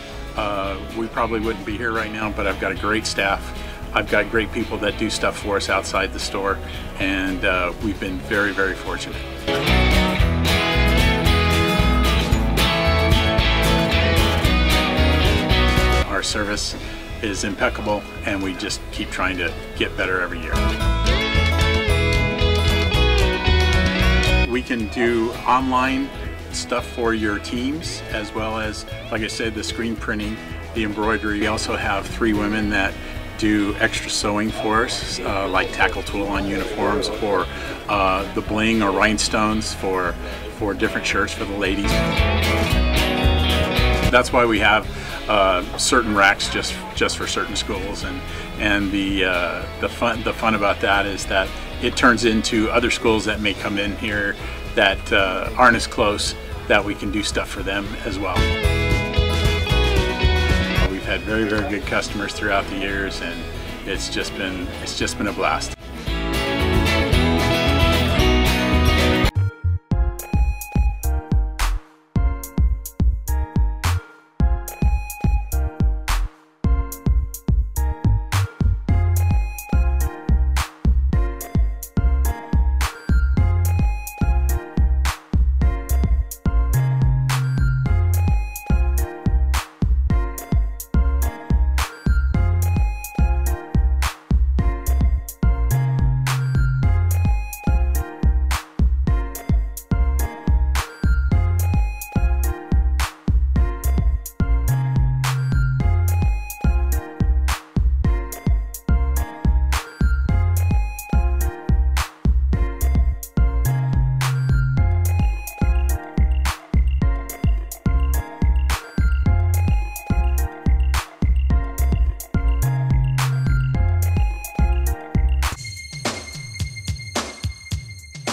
we probably wouldn't be here right now, but I've got a great staff. I've got great people that do stuff for us outside the store, and we've been very, very fortunate. Our service is impeccable, and we just keep trying to get better every year. We can do online stuff for your teams, as well as, like I said, the screen printing, the embroidery. We also have 3 women that do extra sewing for us, like tackle tool on uniforms, or the bling or rhinestones for different shirts for the ladies. That's why we have certain racks just for certain schools, and the fun about that is that it turns into other schools that may come in here that aren't as close, that we can do stuff for them as well. We've had very, very good customers throughout the years, and it's just been a blast.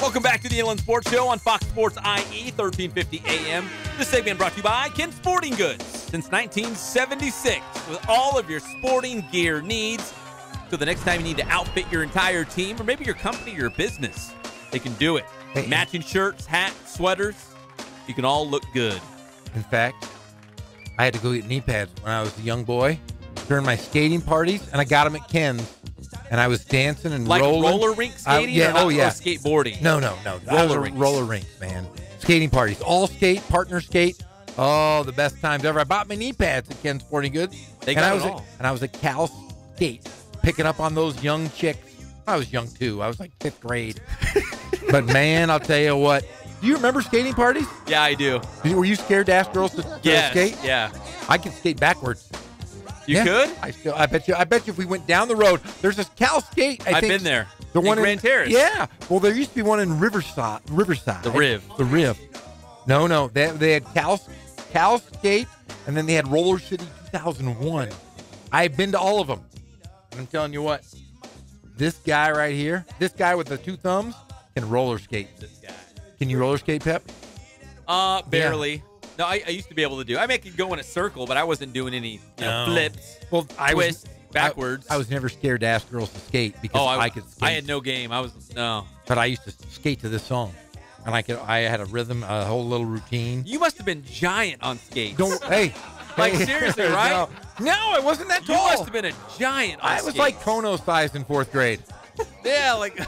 Welcome back to the Inland Sports Show on Fox Sports IE, 1350 AM. This segment brought to you by Ken Sporting Goods since 1976, with all of your sporting gear needs. So the next time you need to outfit your entire team, or maybe your company or your business, they can do it. Hey. Matching shirts, hats, sweaters, you can all look good. In fact, I had to go get knee pads when I was a young boy during my skating parties, and I got them at Ken's. And I was dancing and like rolling. Like roller rink skating or skateboarding? No. Roller rinks. Roller rinks, man. Skating parties. All skate, partner skate. Oh, the best times ever. I bought my knee pads at Ken Sporting Goods. They got it all. And I was at Cal Skate, picking up on those young chicks. I was young, too. I was like 5th grade. But, man, I'll tell you what. Do you remember skating parties? Yeah, I do. Were you scared to ask girls to skate? Yeah. I could skate backwards. You could? I bet you if we went down the road, there's this Cal Skate. I've been there. The one in Grand Terrace. Yeah. Well, there used to be one in Riverside. The Riv. The Riv. No. They had Cal Skate, and then they had Roller City 2001. I've been to all of them. And I'm telling you what, this guy right here, this guy with the 2 thumbs, can roller skate. This guy. Can you roller skate, Pep? Barely. Yeah. No, I used to be able to do. I could go in a circle, but I wasn't doing any flips, twists, backwards. I was never scared to ask girls to skate because I could skate. I had no game. But I used to skate to this song. And I had a rhythm, a whole little routine. You must have been giant on skates. Seriously, right? No, I wasn't that tall. You must have been a giant on skates. I was like Kono sized in 4th grade. Yeah, like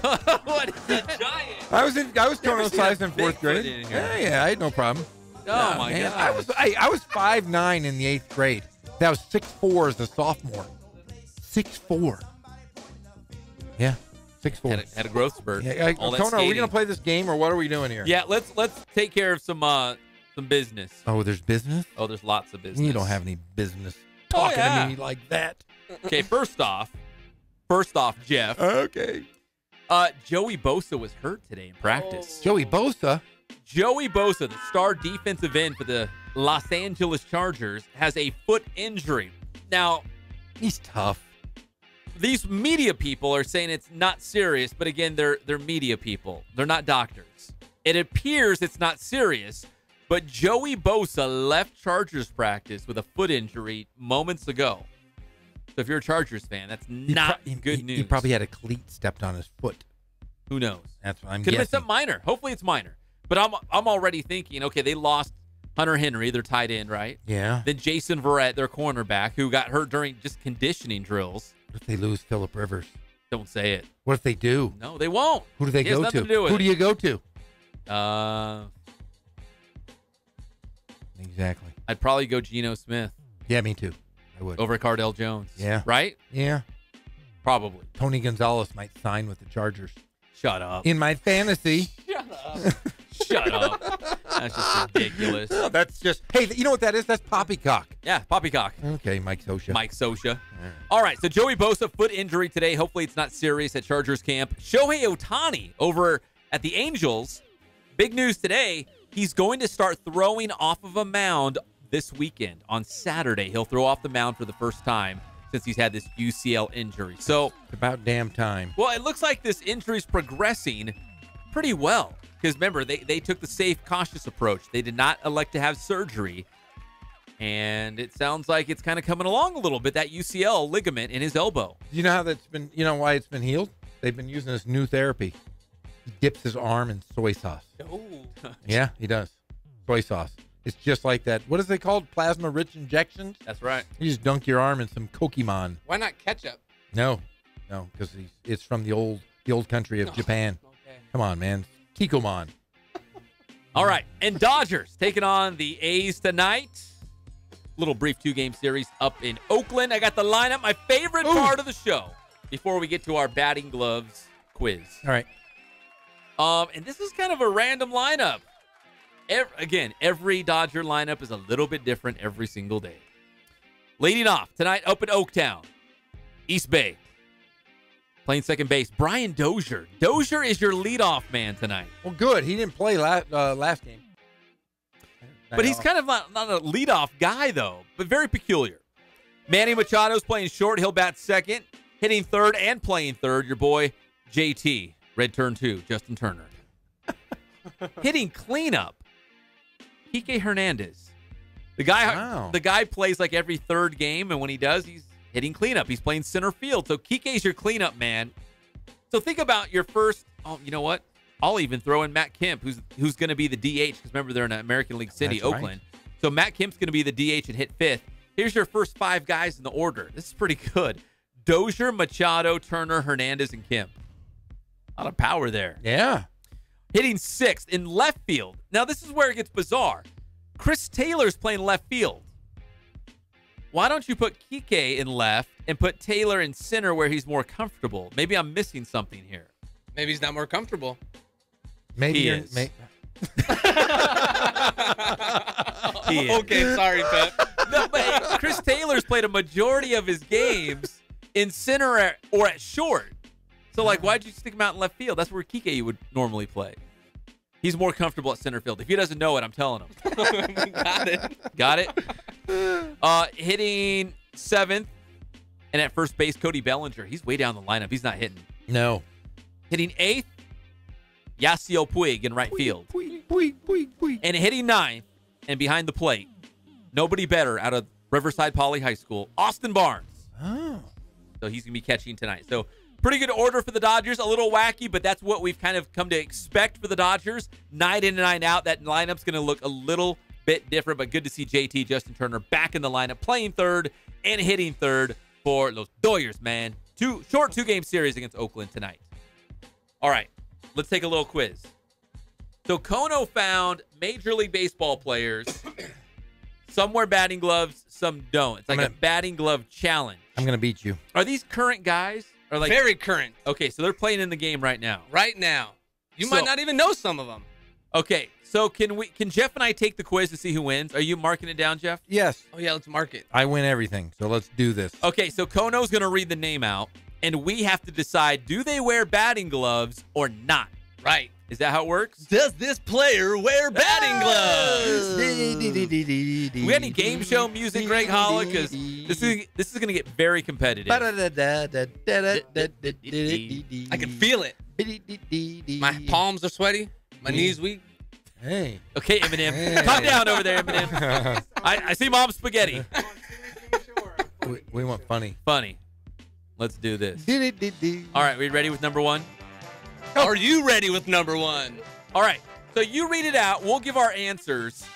what is a giant? I was Kono sized in 4th grade. Yeah, I had no problem. Oh my god! I was 5'9" in the 8th grade. That was 6'4" as a sophomore. 6'4". Yeah. 6'4". Had a growth spurt. Yeah, Kona, are we gonna play this game or what are we doing here? Yeah, let's take care of some business. Oh, there's business? Oh, there's lots of business. You don't have any business talking to me like that. Okay, first off, Jeff. Okay. Joey Bosa was hurt today in practice. Joey Bosa, the star defensive end for the Los Angeles Chargers, has a foot injury. Now, he's tough. These media people are saying it's not serious, but again, they're media people. They're not doctors. It appears it's not serious, but Joey Bosa left Chargers practice with a foot injury moments ago. So if you're a Chargers fan, that's not good news. He probably had a cleat stepped on his foot. Who knows? That's what I'm guessing. Could have been something minor. Hopefully it's minor. But I'm already thinking, okay, they lost Hunter Henry, their tight end, right? Yeah. Then Jason Verrett, their cornerback, who got hurt during just conditioning drills. What if they lose Phillip Rivers? Don't say it. What if they do? No, they won't. Who do they go to? Who do you go to? Exactly. I'd probably go Geno Smith. Yeah, me too. I would. Over Cardell Jones. Yeah. Right? Yeah. Probably. Tony Gonzalez might sign with the Chargers. Shut up. In my fantasy. Shut up. Shut up. That's just ridiculous. No, that's just, hey, you know what that is? That's poppycock. Yeah, poppycock. Okay, Mike Scioscia. Yeah. All right, so Joey Bosa, foot injury today. Hopefully it's not serious at Chargers camp. Shohei Ohtani over at the Angels. Big news today. He's going to start throwing off of a mound this weekend. On Saturday, he'll throw off the mound for the first time since he's had this UCL injury. So it's about damn time. Well, it looks like this injury's progressing pretty well. Because remember, they took the safe, cautious approach. They did not elect to have surgery. And it sounds like it's kind of coming along a little bit, that UCL ligament in his elbow. You know how that's been, you know why it's been healed? They've been using this new therapy. He dips his arm in soy sauce. Oh. Yeah, he does. Soy sauce. It's just like that. What is it called? Plasma-rich injections? That's right. You just dunk your arm in some Pokemon. Why not ketchup? No, because it's from the old country of Japan. Okay. Come on, man. Kikomon. All right, and Dodgers taking on the A's tonight. Little brief 2-game series up in Oakland. I got the lineup, my favorite part of the show, before we get to our batting gloves quiz. All right. And this is kind of a random lineup. Every Dodger lineup is a little bit different every single day. Leading off tonight up in Oaktown, East Bay. Playing second base, Brian Dozier. Dozier is your leadoff man tonight. Well, good. He didn't play last game. But he's kind of not a leadoff guy, though, but very peculiar. Manny Machado's playing short. He'll bat second. Hitting third and playing third, your boy, JT. Red turn 2, Justin Turner. Hitting cleanup, Kike Hernandez. The guy plays like every third game, and when he does, he's hitting cleanup. He's playing center field. So Kike's your cleanup man. So think about your first, you know what? I'll even throw in Matt Kemp, who's going to be the DH, because remember, they're in American League City, That's Oakland. Right. So Matt Kemp's going to be the DH and hit fifth. Here's your first 5 guys in the order. This is pretty good. Dozier, Machado, Turner, Hernandez, and Kemp. A lot of power there. Yeah. Hitting 6th in left field. Now, this is where it gets bizarre. Chris Taylor's playing left field. Why don't you put Kike in left and put Taylor in center where he's more comfortable? Maybe I'm missing something here. Maybe he's not more comfortable. Maybe he you're, is. He is. Okay, sorry, Pep. No, but Chris Taylor's played a majority of his games in center or at short. So, like, why'd you stick him out in left field? That's where Kike would normally play. He's more comfortable at center field. If he doesn't know it, I'm telling him. Got it. Got it? Hitting 7th, and at first base, Cody Bellinger. He's way down the lineup. He's not hitting. No. Hitting 8th, Yasiel Puig in right field. Puig. And hitting 9th, and behind the plate, nobody better out of Riverside Poly High School, Austin Barnes. Oh. So he's going to be catching tonight. So pretty good order for the Dodgers. A little wacky, but that's what we've kind of come to expect for the Dodgers. Night in and night out, that lineup's going to look a little bit different, but good to see JT, Justin Turner, back in the lineup, playing third and hitting third for Los Doyers, man. Short two-game series against Oakland tonight. All right, let's take a little quiz. So Kono found Major League Baseball players. Some wear batting gloves, some don't. It's like a batting glove challenge. I'm going to beat you. Are these current guys? Or like Very current. Okay, so they're playing in the game right now. Right now. You might not even know some of them. Okay, so can Jeff and I take the quiz to see who wins? Are you marking it down, Jeff? Yes. Oh, yeah, let's mark it. I win everything, so let's do this. Okay, so Kono's going to read the name out, and we have to decide, do they wear batting gloves or not? Right. Is that how it works? Does this player wear batting gloves? We got any game show music, Greg Holla? Because this is going to get very competitive. I can feel it. My palms are sweaty. My knees weak. Hey. Okay, Eminem. Calm down over there, Eminem. I see mom's spaghetti. We want funny. Funny. Let's do this. All right, we ready with number 1? Are you ready with number 1? All right. So you read it out. We'll give our answers,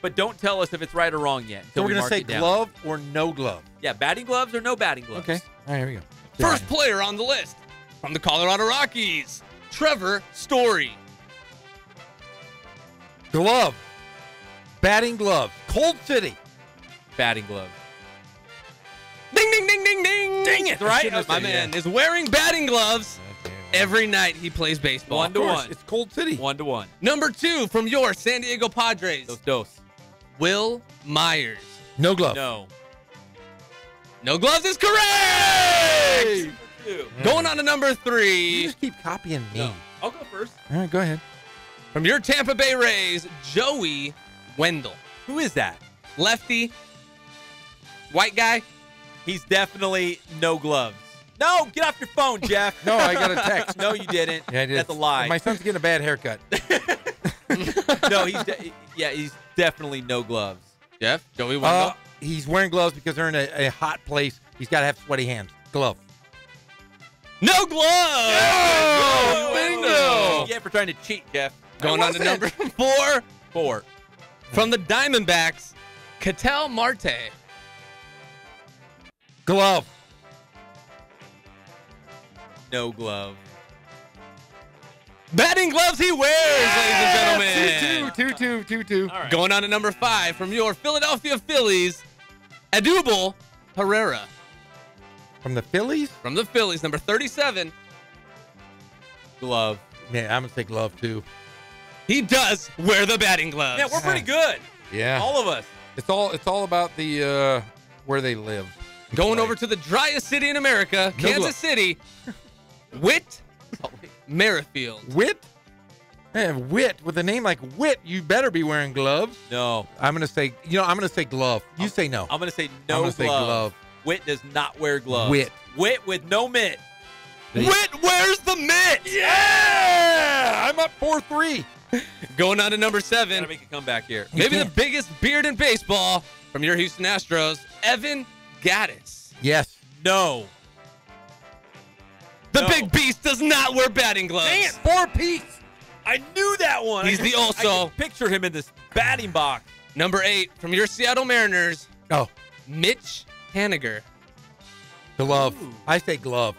but don't tell us if it's right or wrong yet. So we're going to say glove or no glove. Yeah, batting gloves or no batting gloves. Okay. All right, here we go. First player on the list from the Colorado Rockies, Trevor Story. Glove. Batting glove. Cold City. Batting glove. Ding, ding, ding, ding, ding. Dang it, right? My man is wearing batting gloves every night he plays baseball. 1-1. It's Cold City. 1-1. Number 2 from your San Diego Padres. Dos. Will Myers. No glove. No. No gloves is correct. Going on to number 3. You just keep copying me. No. I'll go first. All right, go ahead. From your Tampa Bay Rays, Joey Wendell. Who is that? Lefty. White guy. He's definitely no gloves. No, get off your phone, Jeff. No, I got a text. No, you didn't. Yeah, I did. That's a lie. My son's getting a bad haircut. No, he's definitely no gloves. Jeff, Joey Wendell. He's wearing gloves because they're in a hot place. He's got to have sweaty hands. Glove. No gloves. Oh, bingo. Yeah, for trying to cheat, Jeff. Going on to number 4. From the Diamondbacks, Ketel Marte. Glove. No glove. Batting gloves he wears, ladies and gentlemen. 2-2. All right. Going on to number 5 from your Philadelphia Phillies, Adubel Herrera. From the Phillies? From the Phillies, number 37. Glove. Yeah, I'm going to say glove, too. He does wear the batting gloves. Yeah, we're pretty good. Yeah. All of us. It's all about the where they live. Going over to the driest city in America, No Kansas glove. City, Whit Merrifield. Whit? Man, Whit. With a name like Whit, you better be wearing gloves. No. I'm going to say, I'm going to say glove. You say no. I'm going to say I'm no gonna say glove. Whit does not wear gloves. Whit with no mitt. Whit wears the mitt. Yeah! I'm up 4-3. Going on to number 7. Gotta make a comeback here. Maybe the biggest beard in baseball from your Houston Astros, Evan Gattis. Yes. No. The big beast does not wear batting gloves. Dang it, 4-piece. I knew that one. He's the also. I can picture him in this batting box. Number 8 from your Seattle Mariners, Oh, Mitch Haniger. glove. I say glove.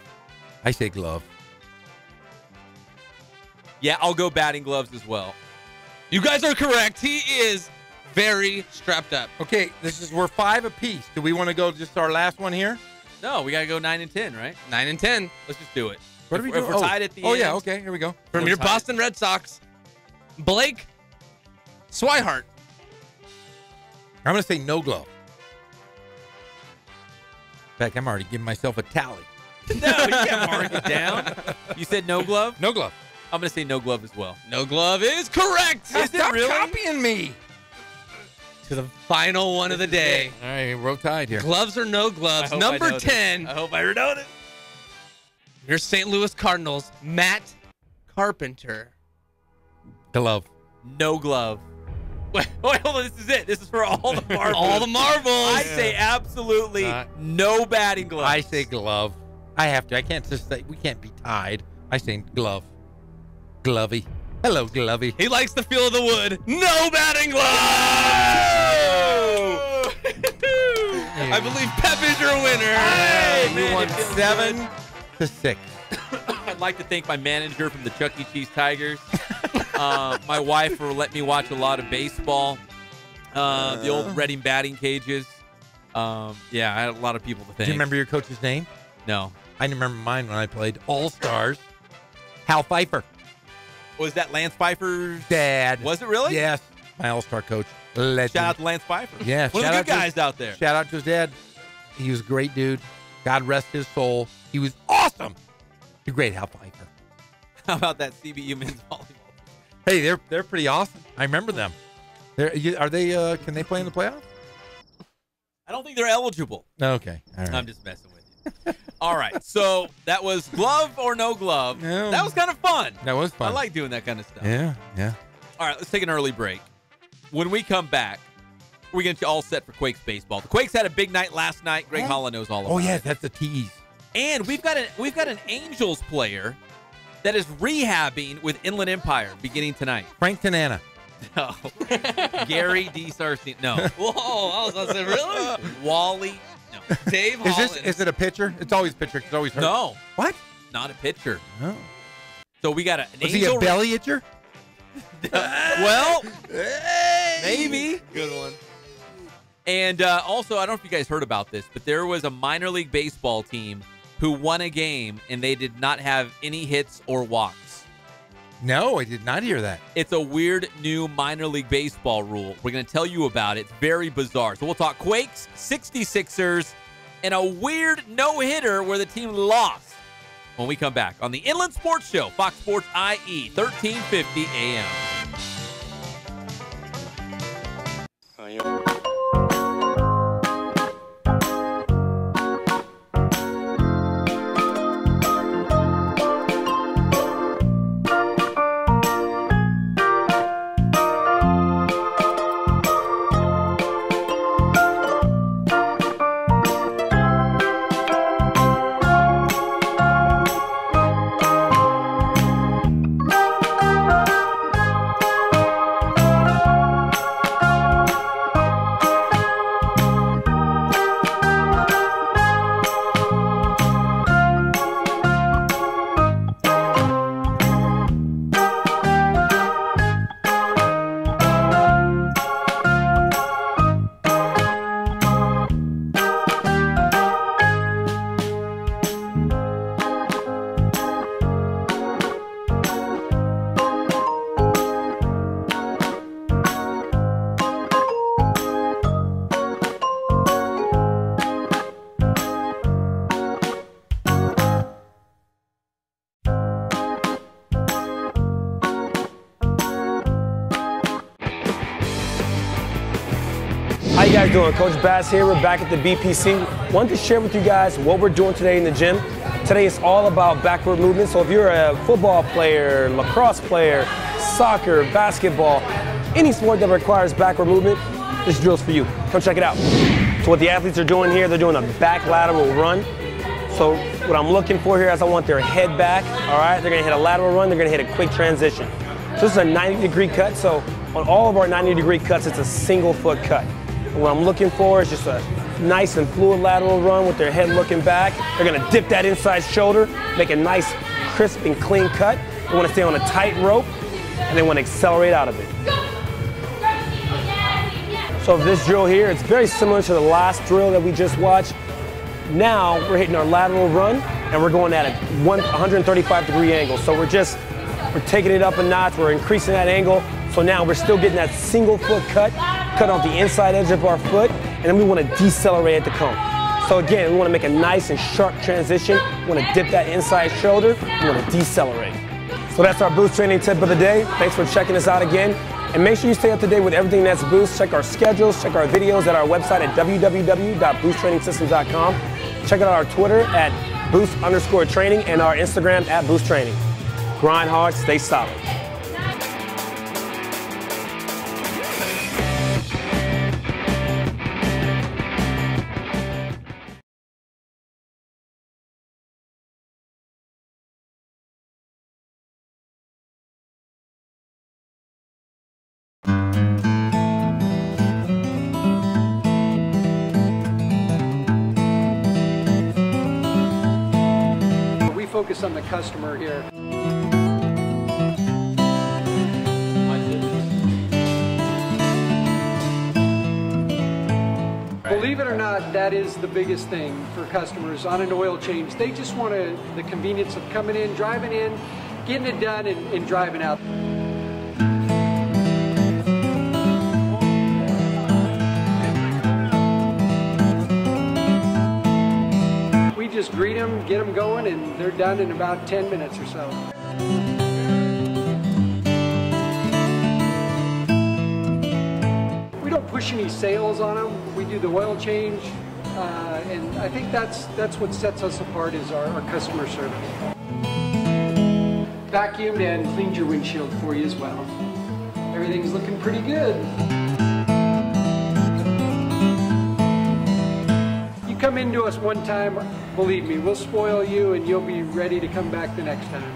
Yeah, I'll go batting gloves as well. You guys are correct. He is very strapped up. Okay, we're 5 apiece. Do we want to go just our last one here? No, we got to go 9 and 10, right? 9 and 10. Let's just do it. What are we doing? If we're tied at the end. Oh, yeah, okay, here we go. From your Boston Red Sox, Blake Swihart. I'm going to say no glove. In fact, I'm already giving myself a tally. No, you can't mark it down. You said no glove? No glove. I'm going to say no glove as well. No glove is correct. Is it really? Copying me. To the final one of the day. All right, we're tied here. Gloves or no gloves? Number 10. I hope I know this. Your St. Louis Cardinals, Matt Carpenter. Glove. No glove. Wait, hold on. This is it. This is for all the marbles. All the marbles. I say absolutely no batting gloves. I say glove. I have to. I can't just say we can't be tied. I say glove. Glovey. Hello, Glovey. He likes the feel of the wood. No batting gloves. I believe Pep is your winner. Hey, you won 7-6. I'd like to thank my manager from the Chuck E. Cheese Tigers. My wife for letting me watch a lot of baseball. The old Reading batting cages. Yeah, I had a lot of people to thank. Do you remember your coach's name? No. I remember mine when I played All-Stars. Hal Pfeiffer. Was that Lance Pfeiffer's dad? Was it really? Yes. My All-Star coach. Legend. Shout out to Lance Pfeiffer. Yeah. One of the good guys out there. Shout out to his dad. He was a great dude. God rest his soul. He was awesome. You're great, Hal Pfeiffer. How about that CBU men's volleyball? Hey, they're pretty awesome. I remember them. Are they? Can they play in the playoffs? I don't think they're eligible. Okay, all right. I'm just messing with you. All right, so that was glove or no glove. No. That was kind of fun. That was fun. I like doing that kind of stuff. Yeah. All right, let's take an early break. When we come back, we're going to all set for Quakes baseball. The Quakes had a big night last night. Greg Holland knows all about it. Oh yeah, that's a tease. And we've got an Angels player that is rehabbing with Inland Empire beginning tonight. Frank Tanana. No. Gary D. Sarcine. No. Whoa, I was going to say, really? Wally. No. Dave Holland. Is it a pitcher? It's always pitcher. It's always hurt. No. What? Not a pitcher. No. So we got an Was Angel. he a belly itcher? Well, maybe. Good one. And also, I don't know if you guys heard about this, but there was a minor league baseball team who won a game, and they did not have any hits or walks. No, I did not hear that. It's a weird new minor league baseball rule. We're going to tell you about it. It's very bizarre. So we'll talk Quakes, 66ers, and a weird no-hitter where the team lost when we come back on the Inland Sports Show, Fox Sports IE, 1350 AM. How you guys doing? Coach Bass here. We're back at the BPC. Wanted to share with you guys what we're doing today in the gym. Today is all about backward movement. So if you're a football player, lacrosse player, soccer, basketball, any sport that requires backward movement, this drill's for you. Come check it out. So what the athletes are doing here, they're doing a back lateral run. So what I'm looking for here is I want their head back, all right? They're gonna hit a lateral run, they're gonna hit a quick transition. So this is a 90-degree cut. So on all of our 90-degree cuts, it's a single foot cut. And what I'm looking for is just a nice and fluid lateral run with their head looking back. They're gonna dip that inside shoulder, make a nice, crisp and clean cut. They want to stay on a tight rope, and they want to accelerate out of it. So for this drill here, it's very similar to the last drill that we just watched. Now we're hitting our lateral run, and we're going at a 135-degree angle. So we're taking it up a notch, we're increasing that angle. So now we're still getting that single foot cut off the inside edge of our foot, and then we want to decelerate at the cone. So again, we want to make a nice and sharp transition. We want to dip that inside shoulder, we want to decelerate. So that's our boost training tip of the day. Thanks for checking us out again. And make sure you stay up to date with everything that's Boost. Check our schedules, check our videos at our website at www.boosttrainingsystems.com. Check out our Twitter at Boost_training and our Instagram at Boost Training. Grind hard, stay solid. Focus on the customer here. Believe it or not, that is the biggest thing for customers on an oil change. They just want the convenience of coming in, driving in, getting it done, and driving out. Just greet them, get them going, and they're done in about 10 minutes or so. We don't push any sales on them. We do the oil change, and I think that's what sets us apart is our customer service. Vacuumed and cleaned your windshield for you as well. Everything's looking pretty good. Come into us one time, believe me, we'll spoil you and you'll be ready to come back the next time.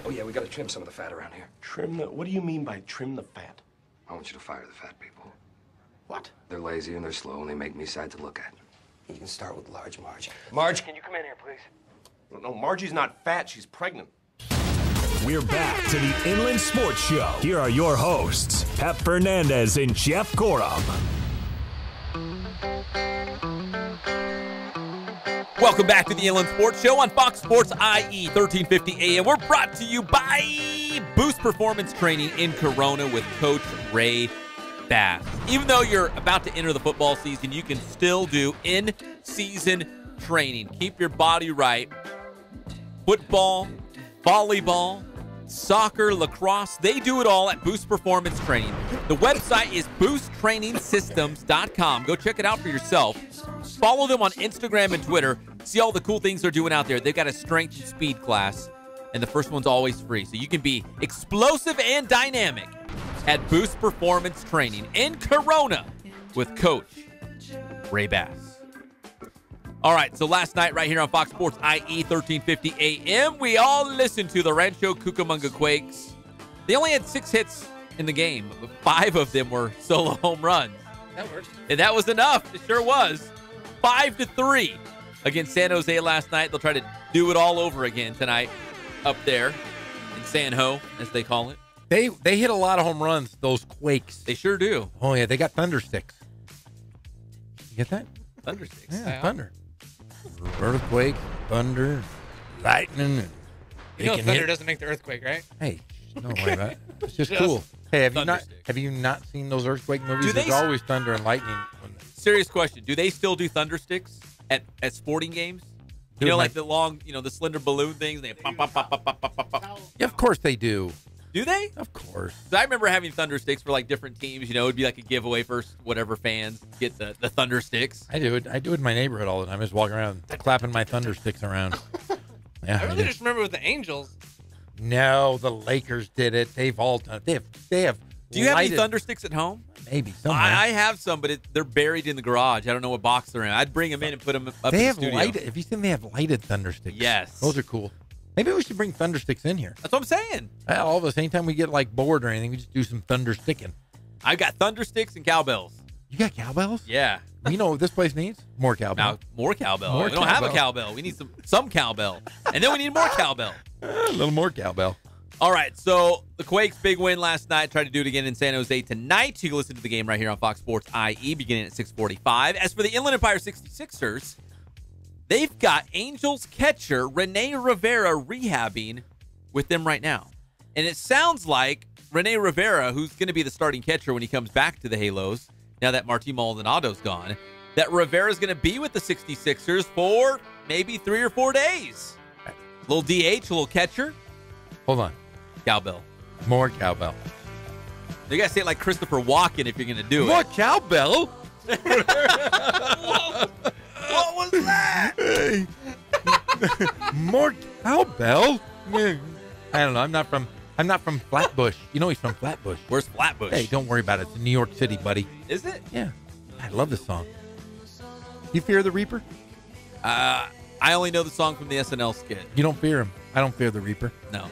Oh, yeah, we gotta trim some of the fat around here. Trim the... What do you mean by trim the fat? I want you to fire the fat people. What? They're lazy and they're slow and they make me sad to look at. You can start with large Marge. Marge, can you come in here, please? No, Margie's not fat. She's pregnant. We're back to the Inland Sports Show. Here are your hosts, Pep Fernandez and Jeff Gorham. Welcome back to the Inland Sports Show on Fox Sports IE 1350 AM. We're brought to you by Boost Performance Training in Corona with Coach Ray Bass. Even though you're about to enter the football season, you can still do in-season training. Keep your body right. Football, volleyball, soccer, lacrosse, they do it all at Boost Performance Training. The website is boosttrainingsystems.com. Go check it out for yourself. Follow them on Instagram and Twitter. See all the cool things they're doing out there. They've got a strength and speed class, and the first one's always free. So you can be explosive and dynamic at Boost Performance Training in Corona with Coach Ray Bass. All right, so last night right here on Fox Sports IE 1350 AM, we all listened to the Rancho Cucamonga Quakes. They only had 6 hits in the game, but 5 of them were solo home runs. That worked. And that was enough. It sure was. 5-3 against San Jose last night. They'll try to do it all over again tonight up there in San Ho, as they call it. They hit a lot of home runs, those Quakes. They sure do. Oh, yeah, they got thunder sticks. You get that? Thunder sticks. Yeah, thunder. Earthquake, thunder, lightning. You know thunder doesn't make the earthquake, right? Hey, don't worry about it. It's just cool. Hey, have you not seen those earthquake movies? There's always thunder and lightning. Serious question. Do they still do thunder sticks at sporting games? You know, like the long, the slender balloon things? They pop, pop, pop, pop, pop, pop, pop. Yeah, of course they do. Do they? Of course. So I remember having thunder sticks for like different teams. It'd be like a giveaway for whatever fans get the thunder sticks. I do it in my neighborhood all the time. I just walk around clapping my thunder sticks around. Yeah, I really just remember with the Angels. No, the Lakers did it. They've all done it. They have. Do you have any thunder sticks at home? Maybe somewhere. I have some, but they're buried in the garage. I don't know what box they're in. I'd bring them in and put them up in the studio. Have you seen they have lighted thunder sticks? Yes. Those are cool. Maybe we should bring thunder sticks in here. That's what I'm saying. All of us, anytime we get like bored or anything, we just do some thunder sticking. I got thunder sticks and cowbells. You got cowbells? Yeah. You know what this place needs? More cowbell. Now, more cowbell. We don't have a cowbell. We need some cowbell. And then we need more cowbell. A little more cowbell. All right, so the Quakes' big win last night. Try to do it again in San Jose tonight. You can listen to the game right here on Fox Sports IE beginning at 6:45. As for the Inland Empire 66ers, they've got Angels catcher Rene Rivera rehabbing with them right now. And it sounds like Rene Rivera, who's going to be the starting catcher when he comes back to the Halos, now that Martín Maldonado's gone, that Rivera's going to be with the 66ers for maybe 3 or 4 days. Little DH, little catcher. Hold on. Cowbell. More cowbell. You got to say it like Christopher Walken if you're going to do More it. More cowbell? What was that? Hey. More cowbell? I don't know. I'm not from Flatbush. You know he's from Flatbush. Where's Flatbush? Hey, don't worry about it. It's in New York City, buddy. Is it? Yeah. I love this song. You fear the Reaper? I only know the song from the SNL skit. You don't fear him. I don't fear the Reaper. No.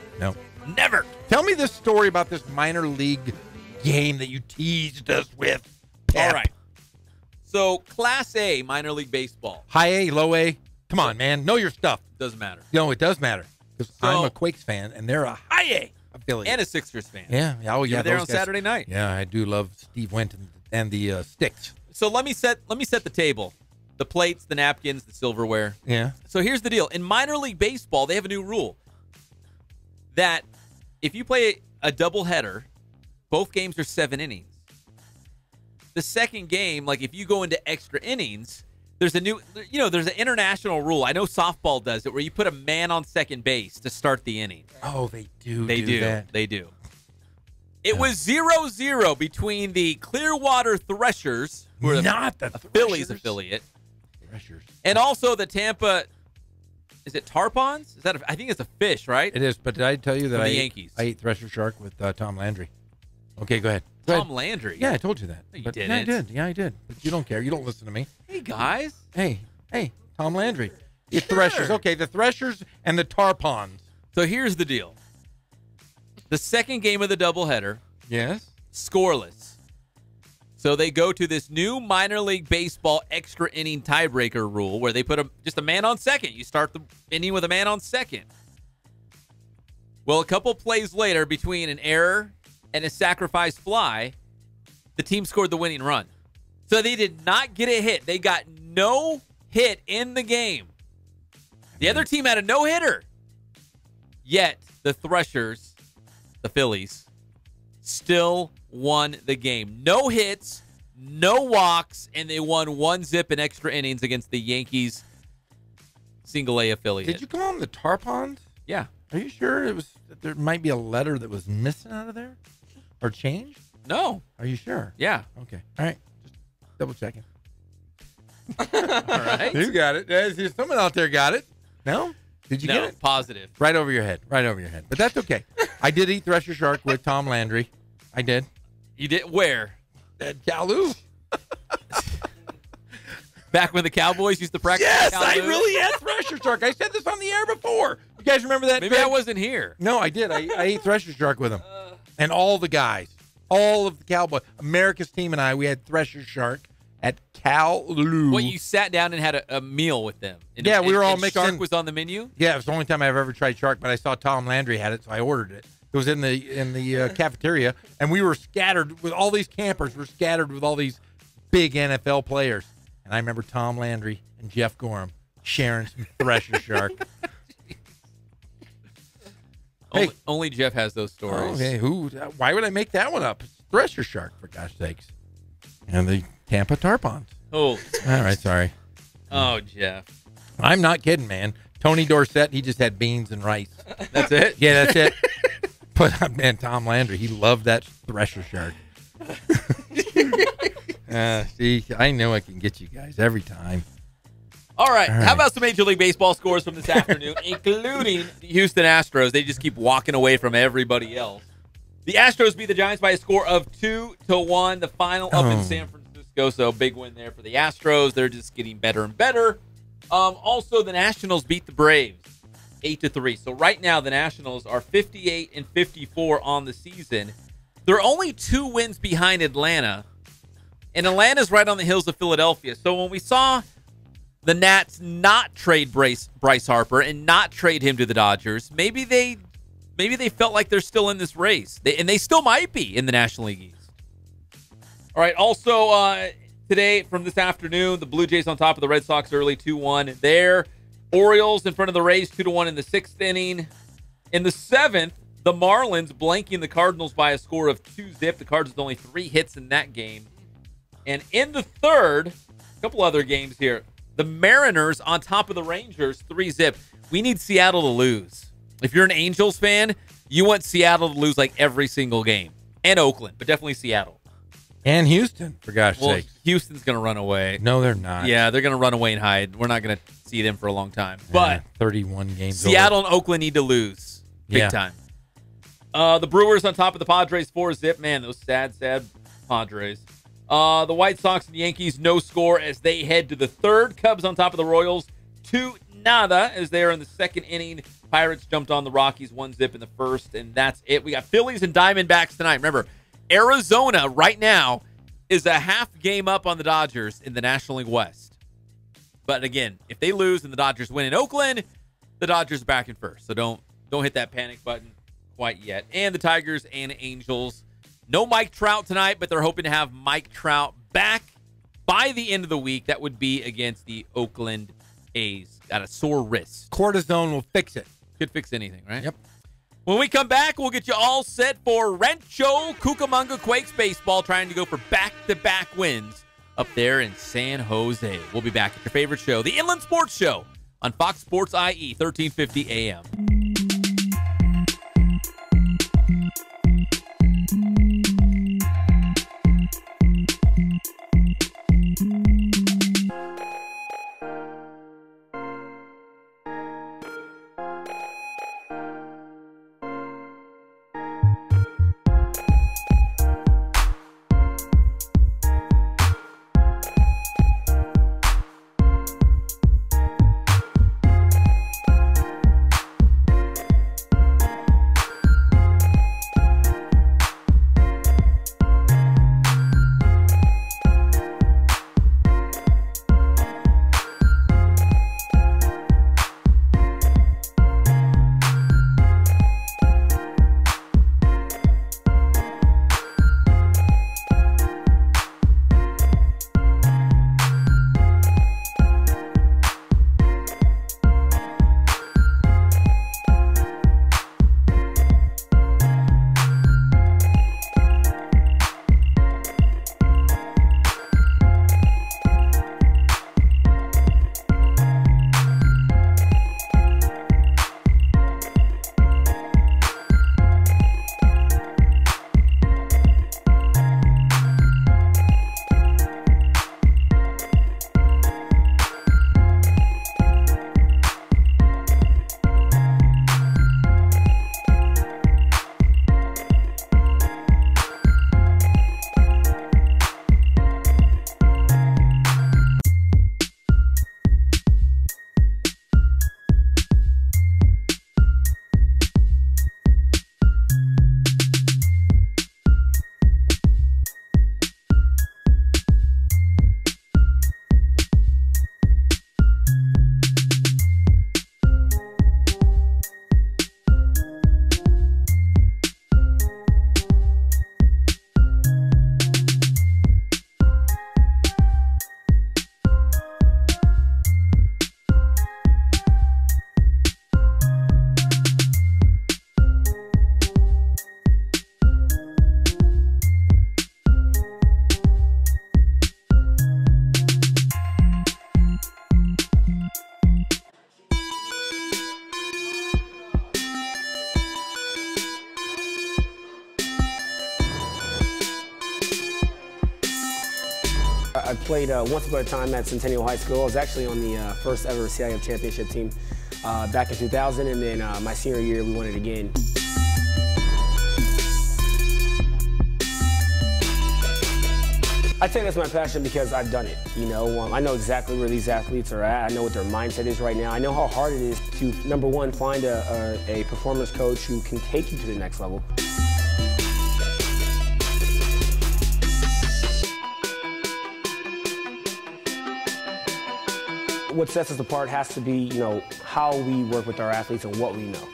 Never. Tell me this story about this minor league game that you teased us with. All right. So, Class A minor league baseball. High A, low A. Come on, man. Know your stuff. Doesn't matter. No, it does matter. Because I'm a Quakes fan, and they're a high A affiliate. And a Sixers fan. Yeah. Oh, yeah. You were there on Saturday night. Yeah, I do love Steve Went and the Sticks. So let me set the table. The plates, the napkins, the silverware. Yeah. So here's the deal. In minor league baseball, they have a new rule that if you play a doubleheader, both games are 7 innings. The second game, like if you go into extra innings, there's an international rule. I know softball does it where you put a man on second base to start the inning. Oh, they do that. They do. It was 0-0 between the Clearwater Threshers, who are not the Phillies affiliate, and also the Tampa. Is it Tarpons? I think it's a fish, right? It is. But did I tell you that Yankees. I ate Thresher Shark with Tom Landry? Okay, go ahead. Tom Landry? Yeah, I told you that. No, you didn't. Yeah, I did. Yeah, I did. But you don't care. You don't listen to me. Hey, guys. Hey, Tom Landry. The Threshers. Okay, the Threshers and the Tarpons. So here's the deal. The second game of the doubleheader. Yes. Scoreless. So they go to this new minor league baseball extra inning tiebreaker rule where they put just a man on second. You start the inning with a man on second. Well, a couple plays later, between an error and a sacrifice fly, the team scored the winning run. So they did not get a hit. They got no hit in the game. The other team had a no-hitter. Yet the Threshers, the Phillies, still won the game. No hits, no walks, and they won 1-0 in extra innings against the Yankees single A affiliate. Did you call them the Tarpons? Yeah. Are you sure there might be a letter that was missing out of there or changed? No. Are you sure? Yeah. Okay. All right. Just double checking. All right. You got it. There's someone out there got it. No? Did you get it? Positive. Right over your head. Right over your head. But that's okay. I did eat Thresher Shark with Tom Landry. I did. You did? Where? At Calou. Back when the Cowboys used to practice. Yes, Calou? I really had Thresher Shark. I said this on the air before. You guys remember that? Maybe I wasn't here. No, I did. I ate Thresher Shark with him. And all the guys. All of the Cowboys. America's team and I, we had Thresher Shark at Calou. What, you sat down and had a meal with them? Yeah, we were all mixed Shark in. Was on the menu? Yeah, it was the only time I've ever tried shark, but I saw Tom Landry had it, so I ordered it. It was in the cafeteria, and we were scattered with all these campers. Were scattered with all these big NFL players. And I remember Tom Landry and Jeff Gorham sharing some Thresher Shark. Only Jeff has those stories. Okay, why would I make that one up? It's Thresher Shark, for gosh sakes. And the Tampa Tarpons. Oh. All right, sorry. Oh, Jeff. I'm not kidding, man. Tony Dorsett, he just had beans and rice. That's it? Yeah, that's it. But, man, Tom Landry, he loved that Thresher Shark. See, I know I can get you guys every time. All right. How about some Major League Baseball scores from this afternoon, including the Houston Astros? They just keep walking away from everybody else. The Astros beat the Giants by a score of 2-1. The final up in San Francisco, so big win there for the Astros. They're just getting better and better. Also, the Nationals beat the Braves 8-3. So right now, the Nationals are 58-54 on the season. They're only 2 wins behind Atlanta, and Atlanta's right on the heels of Philadelphia. So when we saw the Nats not trade Bryce Harper and not trade him to the Dodgers, maybe they felt like they're still in this race. They still might be in the National League East. All right, also today from this afternoon, the Blue Jays on top of the Red Sox early 2-1 there. Orioles in front of the Rays 2-1 in the 6th inning. In the 7th, the Marlins blanking the Cardinals by a score of 2-0. The Cardinals with only 3 hits in that game. And in the 3rd, a couple other games here. The Mariners on top of the Rangers 3-0. We need Seattle to lose. If you're an Angels fan, you want Seattle to lose like every single game. And Oakland, but definitely Seattle. And Houston, for gosh sakes. Houston's going to run away. No, they're not. Yeah, they're going to run away and hide. We're not going to see them for a long time. But 31 games Seattle and Oakland need to lose big time. The Brewers on top of the Padres 4-0. Man, those sad Padres. The White Sox and Yankees no score as they head to the 3rd. Cubs on top of the Royals 2-0 as they are in the 2nd inning. Pirates jumped on the Rockies 1-0 in the 1st, and that's it. We got Phillies and Diamondbacks tonight. Remember, Arizona right now is a half game up on the Dodgers in the National League West. But again, if they lose and the Dodgers win in Oakland, the Dodgers are back in first. So don't hit that panic button quite yet. And the Tigers and Angels. No Mike Trout tonight, but they're hoping to have Mike Trout back by the end of the week. That would be against the Oakland A's. Got a sore wrist. Cortisone will fix it. Could fix anything, right? Yep. When we come back, we'll get you all set for Rancho Cucamonga Quakes baseball, trying to go for back-to-back wins up there in San Jose. We'll be back at your favorite show, the Inland Sports Show, on Fox Sports IE, 1350 AM. I played once upon a time at Centennial High School. I was actually on the first ever CIF championship team back in 2000, and then my senior year we won it again. I'd say that's my passion because I've done it. You know, I know exactly where these athletes are at. I know what their mindset is right now. I know how hard it is to, number one, find a performance coach who can take you to the next level. What sets us apart has to be, you know, how we work with our athletes and what we know.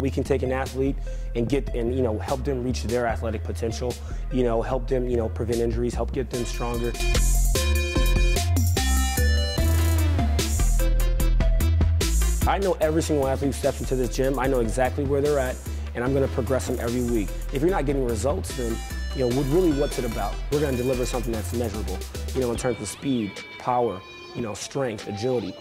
We can take an athlete and you know, help them reach their athletic potential, you know, help them, you know, prevent injuries, help get them stronger. I know every single athlete who steps into this gym. I know exactly where they're at, and I'm going to progress them every week. If you're not getting results, then, you know, really what's it about? We're going to deliver something that's measurable, you know, in terms of speed, power, you know, strength, agility.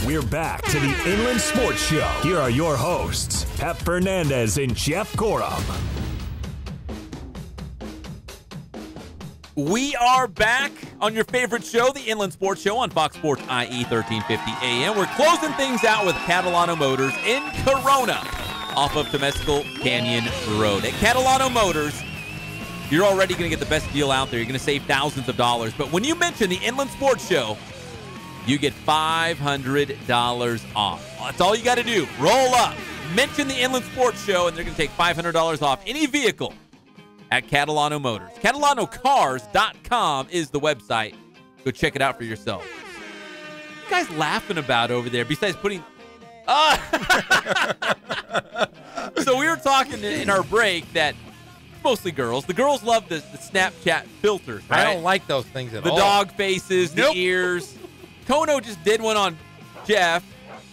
We're back to the Inland Sports Show. Here are your hosts, Pep Fernandez and Jeff Corum. We are back on your favorite show, the Inland Sports Show on Fox Sports IE 1350 AM. We're closing things out with Catalano Motors in Corona off of Temescal Canyon Road. At Catalano Motors, you're already going to get the best deal out there. You're going to save thousands of dollars. But when you mention the Inland Sports Show, you get $500 off. That's all you got to do. Roll up. Mention the Inland Sports Show, and they're going to take $500 off any vehicle at Catalano Motors. CatalanoCars.com is the website. Go check it out for yourself. What are you guys laughing about over there besides putting... So we were talking in our break that mostly girls. The girls love the Snapchat filters, right? I don't like those things at all. The dog faces, the ears. Kono just did one on Jeff.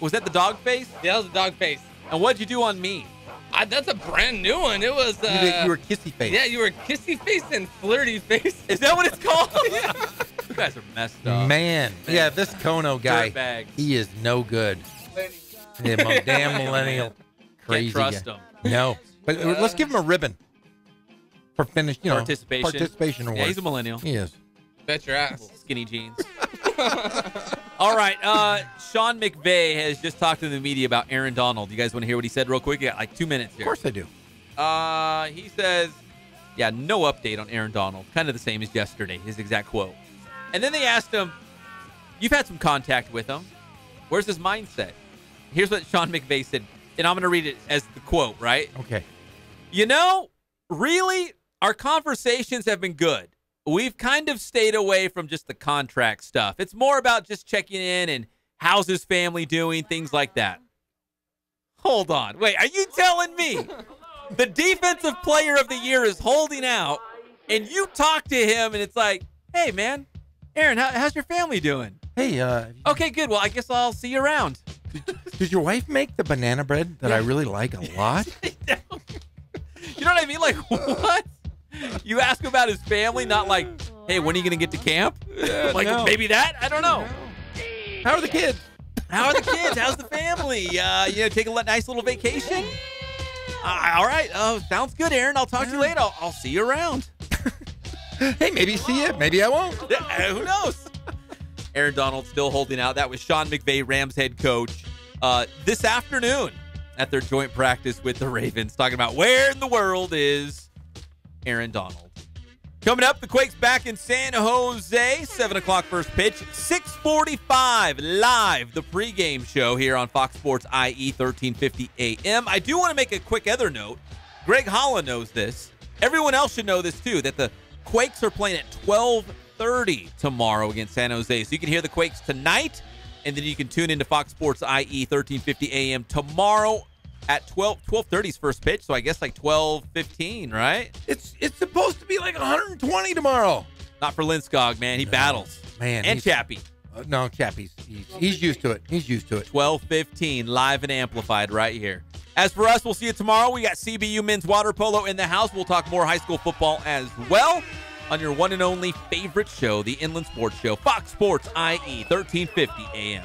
Was that the dog face? Yeah, that was the dog face. And what'd you do on me? That's a brand new one. It was... you were kissy face. Yeah, you were kissy face and flirty face. Is that what it's called? Yeah. You guys are messed up. Man. Yeah, this Kono guy, he is no good. Yeah, damn millennial. Crazy Can't trust guy. him. No. But let's give him a ribbon for finish, participation award. Yeah, he's a millennial. He is. Bet your ass. Skinny jeans. All right. Sean McVay has just talked to the media about Aaron Donald. You guys want to hear what he said real quick? You got like 2 minutes here. Of course I do. He says, yeah, no update on Aaron Donald. Kind of the same as yesterday, his exact quote. And then they asked him, you've had some contact with him. Where's his mindset? Here's what Sean McVay said, and I'm going to read it as the quote, right? Okay. Really, our conversations have been good. We've kind of stayed away from just the contract stuff. It's more about just checking in and how's his family doing, things like that. Hold on. Wait, are you telling me the defensive player of the year is holding out, and you talk to him, and it's like, hey, man, Aaron, how's your family doing? Hey, okay, good. Well, I guess I'll see you around. Did your wife make the banana bread that I really like a lot? You know what I mean? Like, what? You ask about his family, not like, hey, when are you going to get to camp? Maybe that? I don't know. How are the kids? How are the kids? How's the family? Take a nice little vacation? All right. Oh, sounds good, Aaron. I'll talk to you later. I'll see you around. Hey, maybe see you. Maybe I won't. Yeah, who knows? Aaron Donald still holding out. That was Sean McVay, Rams head coach, this afternoon at their joint practice with the Ravens, talking about where in the world is Aaron Donald. Coming up, the Quakes back in San Jose, 7 o'clock first pitch, 6:45 live, the pregame show here on Fox Sports IE 1350 AM. I do want to make a quick other note. Greg Holland knows this. Everyone else should know this too, that the Quakes are playing at 12:30 tomorrow against San Jose. So you can hear the Quakes tonight, and then you can tune into Fox Sports IE 1350 AM tomorrow at 12:30's first pitch. So I guess like 12:15, right? It's supposed to be like 120 tomorrow. Not for Linskog, man. He battles. Man. And Chappie. No, Chappie's. He's used to it. He's used to it. 12:15, live and amplified right here. As for us, we'll see you tomorrow. We got CBU men's water polo in the house. We'll talk more high school football as well on your one and only favorite show, the Inland Sports Show, Fox Sports IE 1350 AM.